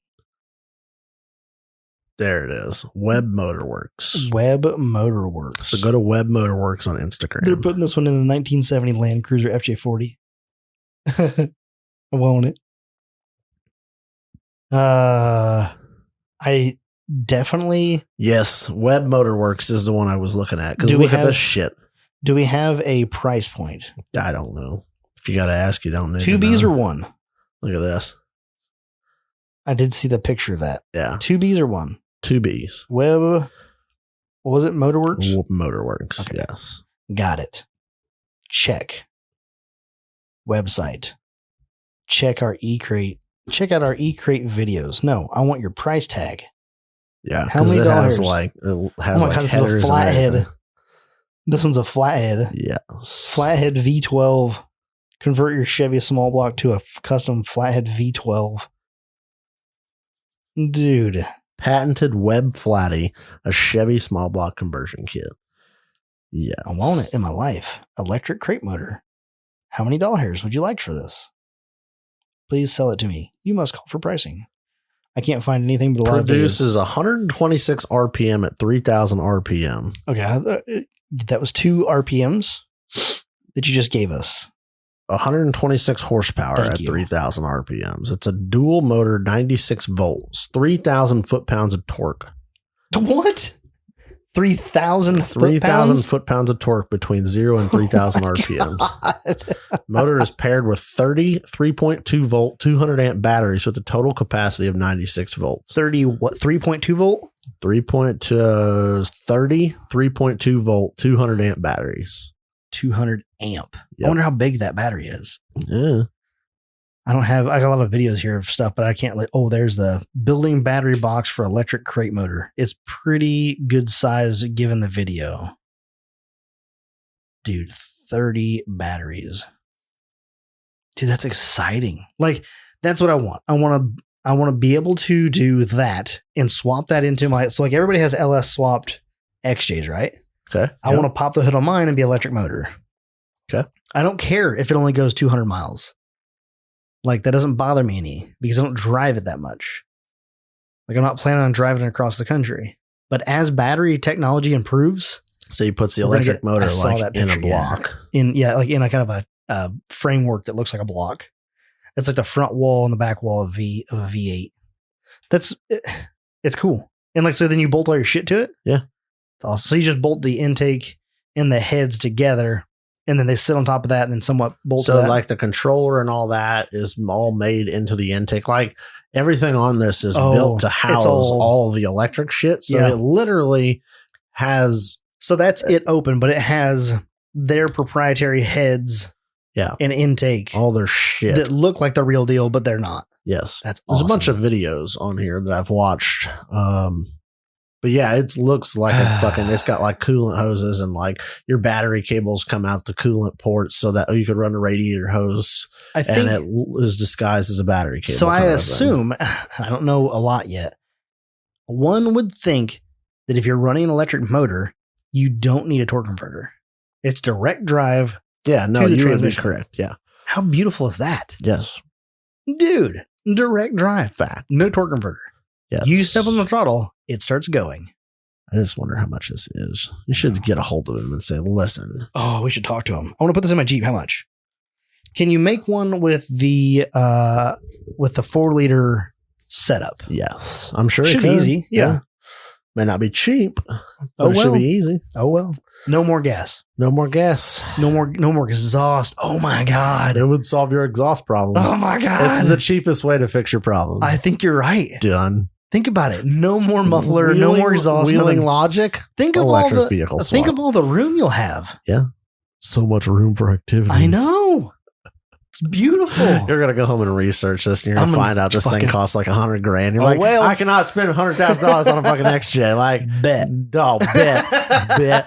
There it is. Web Motorworks. Web Motorworks. So go to Web Motorworks on Instagram. They're putting this one in a 1970 Land Cruiser FJ40. I want it. I definitely. Yes, Web Motorworks is the one I was looking at. Because look at this shit. Do we have a price point? I don't know. If you got to ask, you don't know. 2 Bs or 1? Look at this. I did see the picture of that. Yeah. 2 Bs or 1? 2 Bs. Web. What was it? Motorworks? Motorworks. Okay. Yes. Got it. Check. Website. Check our eCrate. Check out our eCrate videos. No, I want your price tag. Yeah. How many dollars? It has oh my God, this is a flathead. This one's a flathead. Yes. Flathead V12. Convert your Chevy small block to a custom flathead V12. Dude. Patented Web Flatty, a Chevy small block conversion kit. Yeah. I want it in my life. Electric crate motor. How many dollars would you like for this? Please sell it to me. You must call for pricing. I can't find anything but a lot of videos. Produces 126 RPM at 3,000 RPM. Okay. That was 2 RPMs that you just gave us. 126 horsepower at 3,000 RPMs. It's a dual motor, 96 volts, 3,000 foot-pounds of torque. What? 3,000 foot-pounds of torque between 0 and 3,000 RPMs. Motor is paired with 30 3.2 volt 200 amp batteries with a total capacity of 96 volts. 30 what? 3.2 volt? 30 3.2 volt 200 amp batteries. 200 amp. Yep. I wonder how big that battery is. Yeah. I got a lot of videos here of stuff, but I can't there's the building battery box for electric crate motor. It's pretty good size given the video. Dude, 30 batteries. Dude, that's exciting. Like, that's what I want. I want to be able to do that and swap that into so like everybody has LS swapped XJs, right? Okay. I want to pop the hood on mine and be electric motor. Okay. I don't care if it only goes 200 miles. Like, that doesn't bother me any because I don't drive it that much. Like, I'm not planning on driving it across the country. But as battery technology improves, so he puts the electric motor like in a block. Like in a kind of a framework that looks like a block. It's like the front wall and the back wall of a V8. It's cool. And like, so then you bolt all your shit to it. Yeah. It's awesome. So you just bolt the intake and the heads together. And then they sit on top of that and then somewhat bolt. So like the controller and all that is all made into the intake. Like everything on this is built to house all the electric shit. So it literally has. So that's it open, but it has their proprietary heads. Yeah. And intake. All their shit. That look like the real deal, but they're not. Yes. That's awesome. There's a bunch of videos on here that I've watched. But yeah, it looks like a fucking, it's got like coolant hoses and like your battery cables come out the coolant ports so that you could run a radiator hose. And it is disguised as a battery cable. So I assume, I don't know a lot yet. One would think that if you're running an electric motor, you don't need a torque converter. It's direct drive. Yeah, no, you would be correct. Yeah. How beautiful is that? Yes. Dude, direct drive. Fat. No torque converter. Yes. You step on the throttle, it starts going. I just wonder how much this is. You should get a hold of him and say, listen. Oh, we should talk to him. I want to put this in my Jeep. How much? Can you make one with the 4-liter setup? Yes. I'm sure it should be easy. Yeah. May not be cheap, but it should be easy. Oh, well. No more gas. No more gas. No more exhaust. Oh, my God. It would solve your exhaust problem. Oh, my God. It's the cheapest way to fix your problem. I think you're right. Done. Think about it. No more muffler, no more exhaust. Wheeling logic. Think of all the room you'll have. Yeah. So much room for activities. I know. It's beautiful. You're going to go home and research this and you're going to find out this thing costs like $100,000. You're like, well, I cannot spend $100,000 on a fucking XJ. Like, bet. Oh, bet.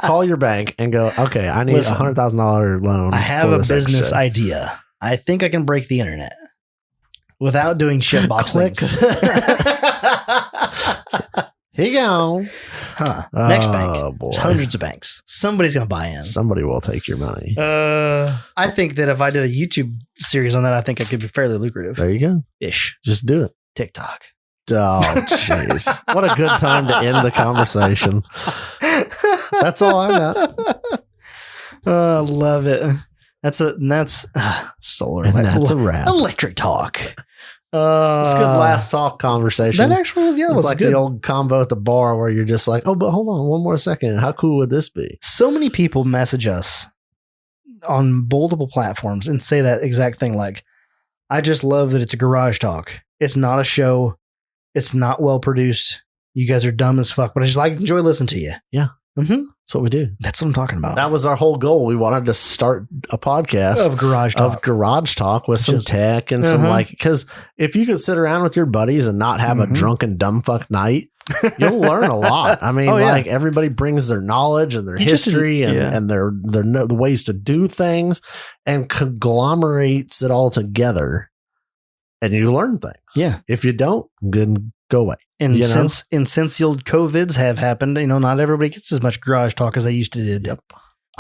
Call your bank and go, okay, I need $100,000 loan. I have a business idea. I think I can break the internet without doing shitbox things. Here you go. Next bank. Boy. There's hundreds of banks. Somebody's going to buy in. Somebody will take your money. I think that if I did a YouTube series on that, I think it could be fairly lucrative. There you go. Ish. Just do it. TikTok. Oh, jeez. What a good time to end the conversation. That's all I got. I love it. That's solar. And that's a wrap. Electric talk. It's a good last talk conversation. That actually was, it's like good. The old combo at the bar where you're just like, oh, but hold on one more second. How cool would this be? So many people message us on multiple platforms and say that exact thing. Like, I just love that it's a garage talk. It's not a show. It's not well produced. You guys are dumb as fuck, but I just enjoy listening to you. Yeah. Mm-hmm. That's what we do. That's what I'm talking about. That was our whole goal. We wanted to start a podcast of garage talk with some tech and some because if you could sit around with your buddies and not have a drunken dumb fuck night, you'll learn a lot. I mean, everybody brings their knowledge and their history and their the ways to do things and conglomerates it all together, and you learn things. Yeah. If you don't, then go away. And since the old COVIDs have happened, not everybody gets as much garage talk as they used to do. Yep.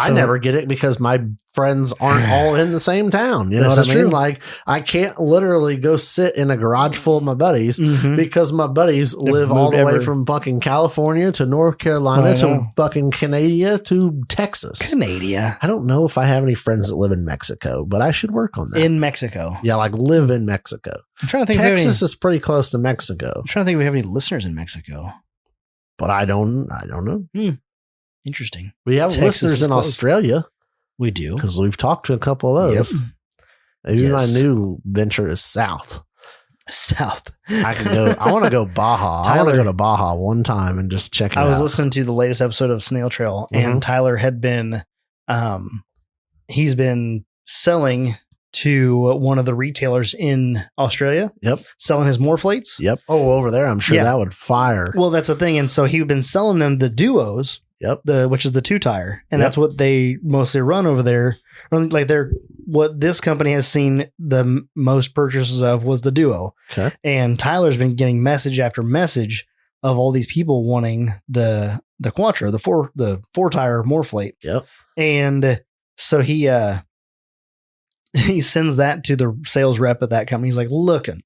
I never get it because my friends aren't all in the same town. You know what I mean? True. Like, I can't literally go sit in a garage full of my buddies because my buddies live all the way from fucking California to North Carolina to fucking Canada to Texas. Canada. I don't know if I have any friends that live in Mexico, but I should work on that. In Mexico. Yeah, like live in Mexico. I'm trying to think. Texas is pretty close to Mexico. I'm trying to think if we have any listeners in Mexico. but I don't know. Interesting. We have listeners in Australia. We do. Because we've talked to a couple of those. Yep. Maybe my new venture is south. I can go. I want to go Baja. I want to go to Baja one time and just check it out. I was listening to the latest episode of Snail Trail, and Tyler had been, he's been selling to one of the retailers in Australia. Yep. Selling his Morphlates. Yep. Oh, over there. I'm sure that would fire. Well, that's the thing. And so he'd been selling them the Duos. Yep. Which is the 2-tire. And that's what they mostly run over there. Like what this company has seen the most purchases of was the Duo. Okay. And Tyler's been getting message after message of all these people wanting the Quattro, the 4-tire Morphlate. Yep. And so he sends that to the sales rep at that company. He's like, listen.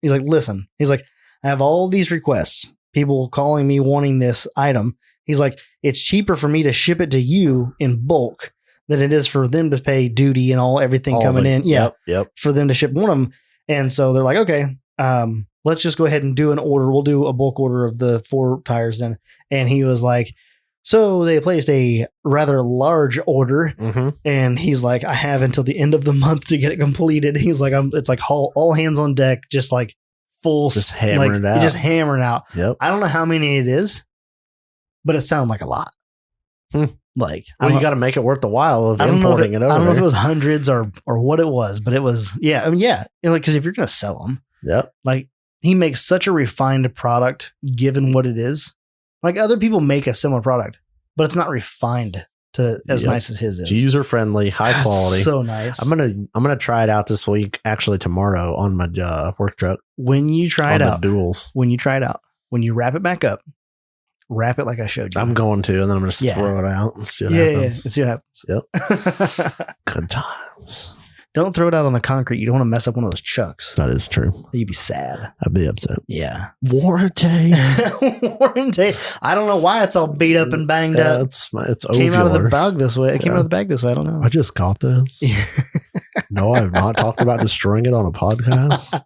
He's like, I have all these requests. People calling me wanting this item. He's like, it's cheaper for me to ship it to you in bulk than it is for them to pay duty and everything coming in. Yeah. Yep. For them to ship one of them. And so they're like, okay, let's just go ahead and do an order. We'll do a bulk order of the 4 tires then. And he was like, so they placed a rather large order. And he's like, I have until the end of the month to get it completed. He's like, it's like all hands on deck, just like full, just hammering it out. Just hammering out. Yep. I don't know how many it is, but it sounded like a lot. Like, you got to make it worth the while of importing it over. I don't know if it was hundreds or what it was, but it was, yeah. I mean, yeah. Like, cause if you're going to sell them, like he makes such a refined product given what it is. Like other people make a similar product, but it's not refined to as nice as his is. It's user friendly, high quality. So nice. I'm going to try it out this week. Actually tomorrow on my work truck. When you try it out, duals, when you wrap it back up, wrap it like I showed you. I'm going to, and then I'm just throw it out and see what happens. Let's see what happens. Yep. Good times. Don't throw it out on the concrete. You don't want to mess up one of those chucks. That is true. You'd be sad. I'd be upset. Yeah. Warranty. I don't know why it's all beat up and banged up. It's came out of the bag this way. It came out of the bag this way. I don't know. I just caught this. No, I've not talked about destroying it on a podcast.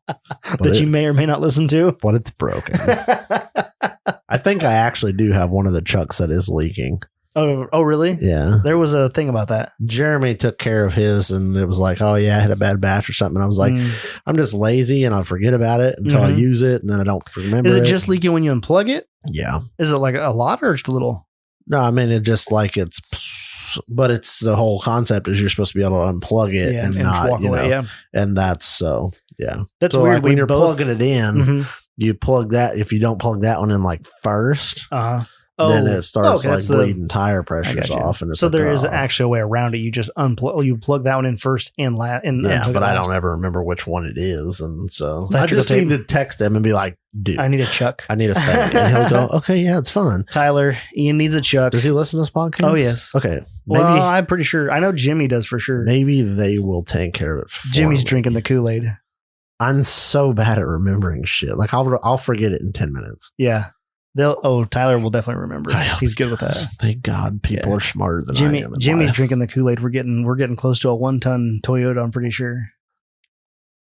That you may or may not listen to. But it's broken. I think I actually do have one of the chucks that is leaking. Oh, really? Yeah. There was a thing about that. Jeremy took care of his, and it was like, oh, yeah, I had a bad batch or something. And I was like, I'm just lazy, and I'll forget about it until I use it, and then I don't remember. Is it just leaking when you unplug it? Yeah. Is it like a lot or just a little? No, I mean, it just like but it's the whole concept is you're supposed to be able to unplug it and not, walk away, and that's so, yeah. That's so weird. Like when you're plugging it in, you plug that. If you don't plug that one in like first, then it starts bleeding tire pressures off. And it's so there is actually a way around it. You just you plug that one in first and but I don't ever remember which one it is. And so I just need to text him and be like, dude, I need a chuck. I need a fake. And he'll go, okay, yeah, it's fine. Tyler, Ian needs a chuck. Does he listen to this podcast? Oh, yes. Okay. Well, I'm pretty sure. I know Jimmy does for sure. Maybe they will take care of it for Jimmy's drinking the Kool-Aid. I'm so bad at remembering shit. Like I'll forget it in 10 minutes. Yeah. Tyler will definitely remember. He's good with that. Thank God people are smarter than I am. Jimmy's drinking the Kool-Aid. We're getting close to a 1-ton Toyota, I'm pretty sure.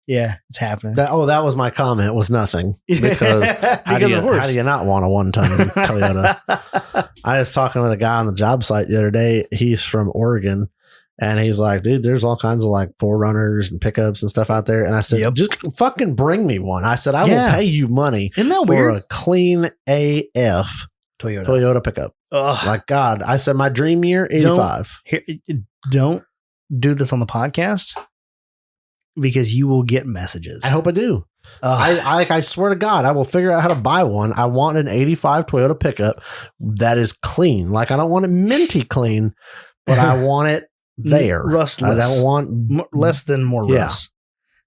Yeah, it's happening. That was my comment. It was nothing. Because how do you not want a 1-ton Toyota? I was talking with a guy on the job site the other day. He's from Oregon. And he's like, dude, there's all kinds of like 4Runners and pickups and stuff out there. And I said, just fucking bring me one. I said, I will pay you money. Isn't that for weird? A clean AF Toyota pickup. Ugh. Like, God, I said, my dream year, 85. Don't do this on the podcast because you will get messages. I hope I do. I swear to God, I will figure out how to buy one. I want an 85 Toyota pickup that is clean. Like, I don't want it minty clean, but I want it there. Rustless. I don't want less than more rust.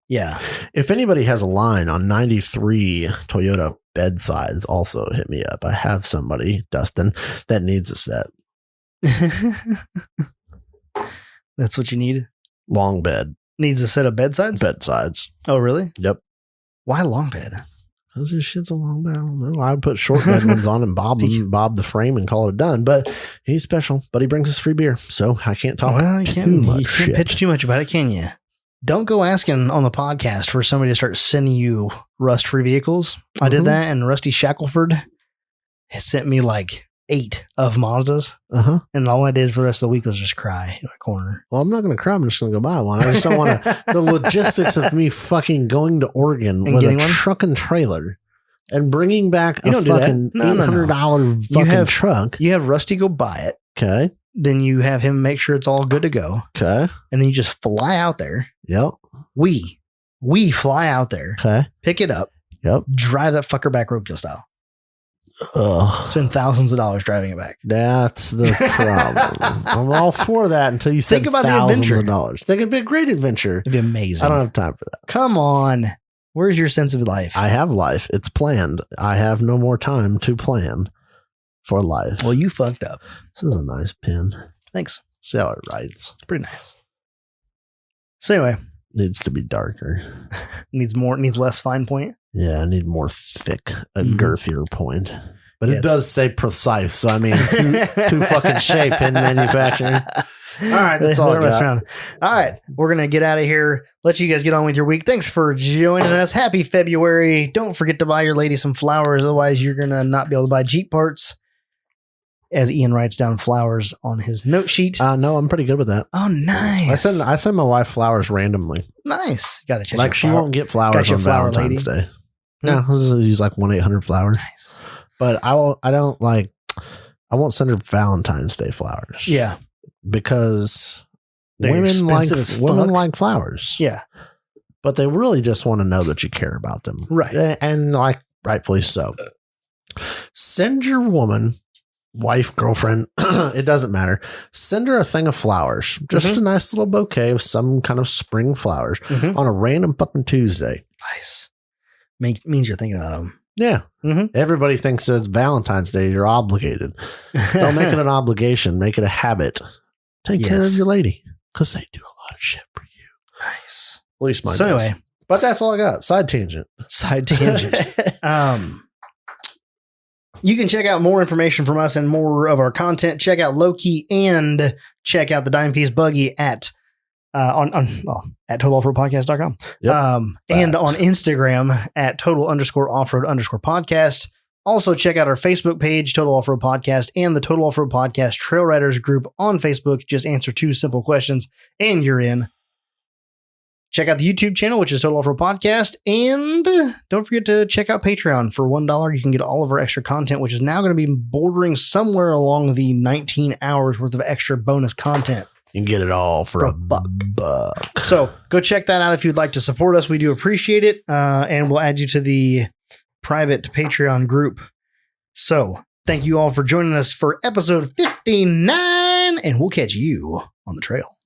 Yeah. If anybody has a line on 93 Toyota bedsides, also hit me up. I have somebody, Dustin, that needs a set. That's what you need? Long bed. Needs a set of bedsides? Bedsides. Oh, really? Yep. Why long bed? Because this shit's a long bed. I don't know. I would put short bed ones on and bob the frame and call it done. But he's special. But he brings us free beer. So I can't talk too much. You can't pitch too much about it, can you? Don't go asking on the podcast for somebody to start sending you rust-free vehicles. I did that, and Rusty Shackelford had sent me like 8 of Mazdas. And all I did for the rest of the week was just cry in my corner. Well, I'm not going to cry. I'm just going to go buy one. I just don't want to. The logistics of me fucking going to Oregon with a truck and trailer and bringing back a fucking $800 fucking truck. You have Rusty go buy it. Okay. Then you have him make sure it's all good to go. Okay. And then you just fly out there. Yep. We fly out there. Okay. Pick it up. Yep. Drive that fucker back roadkill style. Spend thousands of dollars driving it back. That's the problem. I'm all for that until you think about thousands of dollars. Think it'd be a great adventure. It'd be amazing. I don't have time for that. Come on. Where's your sense of life? I have life. It's planned. I have no more time to plan for life. Well, you fucked up. This is a nice pen. Thanks. See how it writes. It's pretty nice. So anyway. Needs to be darker. Needs less fine point. Yeah, I need more thick, a girthier point. But it does say precise, so I mean, too fucking shape in manufacturing. All right, that's all I got. All right, we're going to get out of here. Let you guys get on with your week. Thanks for joining us. Happy February. Don't forget to buy your lady some flowers. Otherwise, you're going to not be able to buy Jeep parts. As Ian writes down flowers on his note sheet. No, I'm pretty good with that. Oh, nice. I send my wife flowers randomly. Nice. Got to check. Like she won't get flowers on Valentine's Day. No, use like 1-800-Flowers. Nice. But I won't send her Valentine's Day flowers. Yeah. Because women like flowers. Yeah. But they really just want to know that you care about them. Right. And like rightfully so. Send your woman, wife, girlfriend, it doesn't matter. Send her a thing of flowers. Just a nice little bouquet of some kind of spring flowers on a random fucking Tuesday. Nice. Means you're thinking about them. Yeah. Everybody thinks it's Valentine's Day. You're obligated. Don't make it an obligation. Make it a habit. Take care of your lady because they do a lot of shit for you. Nice. At least mine. So anyway. But that's all I got. Side tangent. You can check out more information from us and more of our content. Check out Loki and check out the Dime Piece Buggy at totaloffroadpodcast.com. And on Instagram at total_offroad_podcast. Also check out our Facebook page, Total Off-Road Podcast, and the Total Off-Road Podcast Trail Riders group on Facebook. Just answer 2 simple questions and you're in. Check out the YouTube channel, which is Total Off-Road Podcast. And don't forget to check out Patreon. For $1, you can get all of our extra content, which is now going to be bordering somewhere along the 19 hours worth of extra bonus content. You can get it all for a buck. So go check that out if you'd like to support us. We do appreciate it. And we'll add you to the private Patreon group. So thank you all for joining us for episode 59, and we'll catch you on the trail.